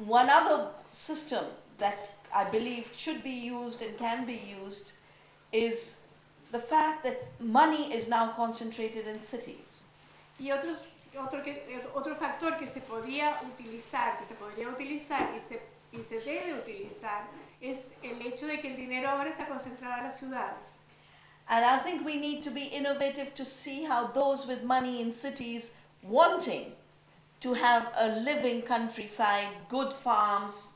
S1: one other system that I believe should be used and can be used is the fact that money is now concentrated in cities.
S6: Y otro factor que se podría utilizar y se debe utilizar es el hecho de que el dinero ahora está concentrado en las ciudades.
S1: And I think we need to be innovative to see how those with money in cities wanting to have a living countryside, good farms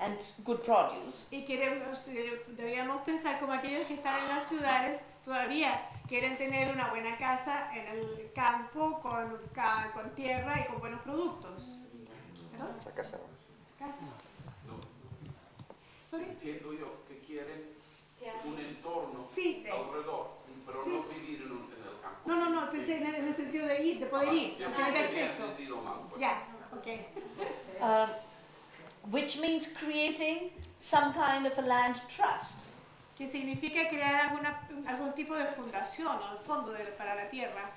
S1: and good produce.
S6: Y deberíamos pensar como aquellos que están en las ciudades todavía quieren tener una buena casa en el campo con tierra y con buenos productos. ¿Perdón?
S2: Casa.
S6: Casa.
S11: No. Entiendo yo que quieren un entorno
S6: sí,
S11: alrededor, pero
S6: sí.
S11: no vivir en el campo.
S6: No, pensé en el sentido de ir, de poder ir, de tener acceso. Ya, ok.
S1: Which means creating some kind of a land trust.
S6: Que significa crear algún tipo de fundación o fondo para la tierra.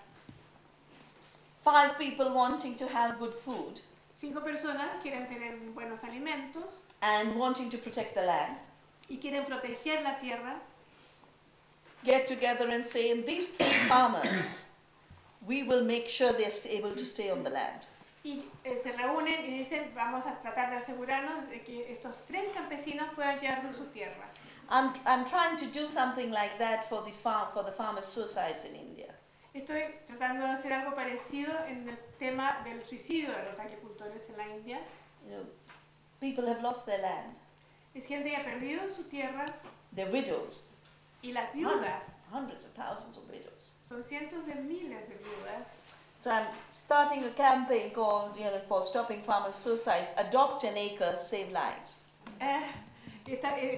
S1: 5 people wanting to have good food.
S6: 5 personas quieren tener buenos alimentos.
S1: And wanting to protect the land.
S6: Y quieren proteger la tierra.
S1: Get together and say, in these 3 farmers, we will make sure they're able to stay on the land.
S6: Y se reúnen y dicen, vamos a tratar de asegurarnos de que estos 3 campesinos puedan quedarse en su tierra.
S1: I'm trying to do something like that for the farmers' suicides in India.
S6: Estoy tratando de hacer algo parecido en el tema del suicidio de los agricultores en la India.
S1: People have lost their land.
S6: Es gente que ha perdido su tierra.
S1: They're widows.
S6: Y las viudas.
S1: Hundreds of thousands of widows.
S6: Son cientos de miles de viudas.
S1: So I'm starting a campaign called, for stopping farmers' suicides. Adopt an acre, save lives.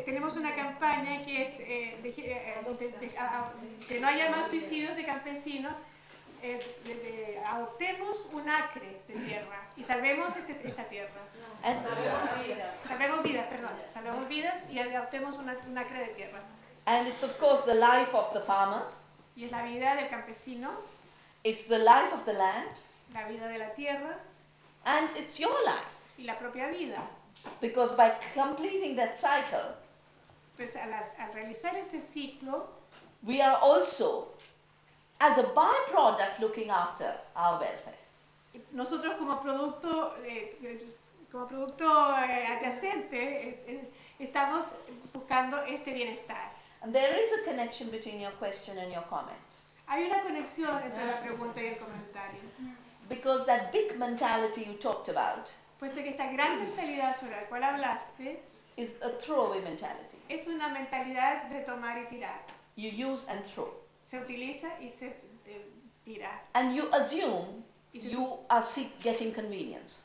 S6: Tenemos una campaña que es que no haya más suicidios de campesinos. Adoptemos un acre de tierra y salvemos esta tierra. Salvemos vidas y adoptemos un acre de tierra.
S1: And it's of course the life of the farmer.
S6: Y es la vida del campesino.
S1: It's the life of the land.
S6: La vida de la tierra.
S1: And it's your life.
S6: Y la propia vida.
S1: Because by completing that cycle,
S6: pues al realizar este ciclo,
S1: we are also, as a byproduct, looking after our welfare.
S6: Nosotros como producto adyacente estamos buscando este bienestar.
S1: And there is a connection between your question and your comment.
S6: Hay una conexión entre la pregunta y el comentario.
S1: Because that big mentality you talked about
S6: Puesto que esta gran mentalidad sobre la cual hablaste
S1: is a throwaway mentality.
S6: es una mentalidad de tomar y tirar.
S1: You use and throw.
S6: Se utiliza y se tira.
S1: And you assume
S6: Y se,
S1: you are getting convenience.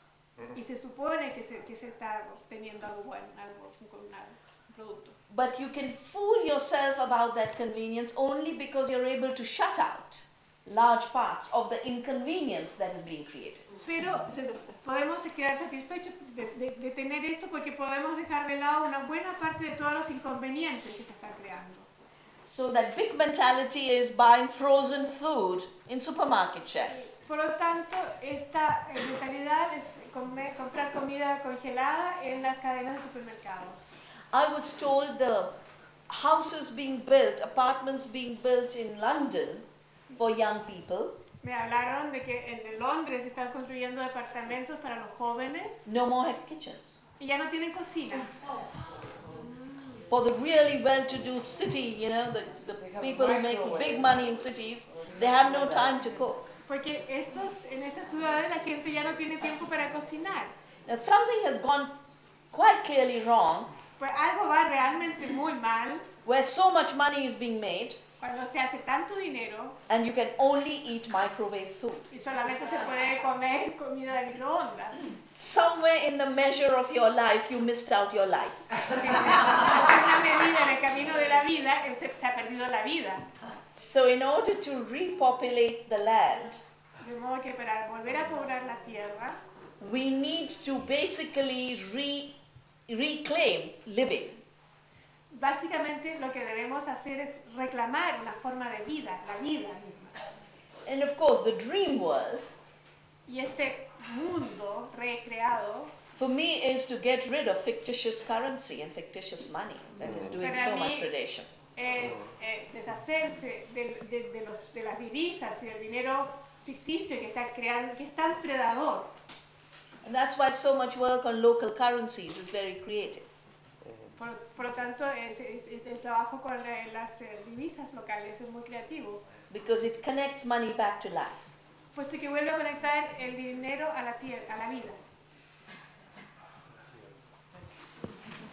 S6: y se supone que se está obteniendo algo bueno, un producto.
S1: But you can fool yourself about that convenience only because you're able to shut out large parts of the inconvenience that is being created.
S6: Pero podemos quedar satisfechos de tener esto porque podemos dejar de lado una buena parte de todos los inconvenientes que se están creando.
S1: So that big mentality is buying frozen food in supermarket shelves.
S6: Por lo tanto, esta mentalidad es comprar comida congelada en las cadenas de supermercados.
S1: I was told the houses being built, apartments being built in London for young people.
S6: Me hablaron de que en Londres se están construyendo departamentos para los jóvenes.
S1: No more kitchens.
S6: Y ya no tienen cocinas.
S1: For the really well-to-do city, you know, the people who make big money in cities, they have no time to cook.
S6: Porque en estas ciudades la gente ya no tiene tiempo para cocinar.
S1: Now something has gone quite clearly wrong.
S6: Pues algo va realmente muy mal.
S1: Where so much money is being made.
S6: Cuando se hace tanto dinero.
S1: And you can only eat microwave food.
S6: Y solamente se puede comer comida de microondas.
S1: Somewhere in the measure of your life, you missed out your life.
S6: En una medida en el camino de la vida, se ha perdido la vida.
S1: So in order to repopulate the land,
S6: de modo que para volver a poblar la tierra,
S1: we need to basically reclaim living.
S6: Básicamente lo que debemos hacer es reclamar una forma de vida, la vida misma.
S1: And of course, the dream world,
S6: y este mundo recreado,
S1: for me, is to get rid of fictitious currency and fictitious money that is doing so much predation.
S6: Es deshacerse de las divisas y del dinero ficticio que está creando, que es tan predador.
S1: And that's why so much work on local currencies is very creative.
S6: Por lo tanto, el trabajo con las divisas locales es muy creativo.
S1: Because it connects money back to life.
S6: Puesto que vuelve a conectar el dinero a la tierra, a la vida.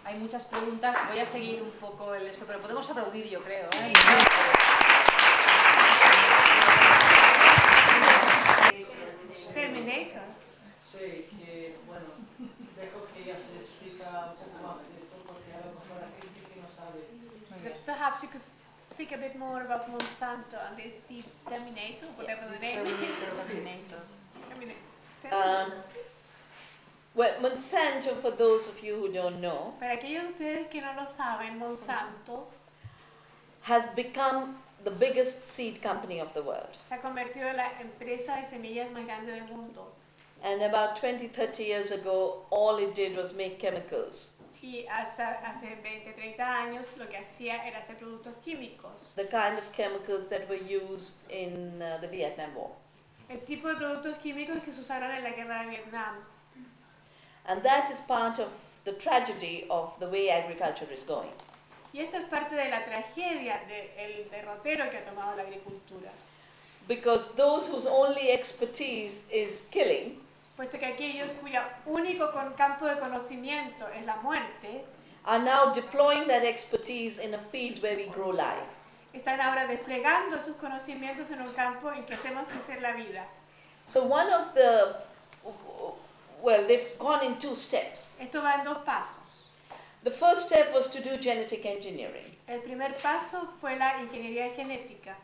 S4: Hay muchas preguntas, voy a seguir un poco esto, pero podemos aplaudir, yo creo. ¿Eh?
S6: Terminator.
S15: Sí, que bueno, dejo que ella se explica un poco más de esto porque a lo mejor la gente que no sabe.
S6: Perhaps you could speak a bit more about Monsanto and this seeds Terminator, whatever the name is.
S1: Well, Monsanto, for those of you who don't know,
S6: para aquellos de ustedes que no lo saben, Monsanto
S1: has become the biggest seed company of the world.
S6: Se ha convertido en la empresa de semillas más grande del mundo.
S1: And about 20-30 years ago, all it did was make chemicals.
S6: Y hace 20-30 años lo que hacía era hacer productos químicos.
S1: The kind of chemicals that were used in the Vietnam War.
S6: El tipo de productos químicos que se usaron en la guerra de Vietnam.
S1: And that is part of the tragedy of the way agriculture is going.
S6: Y esto es parte de la tragedia del derrotero que ha tomado la agricultura.
S1: Because those whose only expertise is killing,
S6: puesto que aquellos cuyo único campo de conocimiento es la muerte,
S1: are now deploying that expertise in a field where we grow life.
S6: Están ahora desplegando sus conocimientos en un campo en que hacemos crecer la vida.
S1: So one of the, well, they've gone in 2 steps.
S6: Esto va en 2 pasos.
S1: The first step was to do genetic engineering.
S6: El primer paso fue la ingeniería genética.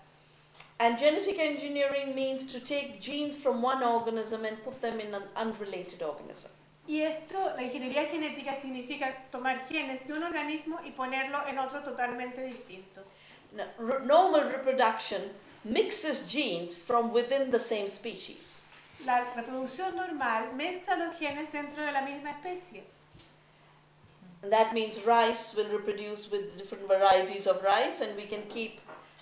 S1: And genetic engineering means to take genes from one organism and put them in an unrelated organism.
S6: Y esto, la ingeniería genética significa tomar genes de un organismo y ponerlo en otro totalmente distinto.
S1: Now, normal reproduction mixes genes from within the same species.
S6: La reproducción normal mezcla los genes dentro de la misma especie.
S1: And that means rice will reproduce with different varieties of rice, and we can keep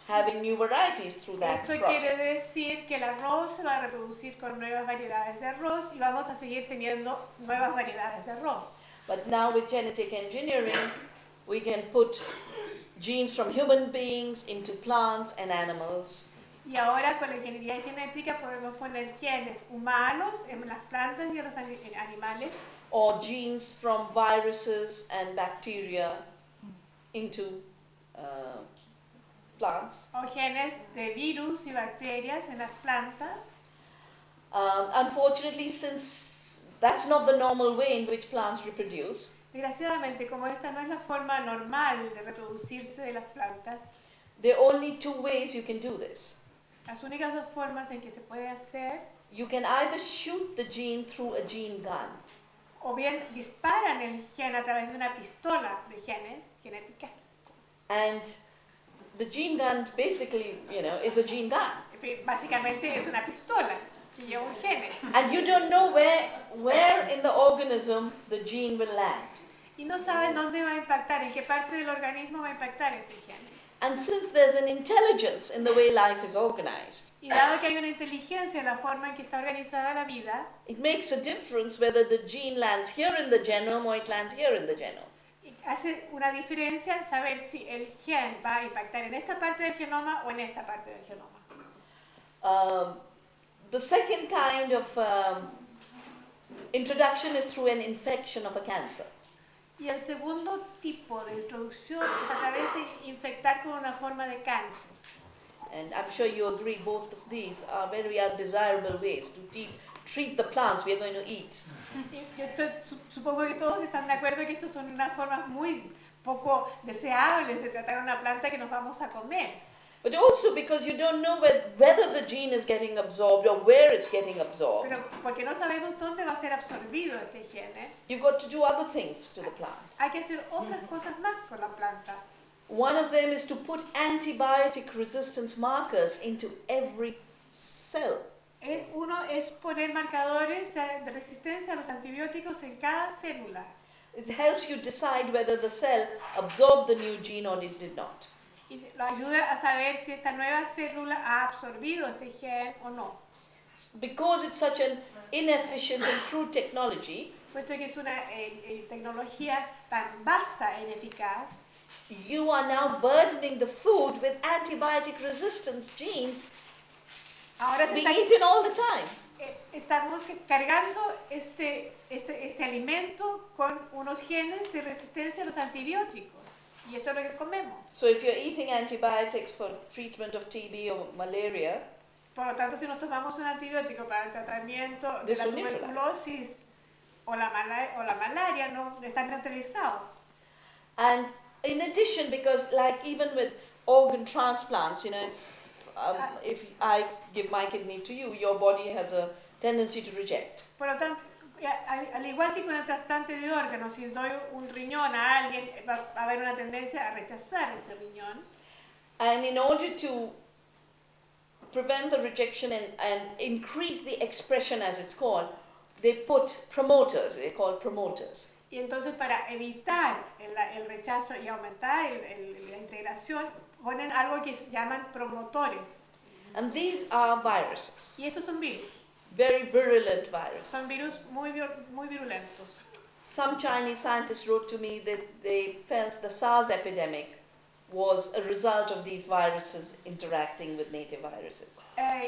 S1: having new varieties through that
S6: Esto
S1: process.
S6: quiere decir que el arroz se va a reproducir con nuevas variedades de arroz y vamos a seguir teniendo nuevas variedades de arroz.
S1: But now with genetic engineering, We can put genes from human beings into plants and animals.
S6: Y ahora con la ingeniería genética podemos poner genes humanos en las plantas y en los animales.
S1: Or genes from viruses and bacteria into plants.
S6: O genes de virus y bacterias en las plantas.
S1: Unfortunately, since that's not the normal way in which plants reproduce,
S6: Desgraciadamente, como esta no es la forma normal de reproducirse de las plantas,
S1: there are only two ways you can do this.
S6: las únicas dos formas en que se puede hacer,
S1: You can either shoot the gene through a gene gun,
S6: o bien disparan el gen a través de una pistola de genes genética.
S1: and the gene gun basically, is a gene gun.
S6: Básicamente es una pistola que lleva un genes.
S1: And you don't know where in the organism the gene will land.
S6: Y no saben dónde va a impactar, en qué parte del organismo va a impactar este gen.
S1: And since there's an intelligence in the way life is organized,
S6: Y dado que hay una inteligencia en la forma en que está organizada la vida,
S1: it makes a difference whether the gene lands here in the genome or it lands here in the genome.
S6: hace una diferencia saber si el gen va a impactar en esta parte del genoma o en esta parte del genoma.
S1: The second kind of introduction is through an infection of a cancer.
S6: Y el segundo tipo de introducción es a través de infectar con una forma de cáncer.
S1: And I'm sure you agree both of these are very undesirable ways to treat the plants we are going to eat.
S6: Supongo que todos están de acuerdo que estos son unas formas muy poco deseables de tratar una planta que nos vamos a comer.
S1: But also because you don't know whether the gene is getting absorbed or where it's getting absorbed.
S6: Pero porque no sabemos dónde va a ser absorbido este gen,
S1: You've got to do other things to the plant.
S6: hay que hacer otras cosas más con la planta.
S1: One of them is to put antibiotic resistance markers into every cell.
S6: Uno es poner marcadores de resistencia a los antibióticos en cada célula.
S1: It helps you decide whether the cell absorbed the new gene or it did not.
S6: Y lo ayuda a saber si esta nueva célula ha absorbido este gen o no.
S1: Because it's such an inefficient and crude technology,
S6: Puesto que es una tecnología tan vasta e ineficaz,
S1: you are now burdening the food with antibiotic resistance genes
S6: ahora
S1: being eaten all the time.
S6: Estamos cargando este alimento con unos genes de resistencia a los antibióticos. Y esto es lo que comemos.
S1: So if you're eating antibiotics for treatment of TB or malaria,
S6: por lo tanto, si nos tomamos un antibiótico para el tratamiento de la tuberculosis o la malaria, no está neutralizado.
S1: And in addition, because like even with organ transplants, if I give my kidney to you, your body has a tendency to reject.
S6: Por lo tanto, al igual que con el trasplante de órganos, si doy un riñón a alguien, va a haber una tendencia a rechazar ese riñón.
S1: And in order to prevent the rejection and increase the expression, as it's called, they put promoters, they're called promoters.
S6: Y entonces para evitar el rechazo y aumentar la integración, ponen algo que se llaman promotores.
S1: And these are viruses.
S6: Y estos son virus.
S1: Very virulent viruses.
S6: Son virus muy virulentos.
S1: Some Chinese scientists wrote to me that they felt the SARS epidemic was a result of these viruses interacting with native viruses.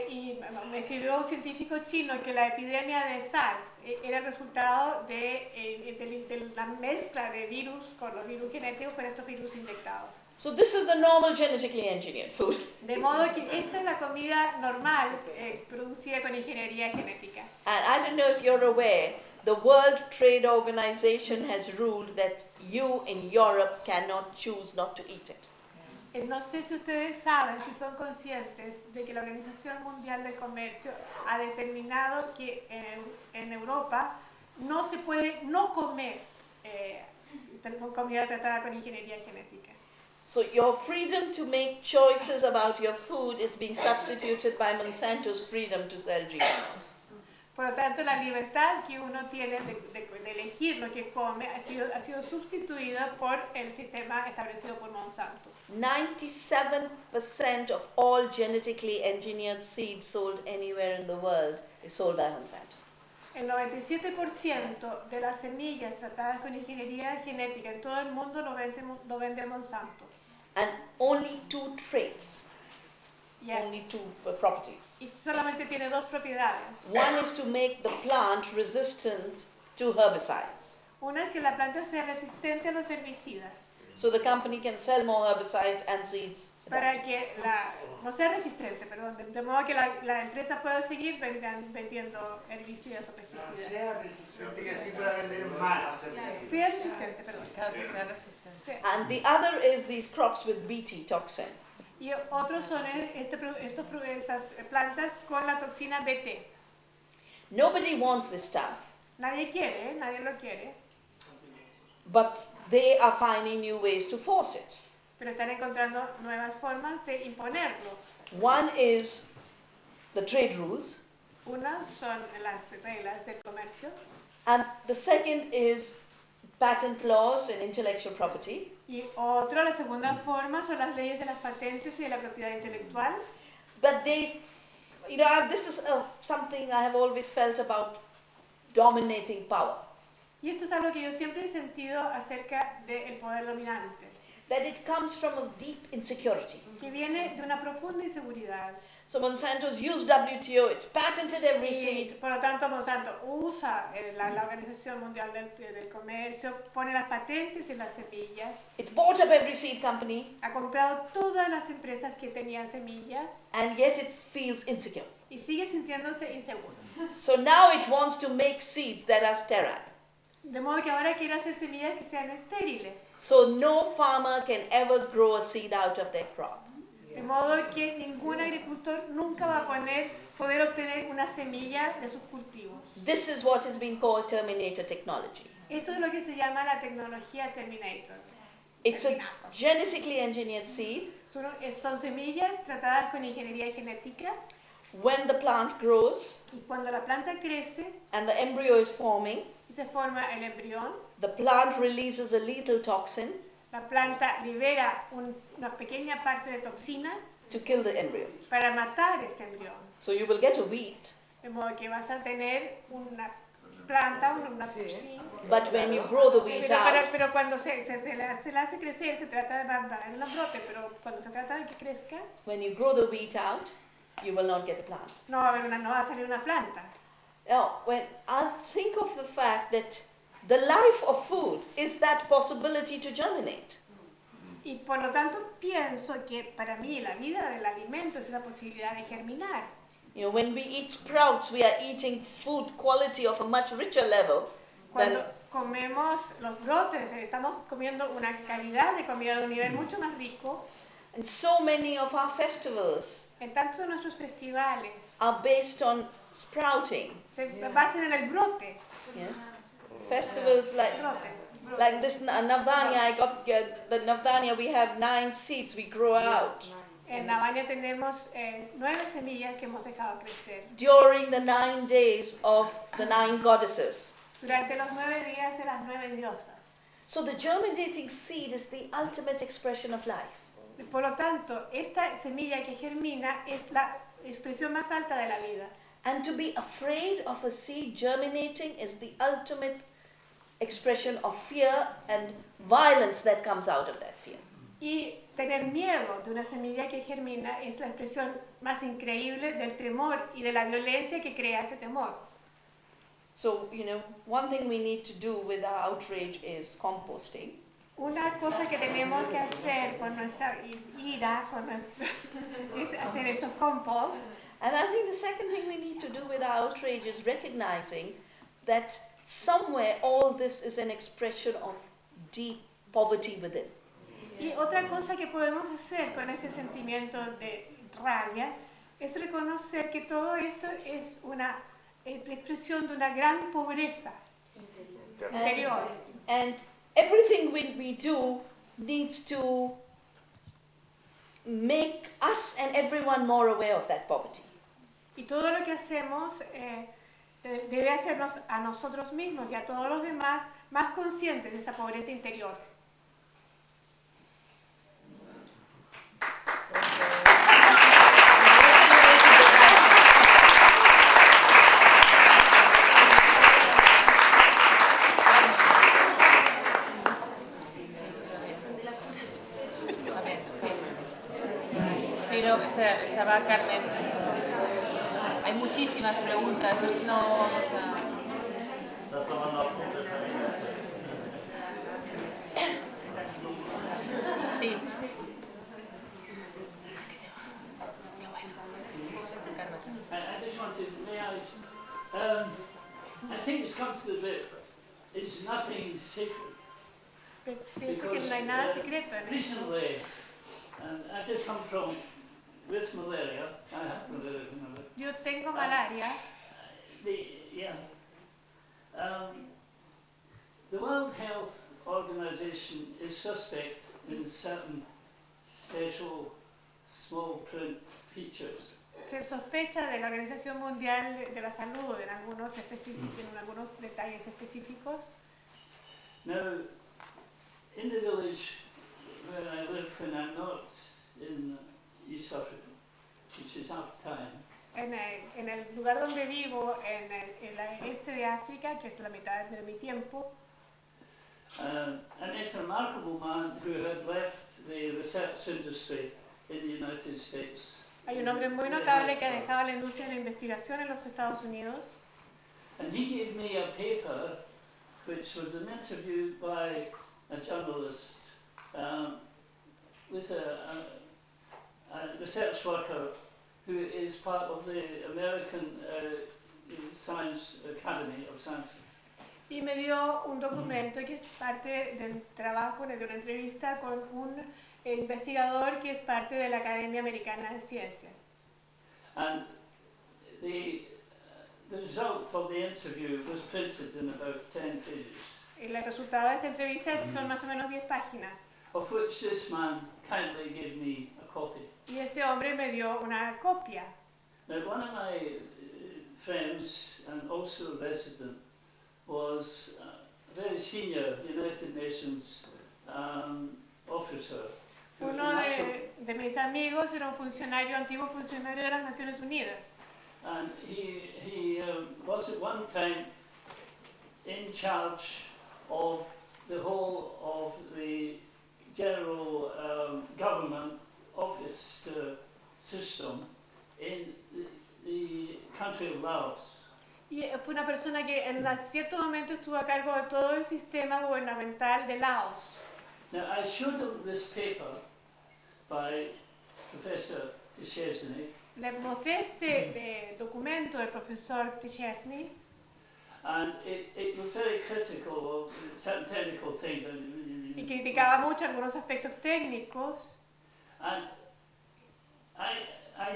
S6: Y me escribió un científico chino que la epidemia de SARS era el resultado de la mezcla de virus con los virus genéticos con estos virus infectados.
S1: So this is the normal genetically engineered food.
S6: De modo que esta es la comida normal producida con ingeniería genética.
S1: And I don't know if you're aware, the World Trade Organization has ruled that you in Europe cannot choose not to eat it.
S6: No sé si ustedes saben, si son conscientes de que la Organización Mundial del Comercio ha determinado que en Europa no se puede no comer comida tratada con ingeniería genética.
S1: So your freedom to make choices about your food is being substituted by Monsanto's freedom to sell GMOs.
S6: Por lo tanto, la libertad que uno tiene de elegir lo que come ha sido sustituida por el sistema establecido por Monsanto.
S1: 97% of all genetically engineered seeds sold anywhere in the world is sold by Monsanto.
S6: El 97% de las semillas tratadas con ingeniería genética en todo el mundo lo vende Monsanto.
S1: And only 2 traits,
S6: Yeah.
S1: only 2 properties.
S6: Y solamente tiene 2 propiedades.
S1: One is to make the plant resistant to herbicides.
S6: Una es que la planta sea resistente a los herbicidas.
S1: So the company can sell more herbicides and seeds.
S6: Para que no sea resistente, perdón, de modo que la empresa pueda seguir vendiendo herbicidas o pesticidas.
S3: Sea resistente, que así pueda vender más.
S6: Sea resistente, perdón.
S4: Claro, que sea resistente.
S1: And the other is these crops with Bt toxin.
S6: Y otros son estas plantas con la toxina BT.
S1: Nobody wants this stuff,
S6: Nadie quiere, nadie lo quiere,
S1: but they are finding new ways to force it.
S6: pero están encontrando nuevas formas de imponerlo.
S1: One is the trade rules,
S6: Unas son las reglas del comercio
S1: and the second is patent laws and intellectual property.
S6: y la segunda forma son las leyes de las patentes y de la propiedad intelectual.
S1: But they, this is something I have always felt about dominating power.
S6: Y esto es algo que yo siempre he sentido acerca del poder dominante,
S1: That it comes from a deep insecurity.
S6: que viene de una profunda inseguridad.
S1: So Monsanto's used WTO, it's patented every
S6: Y,
S1: seed.
S6: por lo tanto, Monsanto usa la Organización Mundial del Comercio, pone las patentes en las semillas,
S1: It bought up every seed company,
S6: ha comprado todas las empresas que tenían semillas
S1: and yet it feels insecure.
S6: y sigue sintiéndose inseguro.
S1: So now it wants to make seeds that are sterile.
S6: De modo que ahora quiere hacer semillas que sean estériles.
S1: So no farmer can ever grow a seed out of their crop.
S6: De modo que ningún agricultor nunca va a poder obtener una semilla de sus cultivos.
S1: This is what is being called terminator technology.
S6: Esto es lo que se llama la tecnología Terminator.
S1: It's a genetically engineered seed.
S6: Son semillas tratadas con ingeniería genética
S1: When the plant grows
S6: y cuando la planta crece
S1: and the embryo is forming,
S6: y se forma el embrión,
S1: the plant releases a lethal toxin
S6: la planta libera una pequeña parte de toxina
S1: to kill the embryo.
S6: para matar este embrión.
S1: So you will get a wheat,
S6: De modo que vas a tener una planta, una toxina.
S1: but when you grow the wheat out,
S6: Pero cuando se la hace crecer, se trata de mandar en los brotes, pero cuando se trata de que crezca,
S1: when you grow the wheat out, you will not get a plant.
S6: no va a salir una planta.
S1: Now, when I think of the fact that the life of food is that possibility to germinate.
S6: Y por lo tanto pienso que para mí la vida del alimento es la posibilidad de germinar.
S1: You know, when we eat sprouts, we are eating food quality of a much richer level than
S6: Cuando comemos los brotes, estamos comiendo una calidad de comida de un nivel mucho más rico.
S1: and so many of our festivals
S6: En tanto nuestros festivales
S1: are based on sprouting.
S6: se basan en el brote.
S1: Yeah? Festivals like this Navdanya, I got the Navdanya, we have 9 seeds we grow out.
S6: En Navania tenemos 9 semillas que hemos dejado crecer.
S1: During the 9 days of the 9 goddesses.
S6: Durante los 9 días de las 9 diosas.
S1: So the germinating seed is the ultimate expression of life.
S6: Por lo tanto, esta semilla que germina es la expresión más alta de la vida.
S1: And to be afraid of a seed germinating is the ultimate expression of fear and violence that comes out of that fear.
S6: Y tener miedo de una semilla que germina es la expresión más increíble del temor y de la violencia que crea ese temor.
S1: So, one thing we need to do with our outrage is composting.
S6: Una cosa que tenemos que hacer con nuestra ira, es hacer estos compost.
S1: And I think the second thing we need to do with our outrage is recognizing that somewhere all this is an expression of deep poverty within.
S6: Y otra cosa que podemos hacer con este sentimiento de rabia es reconocer que todo esto es una expresión de una gran pobreza interior.
S1: And everything we do needs to make us and everyone more aware of that poverty.
S6: Y todo lo que hacemos debe hacernos a nosotros mismos y a todos los demás más conscientes de esa pobreza interior.
S4: preguntar, Carmen. Hay muchísimas preguntas, no vamos a... Sí.
S16: I just wanted, I think it's come to the bit, it's nothing secret.
S6: Pienso que no hay nada secreto en esto.
S16: Recently, and I just come from, with malaria, I have malaria.
S6: Yo tengo malaria.
S16: The World Health Organization is suspect in certain special small print features.
S6: Se sospecha de la Organización Mundial de la Salud en algunos detalles específicos.
S16: Now, in the village where I live when I'm not in East Africa, which is half time,
S6: En el lugar donde vivo, en el este de África, que es la mitad de mi tiempo,
S16: I met a remarkable man who had left the research industry in the United States.
S6: hay un hombre muy notable que ha dejado la industria de la investigación en los Estados Unidos.
S16: And he gave me a paper which was an interview by a journalist with a research worker who is part of the American Science Academy of Sciences.
S6: Y me dio un documento que es parte del trabajo, de una entrevista con un investigador que es parte de la Academia Americana de Ciencias.
S16: And the result of the interview was printed in about 10 pages.
S6: El resultado de esta entrevista son más o menos 10 páginas.
S16: Of which this man kindly gave me a copy.
S6: Y este hombre me dio una copia.
S16: Now, one of my friends, and also a resident, was a very senior United Nations officer.
S6: Uno de mis amigos era un funcionario, antiguo funcionario de las Naciones Unidas.
S16: And he was at one time in charge of the whole of the general government office system in the country of Laos.
S6: Y fue una persona que en cierto momento estuvo a cargo de todo el sistema gubernamental de Laos.
S16: Now, I showed him this paper by Professor Duchesne.
S6: Le mostré este documento del profesor Duchesne.
S16: And it was very critical of certain technical things.
S6: Y criticaba mucho algunos aspectos técnicos.
S16: And I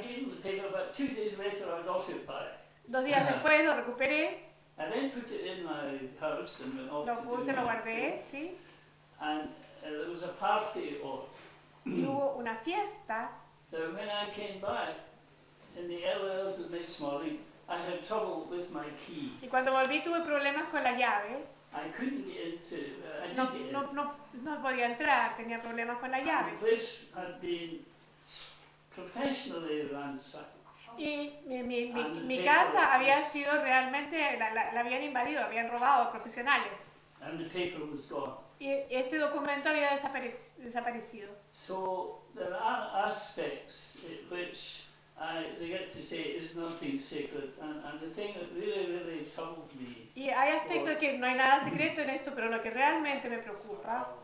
S16: gave him the paper, but 2 days later I got it back.
S6: 2 días después lo recuperé.
S16: I then put it in my house and went off
S6: Lo
S16: to
S6: puse,
S16: do
S6: lo
S16: my
S6: guardé,
S16: thing.
S6: sí.
S16: And there was a party on.
S6: Y hubo una fiesta.
S16: So when I came back in the early hours of the next morning, I had trouble with my key.
S6: Y cuando volví tuve problemas con la llave.
S16: I couldn't get into.
S6: No podía entrar, tenía problemas con la llave.
S16: The place had been professionally ransacked.
S6: Y mi casa había sido realmente, la habían invadido, habían robado profesionales.
S16: And the paper was gone.
S6: Y este documento había desaparecido.
S16: So there are aspects which I regret to say is nothing sacred, and the thing that really troubled me.
S6: Y hay aspectos que no hay nada secreto en esto, pero lo que realmente me preocupa.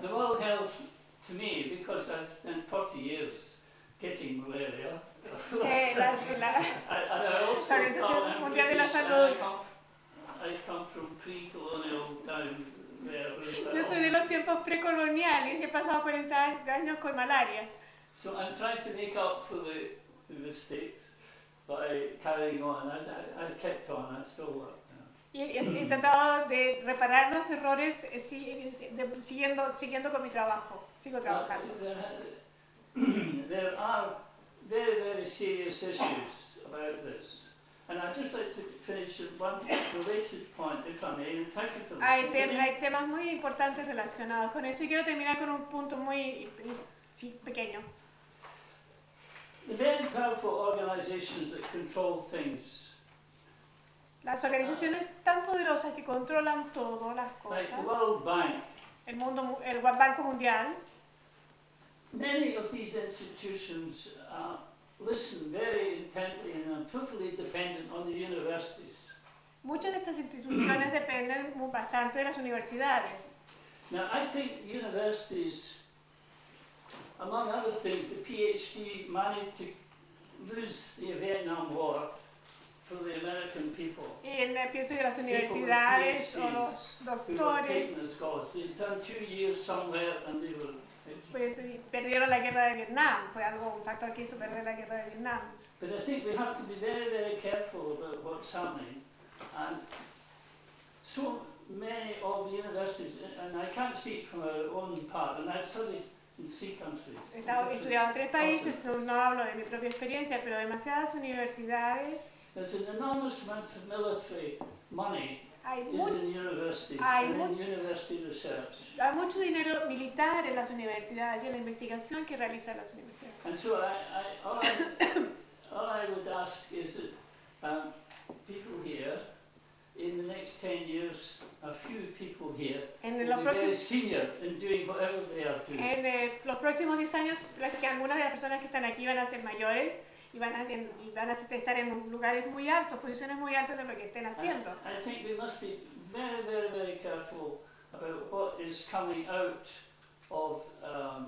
S16: The World Health, to me, because I've spent 40 years getting malaria.
S6: La Organización Mundial de la Salud.
S16: I come from pre-colonial times.
S6: Yo soy de los tiempos precoloniales y he pasado 40 años con malaria.
S16: So I'm trying to make up for the mistakes by carrying on. I kept on. I still work.
S6: Y he tratado de reparar los errores siguiendo con mi trabajo. Sigo trabajando.
S16: There are very, very serious issues about this. And I'd just like to finish with one related point, if I may, and thank you for this.
S6: Hay temas muy importantes relacionados con esto y quiero terminar con un punto muy pequeño.
S16: The very powerful organizations that control things.
S6: Las organizaciones tan poderosas que controlan todas las cosas.
S16: Like the World Bank.
S6: El Banco Mundial.
S16: Many of these institutions listen very intently and are totally dependent on the universities.
S6: Muchas de estas instituciones dependen bastante de las universidades.
S16: Now, I think universities, among other things, the PhD managed to lose the Vietnam War for the American people.
S6: Y pienso que las universidades o los doctores
S16: done 2 years somewhere and they were
S6: perdieron la guerra de Vietnam. Fue algo, un factor que hizo perder la guerra de Vietnam.
S16: But I think we have to be very, very careful about what's happening. And so many of the universities, and I can't speak from our own part, and I've studied in 3 countries.
S6: He estudiado en 3 países, no hablo de mi propia experiencia, pero demasiadas universidades.
S16: There's an enormous amount of military money is in universities and in university research.
S6: Hay mucho dinero militar en las universidades y en la investigación que realizan las universidades.
S16: And so all I would ask is that people here, in the next 10 years, a few people here will be very senior in doing whatever they are doing.
S6: En los próximos 10 años, algunas de las personas que están aquí van a ser mayores y van a estar en lugares muy altos, posiciones muy altas de lo que estén haciendo.
S16: I think we must be very, very, very careful about what is coming out of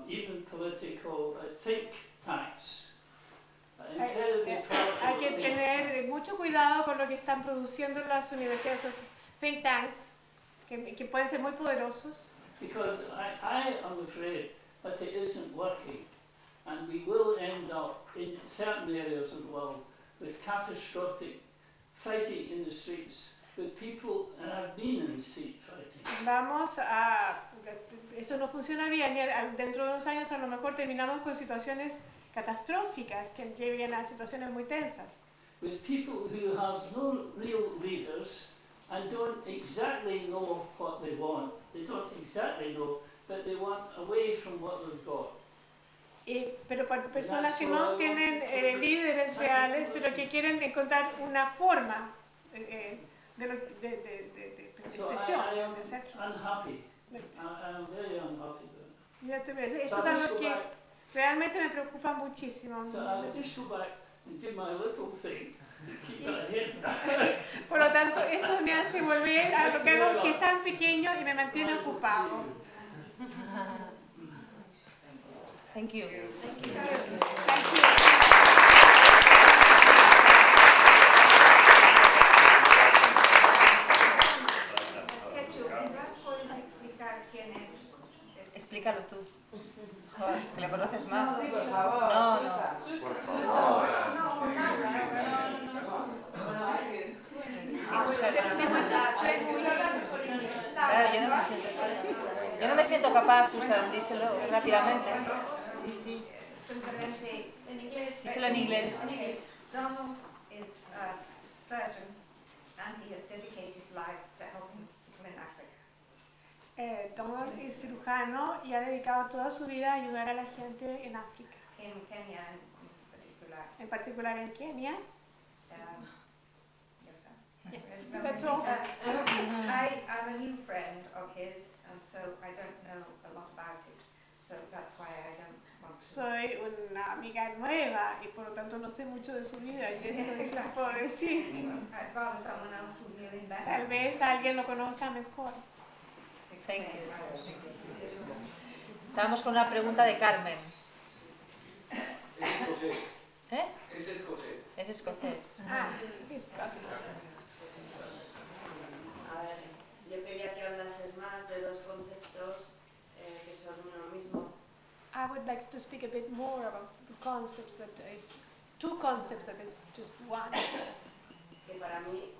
S16: even political think tanks.
S6: Hay que tener mucho cuidado con lo que están produciendo las universidades, los think tanks, que pueden ser muy poderosos.
S16: Because I am afraid that it isn't working, and we will end up in certain areas of the world with catastrophic fighting in the streets with people, and I've been in street fighting.
S6: Esto no funciona bien, dentro de unos años a lo mejor terminamos con situaciones catastróficas que lleven a situaciones muy tensas.
S16: With people who have no real leaders and don't exactly know what they want. They don't exactly know, but they want away from what they've got.
S6: Pero para personas que no tienen líderes reales, pero que quieren encontrar una forma de expresión.
S16: I am unhappy. I am very unhappy.
S6: Esto es algo que realmente me preocupa muchísimo.
S16: So I'll just go back and do my little thing. Keep that head.
S6: Por lo tanto, esto me hace volver a lo que hago, que es tan pequeño y me mantiene ocupado.
S4: Thank you.
S6: Thank you.
S4: Explícalo tú. Joder, que lo conoces más.
S13: Sí, por favor.
S4: No, no.
S13: Por
S4: favor. Yo no me siento capaz, Susan, díselo rápidamente. Sí, sí.
S17: Simplemente en inglés.
S4: Díselo en inglés.
S17: Donald is a surgeon and he has dedicated his life to helping people in Africa.
S6: Donald es cirujano y ha dedicado toda su vida a ayudar a la gente en África.
S17: In Kenya in particular.
S6: En particular en Kenia.
S17: Yes, sir.
S6: Yeah, that's all.
S17: I'm a new friend of his, and so I don't know a lot about it. So that's why I don't want to.
S6: Soy una amiga nueva y por lo tanto no sé mucho de su vida y esto no puedo decir.
S17: I'd rather someone else who knew him better.
S6: Tal vez alguien lo conozca mejor.
S4: Thank you. Estábamos con una pregunta de Carmen.
S10: Es escocés.
S4: ¿Eh?
S10: Es escocés.
S4: Es escocés.
S6: Ah, escocés.
S18: A ver, yo quería que hablases más de 2 conceptos que son uno mismo.
S6: I would like to speak a bit more about the concepts that is 2 concepts that is just one.
S18: Que para mí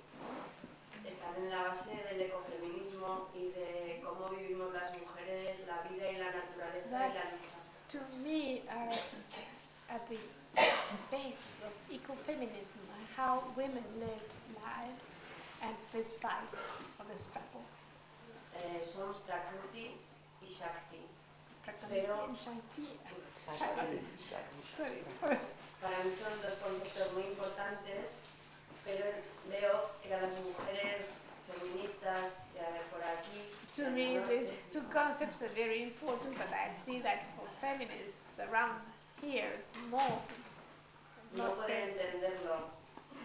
S18: están en la base del ecofeminismo y de cómo vivimos las mujeres, la vida y la naturaleza y la lucha.
S6: To me are at the basis of ecofeminism and how women live life and this fight or this struggle.
S18: Son Prakriti y Shakti.
S6: Pero
S18: para mí son 2 conceptos muy importantes, pero veo que a las mujeres feministas por aquí.
S6: To me, these 2 concepts are very important, but I see that for feminists around here, more
S18: no pueden entenderlo.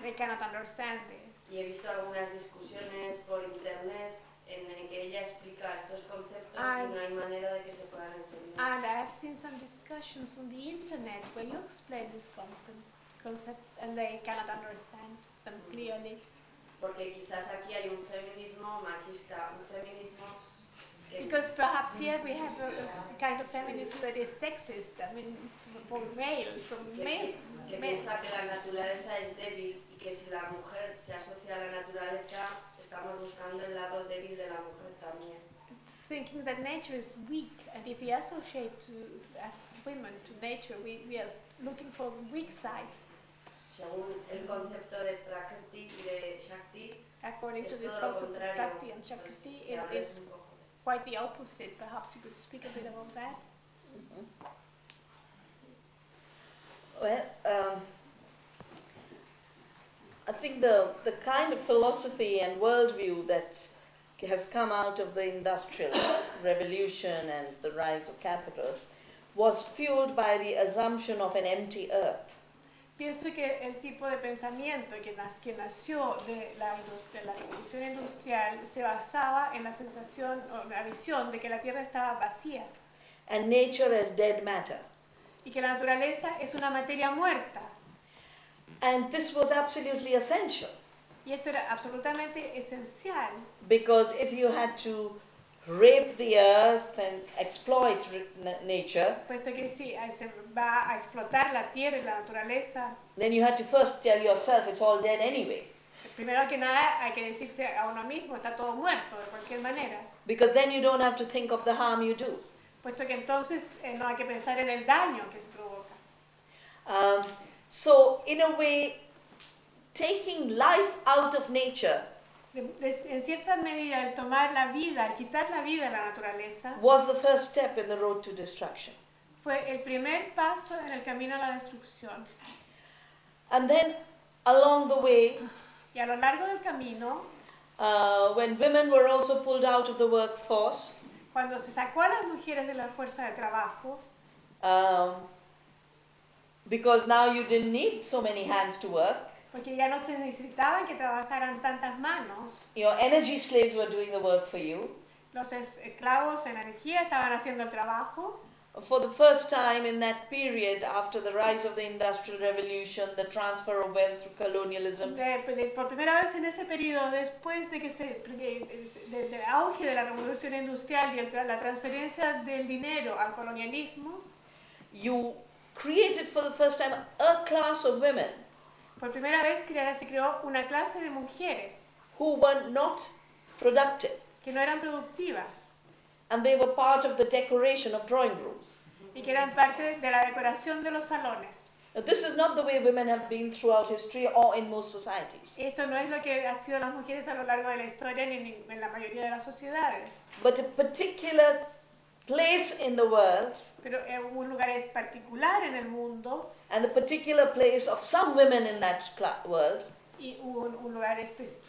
S6: They cannot understand it.
S18: Y he visto algunas discusiones por internet en que ella explica estos conceptos y no hay manera de que se puedan entender.
S6: And I've seen some discussions on the internet where you explain these concepts and they cannot understand them clearly.
S18: Porque quizás aquí hay un feminismo machista, un feminismo
S6: because perhaps here we have a kind of feminism that is sexist, I mean, for male,
S18: que piensa que la naturaleza es débil y que si la mujer se asocia a la naturaleza, estamos buscando el lado débil de la mujer también.
S6: Thinking that nature is weak, and if we associate as women to nature, we are looking for the weak side.
S18: Según el concepto de Prakriti y de Shakti,
S6: according to this concept of Prakriti and Shakti, it is quite the opposite. Perhaps you could speak a bit about that.
S1: Well, I think the kind of philosophy and worldview that has come out of the Industrial Revolution and the rise of capital was fueled by the assumption of an empty earth.
S6: Pienso que el tipo de pensamiento que nació de la revolución industrial se basaba en la sensación o la visión de que la tierra estaba vacía.
S1: And nature as dead matter.
S6: Y que la naturaleza es una materia muerta.
S1: And this was absolutely essential.
S6: Y esto era absolutamente esencial.
S1: Because if you had to rape the earth and exploit nature,
S6: puesto que si se va a explotar la tierra y la naturaleza,
S1: then you had to first tell yourself it's all dead anyway.
S6: Primero que nada hay que decirse a uno mismo está todo muerto de cualquier manera.
S1: Because then you don't have to think of the harm you do.
S6: Puesto que entonces no hay que pensar en el daño que se provoca.
S1: So in a way, taking life out of nature
S6: en cierta medida, el tomar la vida, el quitar la vida de la naturaleza,
S1: was the first step in the road to destruction.
S6: Fue el primer paso en el camino a la destrucción.
S1: And then, along the way,
S6: y a lo largo del camino,
S1: when women were also pulled out of the workforce,
S6: cuando se sacó a las mujeres de la fuerza de trabajo,
S1: because now you didn't need so many hands to work.
S6: Porque ya no se necesitaban que trabajaran tantas manos.
S1: Your energy slaves were doing the work for you.
S6: Los esclavos en energía estaban haciendo el trabajo.
S1: For the first time in that period, after the rise of the Industrial Revolution, the transfer of wealth through colonialism.
S6: Por primera vez en ese periodo, después de que del auge de la revolución industrial y la transferencia del dinero al colonialismo,
S1: you created for the first time a class of women.
S6: Por primera vez se creó una clase de mujeres
S1: who were not productive.
S6: Que no eran productivas.
S1: And they were part of the decoration of drawing rooms.
S6: Y que eran parte de la decoración de los salones.
S1: Now, this is not the way women have been throughout history or in most societies.
S6: Esto no es lo que han sido las mujeres a lo largo de la historia ni en la mayoría de las sociedades.
S1: But a particular place in the world,
S6: pero un lugar particular en el mundo,
S1: and the particular place of some women in that world,
S6: y un lugar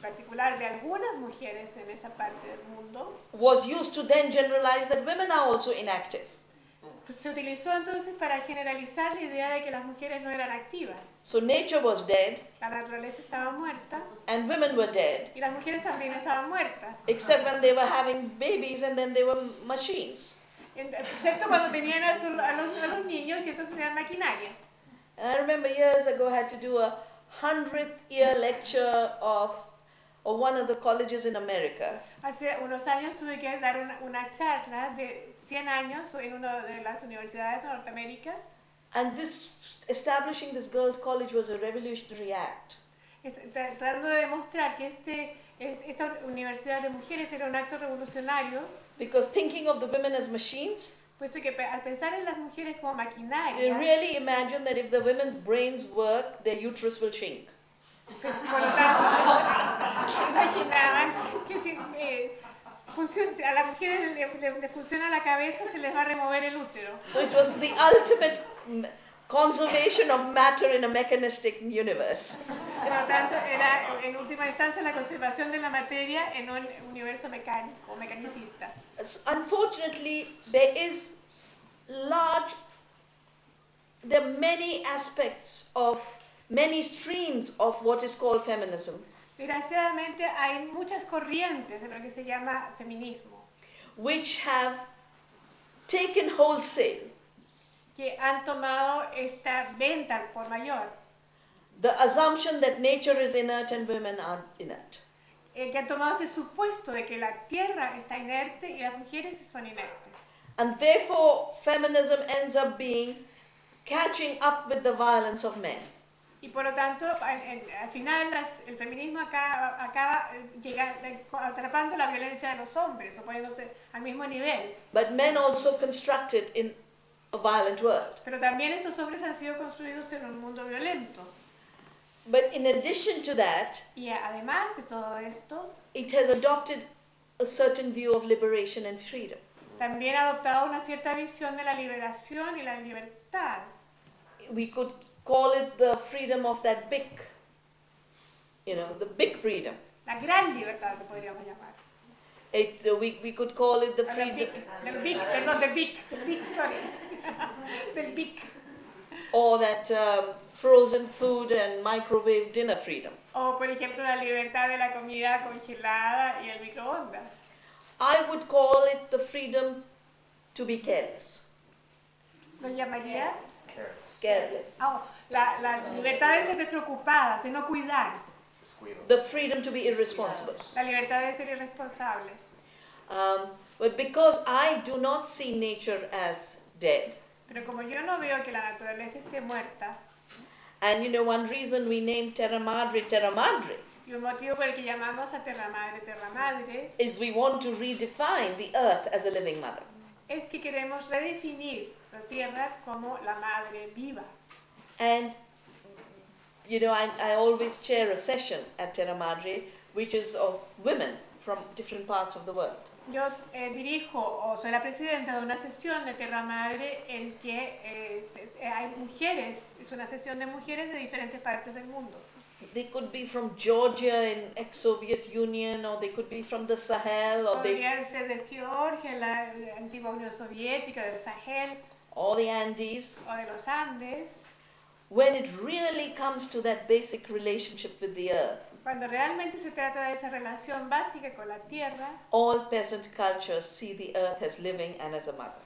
S6: particular de algunas mujeres en esa parte del mundo,
S1: was used to then generalize that women are also inactive.
S6: Se utilizó entonces para generalizar la idea de que las mujeres no eran activas.
S1: So nature was dead,
S6: la naturaleza estaba muerta,
S1: and women were dead,
S6: y las mujeres también estaban muertas,
S1: except when they were having babies and then they were machines.
S6: Excepto cuando tenían a los niños y entonces eran maquinarias.
S1: And I remember years ago I had to do a 100th year lecture of one of the colleges in America.
S6: Hace unos años tuve que dar una charla de 100 años en una de las universidades de Norteamérica.
S1: And establishing this girls' college was a revolutionary act.
S6: Tratando de demostrar que esta universidad de mujeres era un acto revolucionario.
S1: Because thinking of the women as machines,
S6: puesto que al pensar en las mujeres como maquinaria,
S1: they really imagine that if the women's brains work, their uterus will shrink.
S6: Por lo tanto, imaginaban que si a las mujeres le funciona la cabeza, se les va a remover el útero.
S1: So it was the ultimate conservation of matter in a mechanistic universe.
S6: Por lo tanto, era en última instancia la conservación de la materia en un universo mecánico o mecanicista.
S1: Unfortunately, there are many aspects of many streams of what is called feminism,
S6: Desgraciadamente hay muchas corrientes de lo que se llama feminismo
S1: which have taken wholesale
S6: que han tomado esta venta al por mayor,
S1: the assumption that nature is inert and women are inert.
S6: Que han tomado este supuesto de que la tierra está inerte y las mujeres son inertes.
S1: And therefore, feminism ends up being catching up with the violence of men.
S6: Y por lo tanto, al final el feminismo acaba atrapando la violencia de los hombres o poniéndose al mismo nivel.
S1: But men also constructed in a violent world.
S6: Pero también estos hombres han sido construidos en un mundo violento.
S1: But in addition to that,
S6: y además de todo esto,
S1: it has adopted a certain view of liberation and freedom.
S6: También ha adoptado una cierta visión de la liberación y la libertad.
S1: We could call it the freedom of that big, the big freedom.
S6: La gran libertad que podríamos llamar.
S1: We could call it the freedom.
S6: Del big, sorry. Del big.
S1: Or that frozen food and microwave dinner freedom.
S6: O por ejemplo la libertad de la comida congelada y el microondas.
S1: I would call it the freedom to be careless.
S6: ¿Lo llamarías?
S1: Careless.
S6: Oh, la libertad de ser despreocupadas, de no cuidar.
S1: The freedom to be irresponsible.
S6: La libertad de ser irresponsable.
S1: But because I do not see nature as dead.
S6: Pero como yo no veo que la naturaleza esté muerta.
S1: And one reason we name Terra Madre,
S6: Y un motivo por el que llamamos a Terra Madre,
S1: is we want to redefine the earth as a living mother.
S6: Es que queremos redefinir la tierra como la madre viva.
S1: And I always chair a session at Terra Madre, which is of women from different parts of the world.
S6: Yo dirijo o soy la presidenta de una sesión de Terra Madre en que hay mujeres, es una sesión de mujeres de diferentes partes del mundo.
S1: They could be from Georgia in ex-Soviet Union, or they could be from the Sahel, or
S6: podrían ser de Georgia, la antigua Unión Soviética, del Sahel,
S1: or the Andes,
S6: o de los Andes.
S1: When it really comes to that basic relationship with the earth,
S6: cuando realmente se trata de esa relación básica con la tierra,
S1: all peasant cultures see the earth as living and as a mother.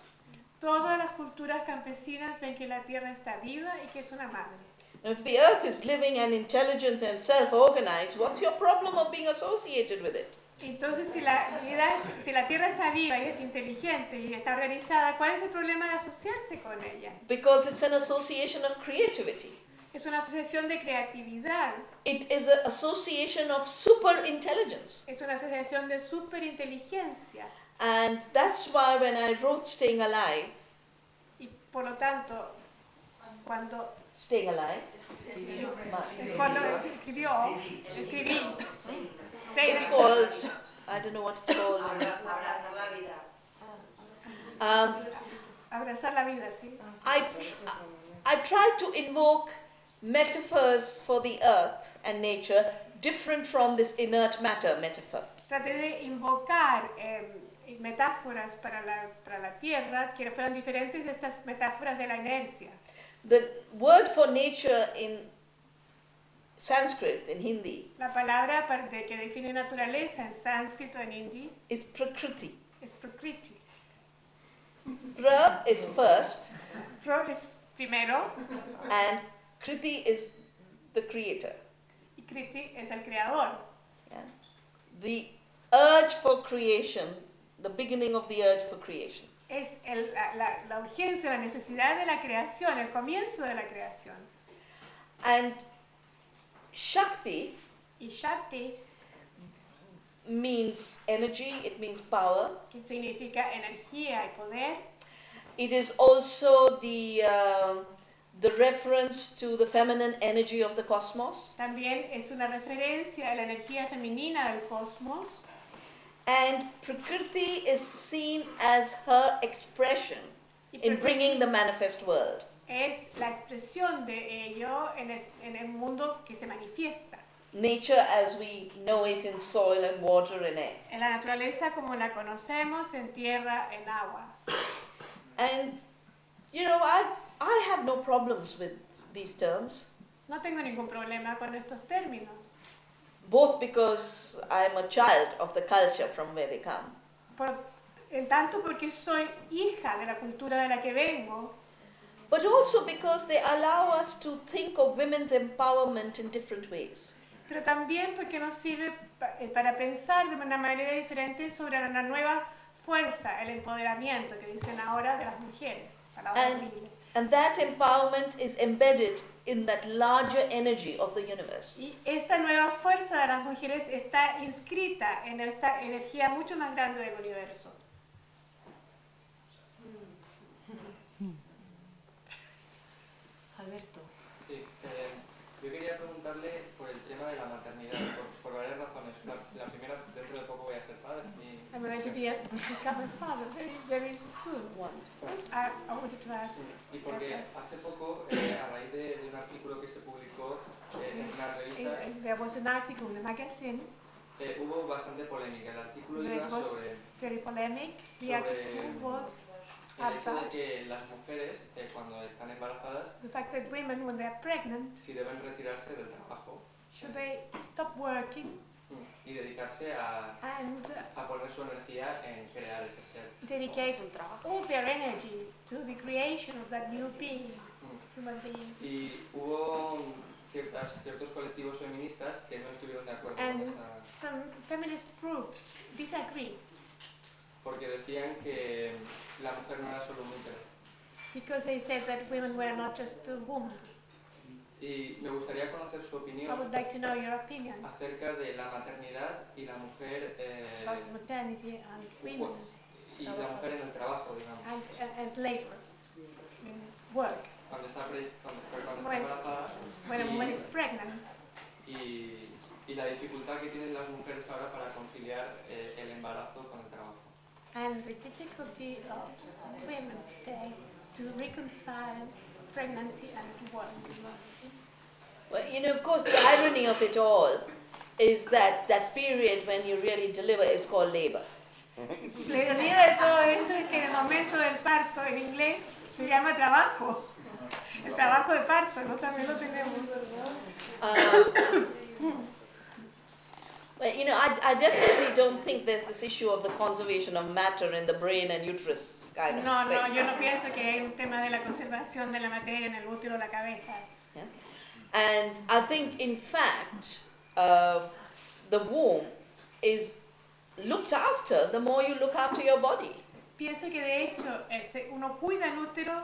S6: Todas las culturas campesinas ven que la tierra está viva y que es una madre.
S1: Now, if the earth is living and intelligent and self-organized, what's your problem of being associated with it?
S6: Entonces, si la tierra está viva y es inteligente y está organizada, ¿cuál es el problema de asociarse con ella?
S1: Because it's an association of creativity.
S6: Es una asociación de creatividad.
S1: It is an association of superintelligence.
S6: Es una asociación de superinteligencia.
S1: And that's why when I wrote Staying Alive,
S6: y por lo tanto, cuando
S1: Staying Alive,
S6: cuando escribí,
S1: it's called, I don't know what it's called.
S6: Abrazar la vida, sí.
S1: I tried to invoke metaphors for the earth and nature different from this inert matter metaphor.
S6: Traté de invocar metáforas para la tierra que fueran diferentes de estas metáforas de la inercia.
S1: The word for nature in Sanskrit, in Hindi,
S6: la palabra que define naturaleza en sánscrito, en hindi,
S1: is prakriti.
S6: Es prakriti.
S1: Pra is first.
S6: Pra es primero.
S1: And kriti is the creator.
S6: Y kriti es el creador.
S1: Yeah. The urge for creation, the beginning of the urge for creation.
S6: Es la urgencia, la necesidad de la creación, el comienzo de la creación.
S1: And Shakti,
S6: y Shakti
S1: means energy, it means power.
S6: Que significa energía y poder.
S1: It is also the reference to the feminine energy of the cosmos.
S6: También es una referencia a la energía femenina del cosmos.
S1: And Prakriti is seen as her expression in bringing the manifest world.
S6: Es la expresión de ello en el mundo que se manifiesta.
S1: Nature as we know it in soil and water and air.
S6: En la naturaleza como la conocemos, en tierra, en agua.
S1: And I have no problems with these terms.
S6: No tengo ningún problema con estos términos.
S1: Both because I'm a child of the culture from where they come.
S6: En tanto porque soy hija de la cultura de la que vengo.
S1: But also because they allow us to think of women's empowerment in different ways.
S6: Pero también porque nos sirve para pensar de una manera diferente sobre una nueva fuerza, el empoderamiento que dicen ahora de las mujeres.
S1: And that empowerment is embedded in that larger energy of the universe.
S6: Y esta nueva fuerza de las mujeres está inscrita en esta energía mucho más grande del universo.
S4: Alberto.
S19: Sí, yo quería preguntarle por el tema de la maternidad, por varias razones. La primera, dentro de poco voy a ser padre.
S6: I'm going to become a father very soon. I wanted to ask.
S19: Y porque hace poco, a raíz de un artículo que se publicó en una revista,
S6: There was an article in the magazine.
S19: Hubo bastante polémica. El artículo iba sobre
S6: very polemic. The article was
S19: el hecho de que las mujeres, cuando están embarazadas,
S6: the fact that women, when they are pregnant,
S19: si deben retirarse del trabajo,
S6: should they stop working
S19: y dedicarse a poner su energía en crear ese ser.
S6: Dedicate all their energy to the creation of that new being, human being.
S19: Y hubo ciertos colectivos feministas que no estuvieron de acuerdo con esa...
S6: Some feminist groups disagree.
S19: Porque decían que la mujer no era solo un útero.
S6: Because they said that women were not just a woman.
S19: Y me gustaría conocer su opinión
S6: I would like to know your opinion
S19: acerca de la maternidad y la mujer
S6: about maternity and women.
S19: Y la mujer en el trabajo, digamos.
S6: And labor, work.
S19: Cuando está embarazada.
S6: When a woman is pregnant.
S19: Y la dificultad que tienen las mujeres ahora para conciliar el embarazo con el trabajo.
S6: And the difficulty of women today to reconcile pregnancy and work.
S1: Well, you know, of course, the irony of it all is that that period when you really deliver is called labor.
S6: La ironía de todo esto es que en el momento del parto, en inglés, se llama trabajo. El trabajo de parto, ¿no? También lo tenemos, ¿verdad?
S1: Well, you know, I definitely don't think there's this issue of the conservation of matter in the brain and uterus kind of thing.
S6: No, yo no pienso que hay un tema de la conservación de la materia en el útero o la cabeza.
S1: Yeah? And I think, in fact, the womb is looked after the more you look after your body.
S6: Pienso que de hecho uno cuida el útero,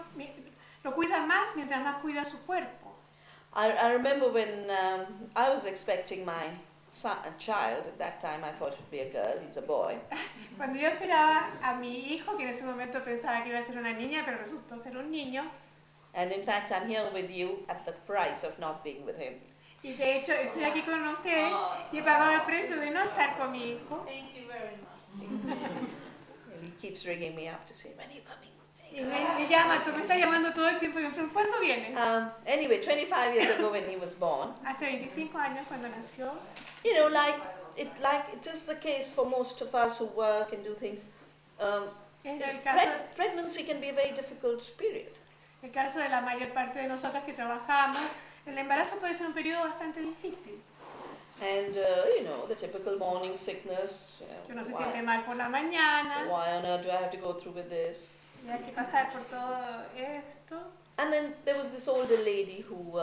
S6: lo cuida más mientras más cuida su cuerpo.
S1: I remember when I was expecting my child, at that time I thought it would be a girl, he's a boy.
S6: Cuando yo esperaba a mi hijo, que en ese momento pensaba que iba a ser una niña, pero resultó ser un niño.
S1: And in fact I'm here with you at the price of not being with him.
S6: Y de hecho estoy aquí con ustedes y he pagado el precio de no estar con mi hijo.
S7: Thank you very much.
S1: He keeps ringing me up to say, when are you coming?
S6: Y me llama, tú me estás llamando todo el tiempo y me pregunta, ¿cuándo vienes?
S1: Anyway, 25 years ago when he was born,
S6: Hace 25 años cuando nació,
S1: you know, like it is the case for most of us who work and do things. Pregnancy can be a very difficult period.
S6: En el caso de la mayor parte de nosotras que trabajamos, el embarazo puede ser un periodo bastante difícil.
S1: And you know, the typical morning sickness.
S6: Que uno se siente mal por la mañana.
S1: Why on earth do I have to go through with this?
S6: Y hay que pasar por todo esto.
S1: And then there was this older lady who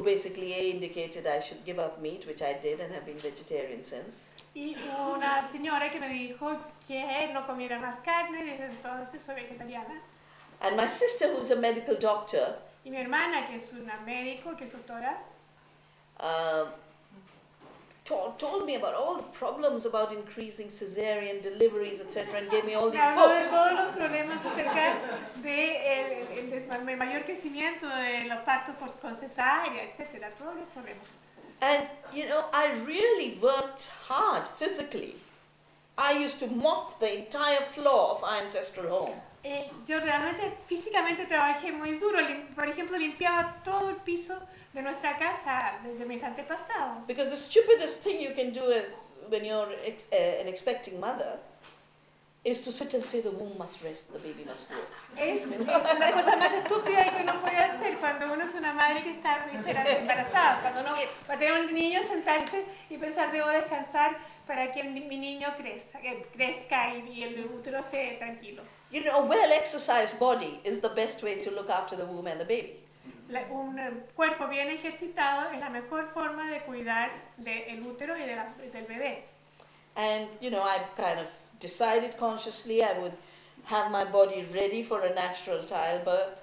S1: basically indicated I should give up meat, which I did and have been vegetarian since.
S6: Y una señora que me dijo que no comiera más carne, desde entonces soy vegetariana.
S1: And my sister, who's a medical doctor,
S6: y mi hermana, que es una médico, que es doctora,
S1: told me about all the problems about increasing cesarean deliveries, etc., and gave me all these
S6: habló de
S1: books.
S6: todos los problemas acerca de mayor crecimiento de los partos con cesárea, etc., todos los problemas.
S1: And, you know, I really worked hard physically. I used to mop the entire floor of our ancestral home.
S6: Yo realmente físicamente trabajé muy duro. Por ejemplo, limpiaba todo el piso de nuestra casa desde mis antepasados.
S1: Because the stupidest thing you can do is when you're an expecting mother is to sit and say the womb must rest, the baby must grow.
S6: Es la cosa más estúpida que uno puede hacer cuando uno es una madre que está embarazada. Cuando uno va a tener un niño, sentarse y pensar, debo descansar para que mi niño crezca y el útero esté tranquilo.
S1: You know, a well-exercised body is the best way to look after the womb and the baby.
S6: Un cuerpo bien ejercitado es la mejor forma de cuidar del útero y del bebé.
S1: And, you know, I kind of decided consciously I would have my body ready for a natural childbirth.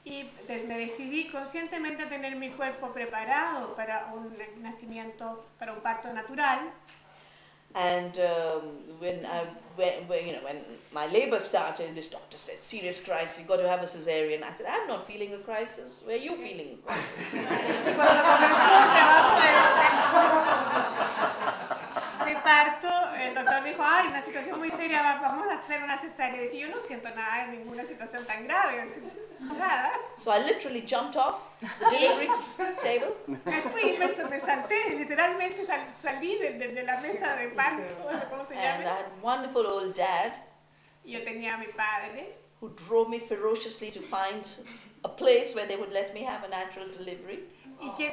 S6: Y me decidí conscientemente a tener mi cuerpo preparado para un nacimiento, para un parto natural.
S1: And when my labor started, this doctor said, serious crisis, you've got to have a cesarean. I said, I'm not feeling a crisis. Where are you feeling a crisis?
S6: Y cuando comenzó el trabajo de parto, el doctor me dijo, ay, una situación muy seria, vamos a hacer una cesárea. Y dije, yo no siento nada en ninguna situación tan grave, nada.
S1: So I literally jumped off the delivery table.
S6: Me fui, me salté, literalmente salí de la mesa de parto, ¿cómo se llama?
S1: And I had a wonderful old dad.
S6: Y yo tenía a mi padre.
S1: Who drove me ferociously to find a place where they would let me have a natural delivery.
S6: Y que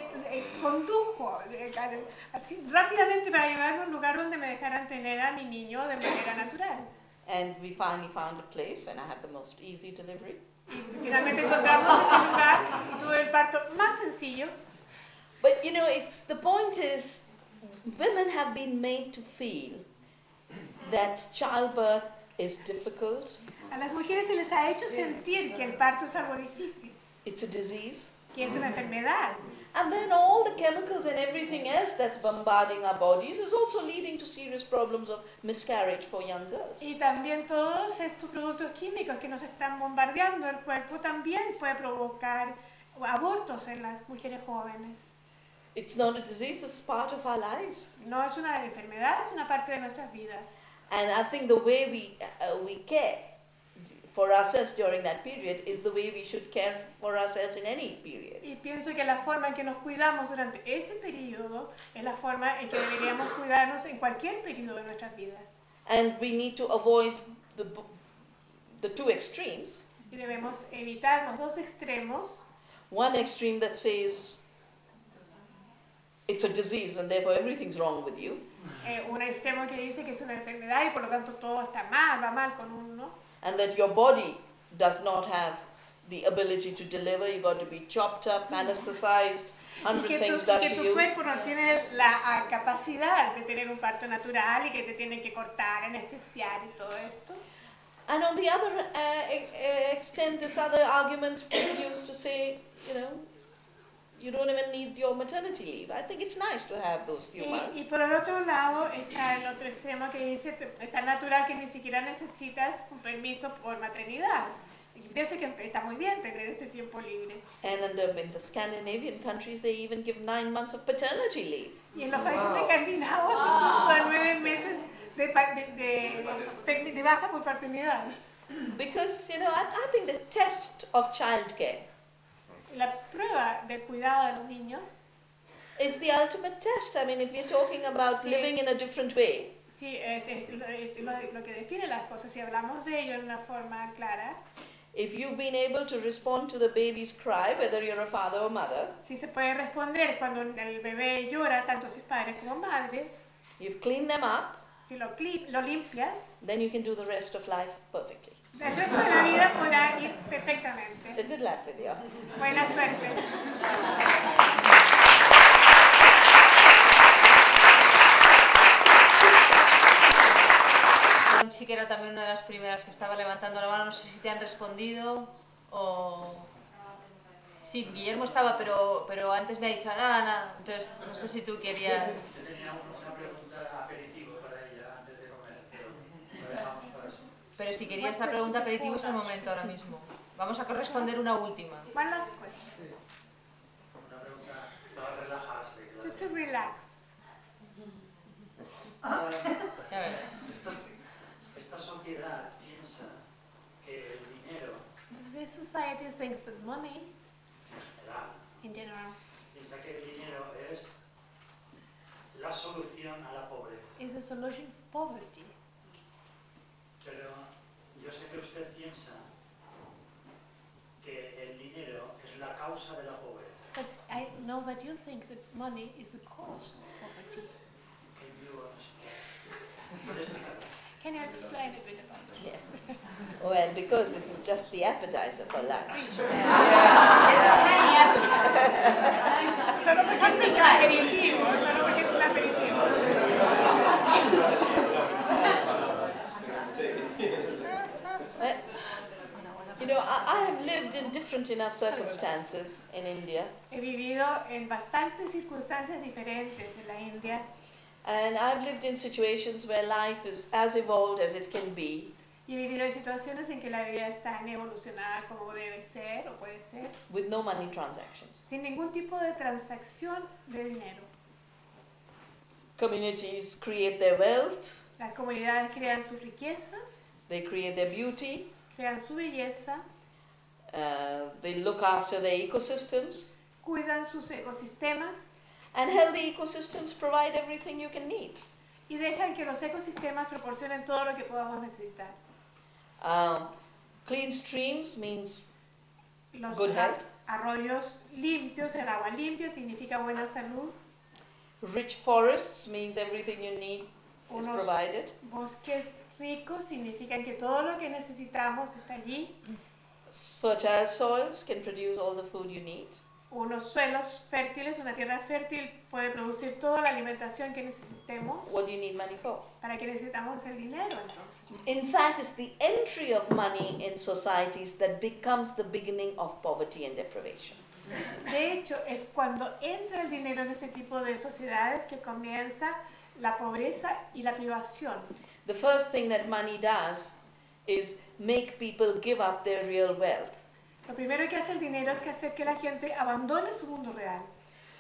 S6: condujo así rápidamente para llevarme a un lugar donde me dejaran tener a mi niño de manera natural.
S1: And we finally found a place and I had the most easy delivery.
S6: Y finalmente encontramos este lugar y tuve el parto más sencillo.
S1: But you know, the point is, women have been made to feel that childbirth is difficult.
S6: A las mujeres se les ha hecho sentir que el parto es algo difícil.
S1: It's a disease.
S6: Que es una enfermedad.
S1: And then all the chemicals and everything else that's bombarding our bodies is also leading to serious problems of miscarriage for young girls.
S6: Y también todos estos productos químicos que nos están bombardeando el cuerpo también puede provocar abortos en las mujeres jóvenes.
S1: It's not a disease, it's part of our lives.
S6: No es una enfermedad, es una parte de nuestras vidas.
S1: And I think the way we care for ourselves during that period is the way we should care for ourselves in any period.
S6: Y pienso que la forma en que nos cuidamos durante ese periodo es la forma en que deberíamos cuidarnos en cualquier periodo de nuestras vidas.
S1: And we need to avoid the two extremes.
S6: Y debemos evitar los dos extremos.
S1: One extreme that says it's a disease and therefore everything's wrong with you.
S6: Un extremo que dice que es una enfermedad y por lo tanto todo está mal, va mal con uno.
S1: And that your body does not have the ability to deliver, you got to be chopped up, anesthetized, 100 things done to you.
S6: Y que tu cuerpo no tiene la capacidad de tener un parto natural y que te tienen que cortar, anestesiar y todo esto.
S1: And on the other extent, this other argument used to say, you know, you don't even need your maternity leave. I think it's nice to have those few months.
S6: Y por el otro lado está el otro extremo que dice, es tan natural que ni siquiera necesitas un permiso por maternidad. Y pienso que está muy bien tener este tiempo libre.
S1: And in the Scandinavian countries, they even give 9 months of paternity leave.
S6: Y en los países escandinavos incluso dan 9 meses de baja por paternidad.
S1: Because, you know, I think the test of childcare
S6: La prueba del cuidado de los niños
S1: is the ultimate test. I mean, if you're talking about living in a different way.
S6: Sí, es lo que define las cosas. Si hablamos de ello en una forma clara.
S1: If you've been able to respond to the baby's cry, whether you're a father or mother.
S6: Si se puede responder cuando el bebé llora, tanto si es padre como madre.
S1: You've cleaned them up.
S6: Si lo limpias.
S1: Then you can do the rest of life perfectly.
S6: El resto de la vida podrá ir perfectamente.
S1: So good luck with you.
S6: Buena suerte.
S4: Sí que era también una de las primeras que estaba levantando la mano, no sé si te han respondido o... Sí, Guillermo estaba, pero antes me ha dicho Ana, entonces no sé si tú querías...
S20: Tenía una pregunta aperitivo para ella antes de comer, pero lo dejamos para eso.
S4: Pero si querías la pregunta aperitivo es el momento ahora mismo. Vamos a responder una última.
S6: One last question.
S20: Una pregunta para relajarse. Claro.
S6: Just to relax.
S4: Ya verás.
S20: Esta sociedad piensa que el dinero,
S6: This society thinks that money, in general,
S20: piensa que el dinero es la solución a la pobreza.
S6: is the solution for poverty.
S20: Pero causa de la pobreza.
S6: But I know that you think that money is the cause of poverty.
S20: Can you ¿puedes explicarlo?
S6: Can you explain a bit about that?
S1: Yes. Well, because this is just the appetizer for lunch.
S6: Solo porque es un aperitivo, solo porque es un aperitivo.
S1: You know, I have lived in different enough circumstances in India.
S6: He vivido en bastantes circunstancias diferentes en la India.
S1: And I've lived in situations where life is as evolved as it can be.
S6: Y he vivido en situaciones en que la vida es tan evolucionada como debe ser o puede ser.
S1: With no money transactions.
S6: Sin ningún tipo de transacción de dinero.
S1: Communities create their wealth.
S6: Las comunidades crean su riqueza.
S1: They create their beauty.
S6: Crean su belleza.
S1: They look after their ecosystems.
S6: Cuidan sus ecosistemas.
S1: And healthy ecosystems provide everything you can need.
S6: Y dejan que los ecosistemas proporcionen todo lo que podamos necesitar.
S1: Clean streams means
S6: Los
S1: good health.
S6: Arroyos limpios, el agua limpia significa buena salud.
S1: Rich forests means everything you need is provided.
S6: Bosques ricos significan que todo lo que necesitamos está allí.
S1: Fertile soils can produce all the food you need.
S6: Unos suelos fértiles, una tierra fértil puede producir toda la alimentación que necesitemos.
S1: What do you need money for?
S6: ¿Para qué necesitamos el dinero entonces?
S1: In fact, it's the entry of money in societies that becomes the beginning of poverty and deprivation.
S6: De hecho, es cuando entra el dinero en este tipo de sociedades que comienza la pobreza y la privación.
S1: The first thing that money does is make people give up their real wealth.
S6: Lo primero que hace el dinero es que hacer que la gente abandone su mundo real.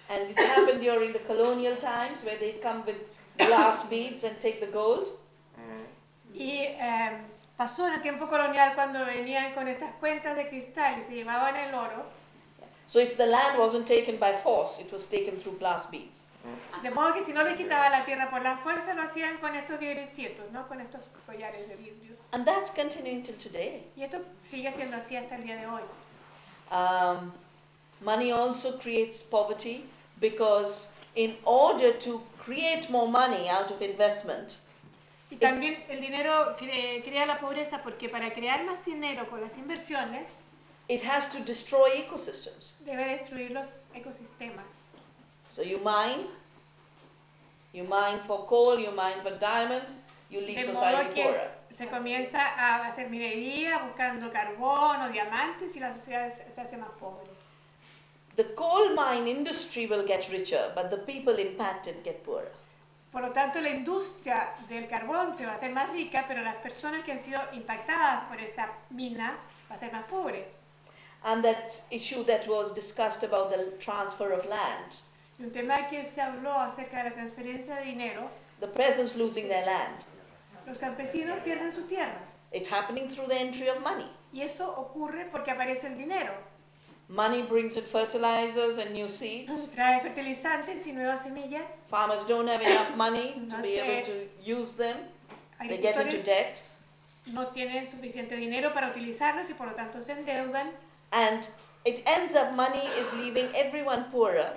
S1: And it happened during the colonial times where they come with glass beads and take the gold.
S6: Y pasó en el tiempo colonial cuando venían con estas cuentas de cristal y se llevaban el oro.
S1: So if the land wasn't taken by force, it was taken through glass beads.
S6: De modo que si no les quitaba la tierra por la fuerza, lo hacían con estos vibrecitos, ¿no? Con estos collares de vidrio.
S1: And that's continuing till today.
S6: Y esto sigue siendo así hasta el día de hoy.
S1: Money also creates poverty because in order to create more money out of investment,
S6: y también el dinero crea la pobreza porque para crear más dinero con las inversiones,
S1: it has to destroy ecosystems.
S6: Debe destruir los ecosistemas.
S1: So you mine for coal, you mine for diamonds, you leave society poorer.
S6: Se comienza a hacer minería buscando carbón o diamantes y la sociedad se hace más pobre.
S1: The coal mine industry will get richer, but the people impacted get poorer.
S6: Por lo tanto, la industria del carbón se va a hacer más rica, pero las personas que han sido impactadas por esta mina va a ser más pobre.
S1: And that issue that was discussed about the transfer of land.
S6: Y un tema que se habló acerca de la transferencia de dinero.
S1: The peasants losing their land.
S6: Los campesinos pierden su tierra.
S1: It's happening through the entry of money.
S6: Y eso ocurre porque aparece el dinero.
S1: Money brings in fertilizers and new seeds.
S6: Trae fertilizantes y nuevas semillas.
S1: Farmers don't have enough money to be able to use them. They get into debt.
S6: No tienen suficiente dinero para utilizarlos y por lo tanto se endeudan.
S1: And it ends up money is leaving everyone poorer.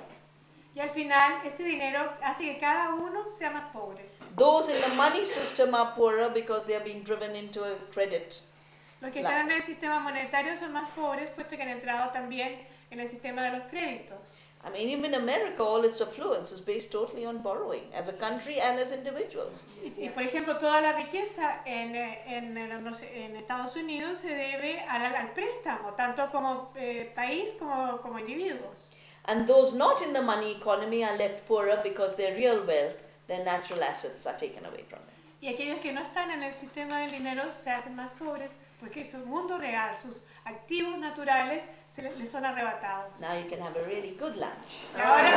S6: Y al final este dinero hace que cada uno sea más pobre.
S1: Those in the money system are poorer because they are being driven into a credit.
S6: Los que están en el sistema monetario son más pobres puesto que han entrado también en el sistema de los créditos.
S1: I mean, even America, all its affluence is based totally on borrowing, as a country and as individuals.
S6: Y por ejemplo, toda la riqueza en Estados Unidos se debe al préstamo, tanto como país como individuos.
S1: And those not in the money economy are left poorer because their real wealth, their natural assets, are taken away from them.
S6: Y aquellos que no están en el sistema del dinero se hacen más pobres porque su mundo real, sus activos naturales, les son arrebatados.
S1: Now you can have a really good lunch.
S6: Ahora